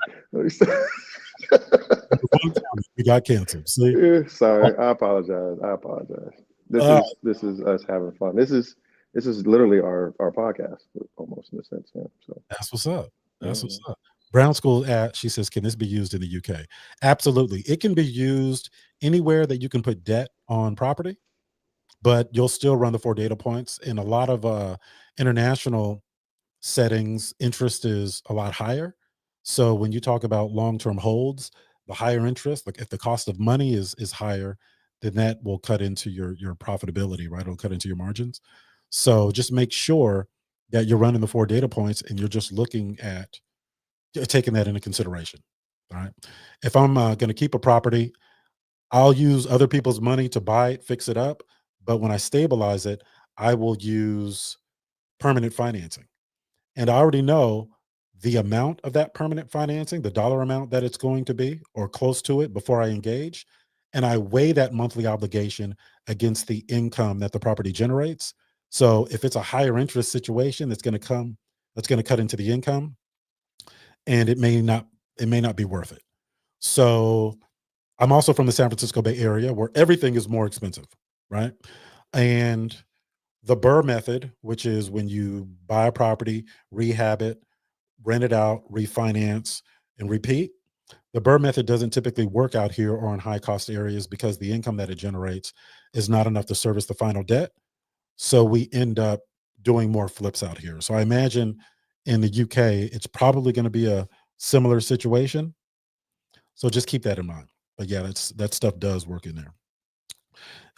We got canceled. See? Yeah, sorry, I apologize. This is us having fun. This is literally our podcast, almost in a sense. Yeah, so that's what's up. What's up. Brown School she says, can this be used in the UK? Absolutely. It can be used anywhere that you can put debt on property, but you'll still run the 4 data points. In a lot of international settings, interest is a lot higher. So when you talk about long-term holds, the higher interest, like if the cost of money is higher, then that will cut into your profitability, right? It'll cut into your margins. So just make sure that you're running the 4 data points and you're just looking at taking that into consideration. All right. If I'm going to keep a property, I'll use other people's money to buy it, fix it up. But when I stabilize it, I will use permanent financing. And I already know the amount of that permanent financing, the dollar amount that it's going to be or close to it before I engage. And I weigh that monthly obligation against the income that the property generates. So if it's a higher interest situation, that's going to cut into the income, and it may not be worth it. So I'm also from the San Francisco Bay Area where everything is more expensive, right? And the BRRRR method, which is when you buy a property, rehab it, rent it out, refinance, and repeat, The Burr method doesn't typically work out here or in high cost areas because the income that it generates is not enough to service the final debt. So we end up doing more flips out here. So I imagine in the UK, it's probably going to be a similar situation. So just keep that in mind. But yeah, that stuff does work in there.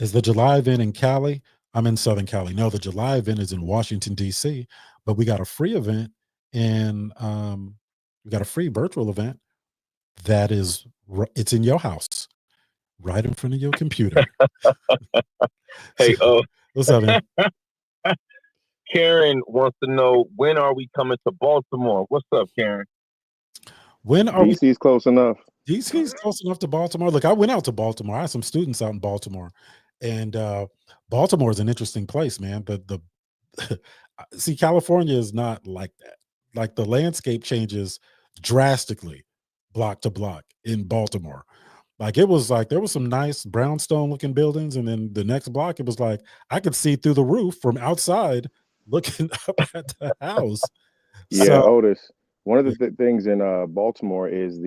Is the July event in Cali? I'm in Southern Cali. No, the July event is in Washington, D.C., but we got a free event and we got a free virtual event that is, it's in your house, right in front of your computer. Hey, What's up, man? Karen wants to know, when are we coming to Baltimore? What's up, Karen? When are DC's close enough. DC's close enough to Baltimore. Look, I went out to Baltimore. I had some students out in Baltimore, and Baltimore is an interesting place, man. The see, California is not like that. Like the landscape changes drastically, block to block in Baltimore. Like it was like there was some nice brownstone looking buildings, and then the next block it was like I could see through the roof from outside looking up at the house. Yeah, So, Otis. One of the things in Baltimore is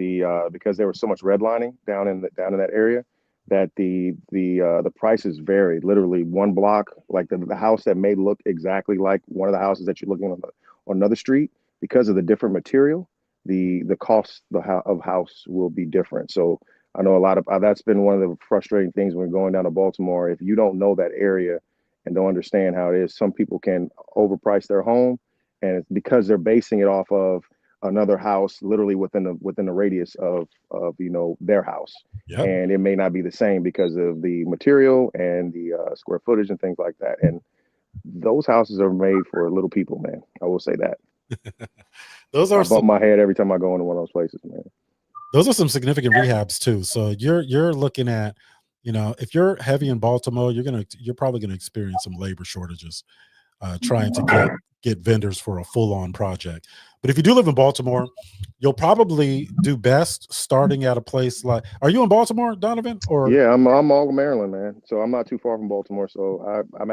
because there was so much redlining down in that area that the prices varied. Literally one block, like the house that may look exactly like one of the houses that you're looking on another street, because of the different material, the cost of house will be different. So I know a lot of that's been one of the frustrating things when going down to Baltimore. If you don't know that area and don't understand how it is, some people can overprice their home, and it's because they're basing it off of another house literally within the radius of their house. yeah. And it may not be the same because of the material and the square footage and things like that. And those houses are made for little people, man. I will say that. Those I are bump my head every time I go into one of those places, man. those are some significant rehabs too. So you're looking at, if you're heavy in Baltimore, you're probably gonna experience some labor shortages trying to get vendors for a full-on project. But if you do live in Baltimore, you'll probably do best starting at a place like, are you in Baltimore, Donovan? Or Yeah, I'm all Maryland, man. So I'm not too far from Baltimore. So I'm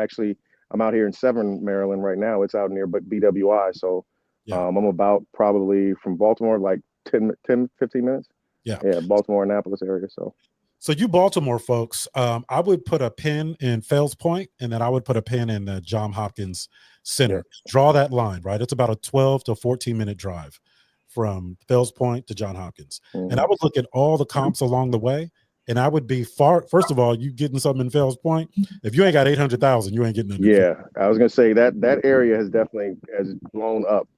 out here in Severn, Maryland right now. It's out near BWI. So Yeah. I'm about probably from Baltimore, like 10, 15 minutes. Yeah. Yeah, Baltimore, Annapolis area. So you Baltimore folks, I would put a pin in Fells Point, and then I would put a pin in the Johns Hopkins Center. Yeah. Draw that line, right? It's about a 12 to 14-minute drive from Fells Point to Johns Hopkins. Mm-hmm. And I would look at all the comps along the way, and I would be first of all, you getting something in Fells Point. If you ain't got 800,000, you ain't getting it. Yeah, I was gonna say that area has blown up,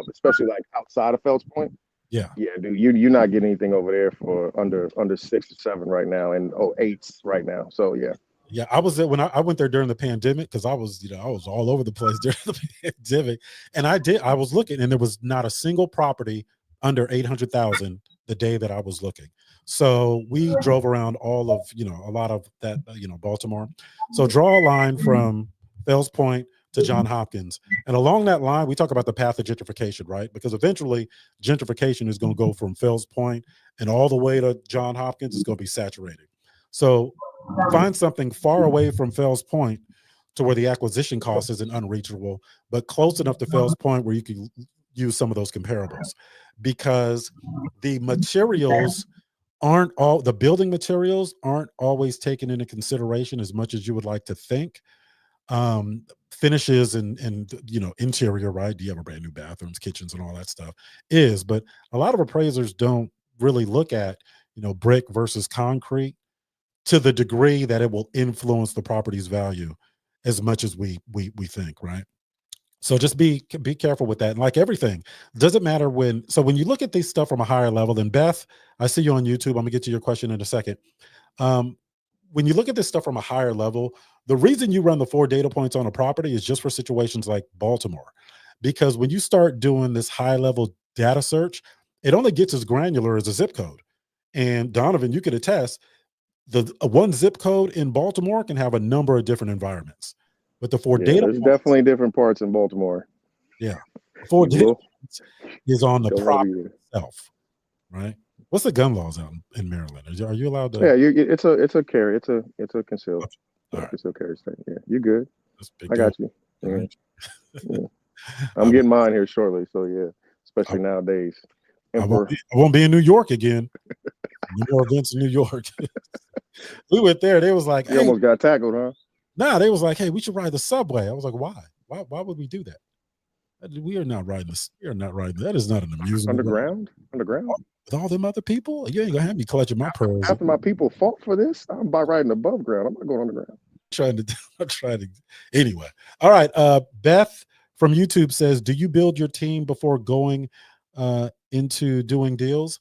especially like outside of Fells Point. Yeah, dude, you're not getting anything over there for under 6 or 7 right now, and 8s right now. So yeah, I was there when I went there during the pandemic, because I was all over the place during the pandemic, and I was looking, and there was not a single property under 800,000 the day that I was looking. So we drove around all of a lot of that Baltimore. So draw a line from Fells Point to Johns Hopkins, and along that line we talk about the path of gentrification, right? Because eventually gentrification is going to go from Fells Point and all the way to Johns Hopkins. Is going to be saturated. So find something far away from Fells Point to where the acquisition cost isn't unreachable, but close enough to Fells Point where you can use some of those comparables, because the materials the building materials aren't always taken into consideration as much as you would like to think. Finishes and interior, right? Do you have a brand new bathrooms, kitchens, and all that stuff but a lot of appraisers don't really look at brick versus concrete to the degree that it will influence the property's value as much as we think, right? So just be careful with that. And like everything, doesn't matter when you look at this stuff from a higher level. And Beth, I see you on YouTube. I'm gonna get to your question in a second. When you look at this stuff from a higher level, the reason you run the 4 data points on a property is just for situations like Baltimore, because when you start doing this high level data search, it only gets as granular as a zip code. And Donovan, you could attest, the one zip code in Baltimore can have a number of different environments. But the 4 data there's points, definitely different parts in Baltimore. Yeah, 4 data points is on the property itself, right? What's the gun laws out in Maryland? Are you allowed to? Yeah, it's a carry. It's a conceal. All right. Conceal carry state. Yeah, you're good. I got you. Yeah. Right. Yeah. I'm getting mine here shortly. So yeah, especially nowadays. I won't be in New York again. No more events in New York. We went there. They was like, You almost got tackled, huh? Nah, they was like, hey, we should ride the subway. I was like, why? Why would we do that? We are not riding this. We are not riding. That is not an amusement. Underground? With all them other people? You ain't gonna have me clutching my pearls. After my people fought for this, I'm by riding above ground. I'm not going underground. I'm trying to anyway. All right. Beth from YouTube says, do you build your team before going into doing deals?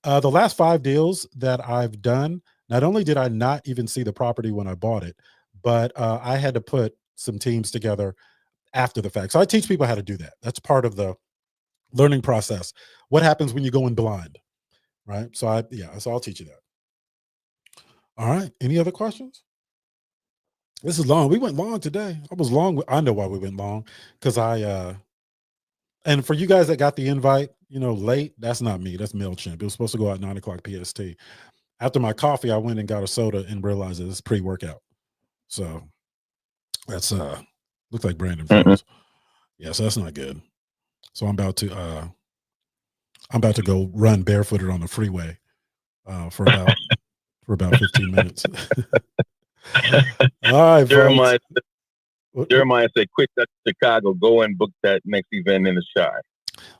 The last 5 deals that I've done, not only did I not even see the property when I bought it, but I had to put some teams together after the fact. So I teach people how to do that. That's part of the learning process. What happens when you go in blind, right? So I'll teach you that. All right. Any other questions? This is long. We went long today. I was long. I know why we went long, because and for you guys that got the invite, late, that's not me. That's MailChimp. It was supposed to go out 9:00 PST. After my coffee, I went and got a soda and realized that it's pre-workout. So that's looks like Brandon Fields. Yeah, so that's not good. So I'm about to go run barefooted on the freeway for about 15 minutes. All right, Jeremiah said, "Quit that Chicago. Go and book that next event in the Chi."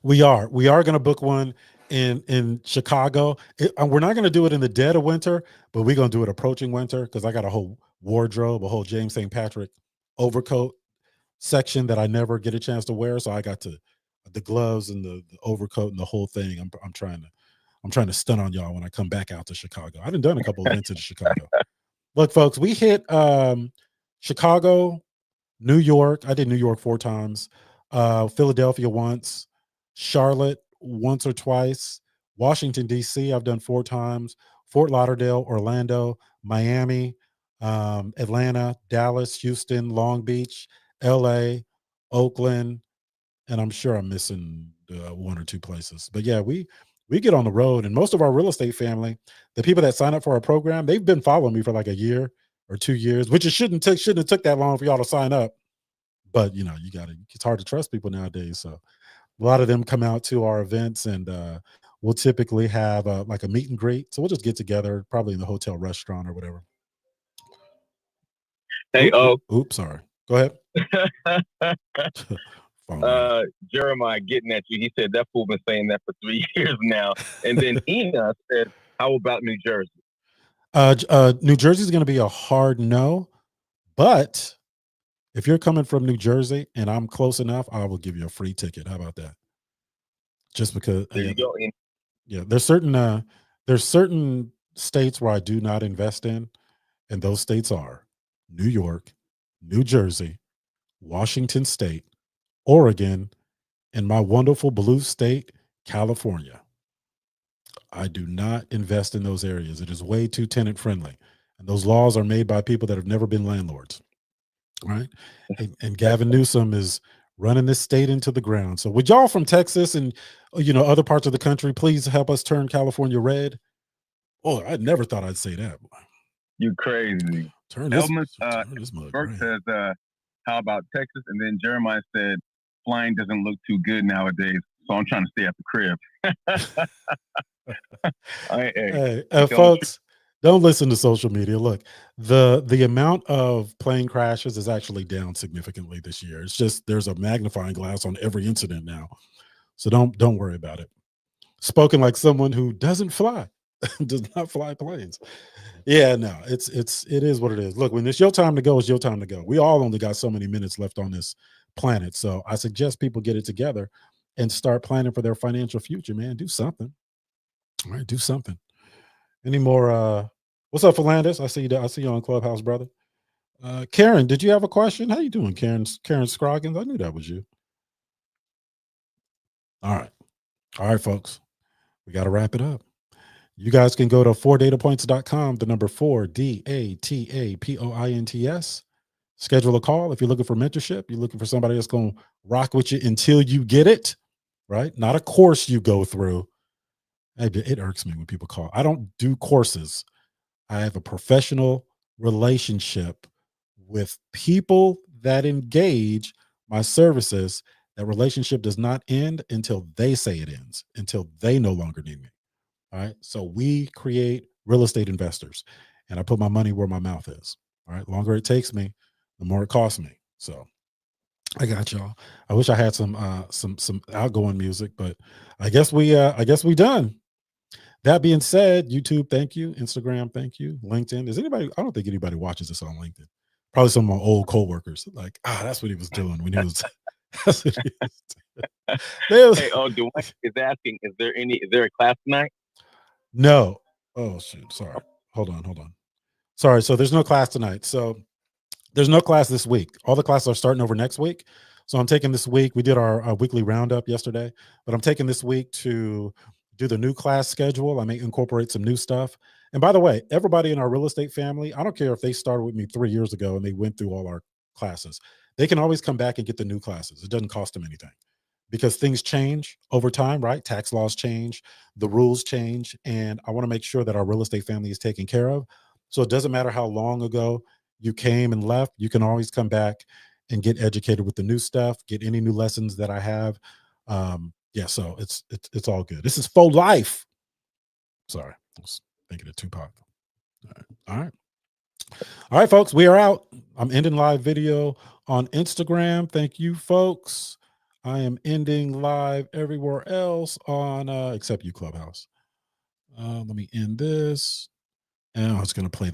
We are going to book one in Chicago. We're not going to do it in the dead of winter, but we're going to do it approaching winter, because I got a whole wardrobe, a whole James St. Patrick overcoat section that I never get a chance to wear. So I got the gloves and the overcoat and the whole thing. I'm trying to stun on y'all when I come back out to Chicago. I've done a couple events in Chicago. Look, folks, we hit Chicago, New York. I did New York 4 times, Philadelphia once, Charlotte once or twice, Washington, D.C. I've done 4 times, Fort Lauderdale, Orlando, Miami, Atlanta, Dallas, Houston, Long Beach, L.A., Oakland, and I'm sure I'm missing 1 or 2 places. But yeah, we get on the road, and most of our real estate family, the people that sign up for our program, they've been following me for like a year or 2 years, which it shouldn't have took that long for y'all to sign up. But it's hard to trust people nowadays. So a lot of them come out to our events, and we'll typically have like a meet and greet. So we'll just get together, probably in the hotel restaurant or whatever. Hey, oops, sorry. Go ahead. Jeremiah getting at you. He said that fool been saying that for 3 years now. And then Ina said, "How about New Jersey?" New Jersey is going to be a hard no, but if you're coming from New Jersey and I'm close enough, I will give you a free ticket. How about that? Just because. There you go. Yeah, there's certain states where I do not invest in, and those states are New York, New Jersey, Washington State, Oregon, and my wonderful blue state, California. I do not invest in those areas. It is way too tenant friendly. And those laws are made by people that have never been landlords. Right. And Gavin Newsom is running this state into the ground. So would y'all from Texas and, other parts of the country, please help us turn California red? Oh, I never thought I'd say that. You crazy. Turn this mug Burke says, how about Texas? And then Jeremiah said, flying doesn't look too good nowadays, so I'm trying to stay at the crib. Folks, don't listen to social media. Look, the amount of plane crashes is actually down significantly this year. It's just there's a magnifying glass on every incident now. So don't worry about it. Spoken like someone who doesn't fly, does not fly planes. Yeah, no, it is what it is. Look, when it's your time to go, it's your time to go. We all only got so many minutes left on this planet. So I suggest people get it together and start planning for their financial future, man. Do something. All right, do something. Any more what's up, Philandis? I see you on Clubhouse, brother. Karen, did you have a question? How you doing, Karen Scroggins? I knew that was you. All right, folks. We got to wrap it up. You guys can go to 4datapoints.com, the number 4DATAPOINTS. Schedule a call if you're looking for mentorship. You're looking for somebody that's going to rock with you until you get it, right? Not a course you go through. It irks me when people call. I don't do courses. I have a professional relationship with people that engage my services That relationship does not end until they say it ends, until they no longer need me. All right. So we create real estate investors, and I put my money where my mouth is. All right. The longer it takes me, the more it costs me. So I got y'all. I wish I had some outgoing music, but I guess we done. That being said, YouTube, thank you. Instagram, thank you. LinkedIn. Is anybody? I don't think anybody watches this on LinkedIn. Probably some of my old coworkers. Like, that's what he was doing when he was. That's what he was doing. Hey, Dwight is asking, is there a class tonight? No. Oh shoot. Sorry. Hold on. Sorry. So there's no class tonight. So there's no class this week. All the classes are starting over next week. So I'm taking this week. We did our weekly roundup yesterday, but I'm taking this week to do the new class schedule. I may incorporate some new stuff. And by the way, everybody in our real estate family, I don't care if they started with me 3 years ago and they went through all our classes. They can always come back and get the new classes. It doesn't cost them anything because things change over time, right? Tax laws change, the rules change, and I want to make sure that our real estate family is taken care of. So it doesn't matter how long ago you came and left, you can always come back and get educated with the new stuff, get any new lessons that I have. Yeah, so it's all good. This is faux life. Sorry, I was thinking of Tupac. All right, folks, we are out. I'm ending live video on Instagram. Thank you, folks. I am ending live everywhere else on except you, Clubhouse. Let me end this, and I was going to play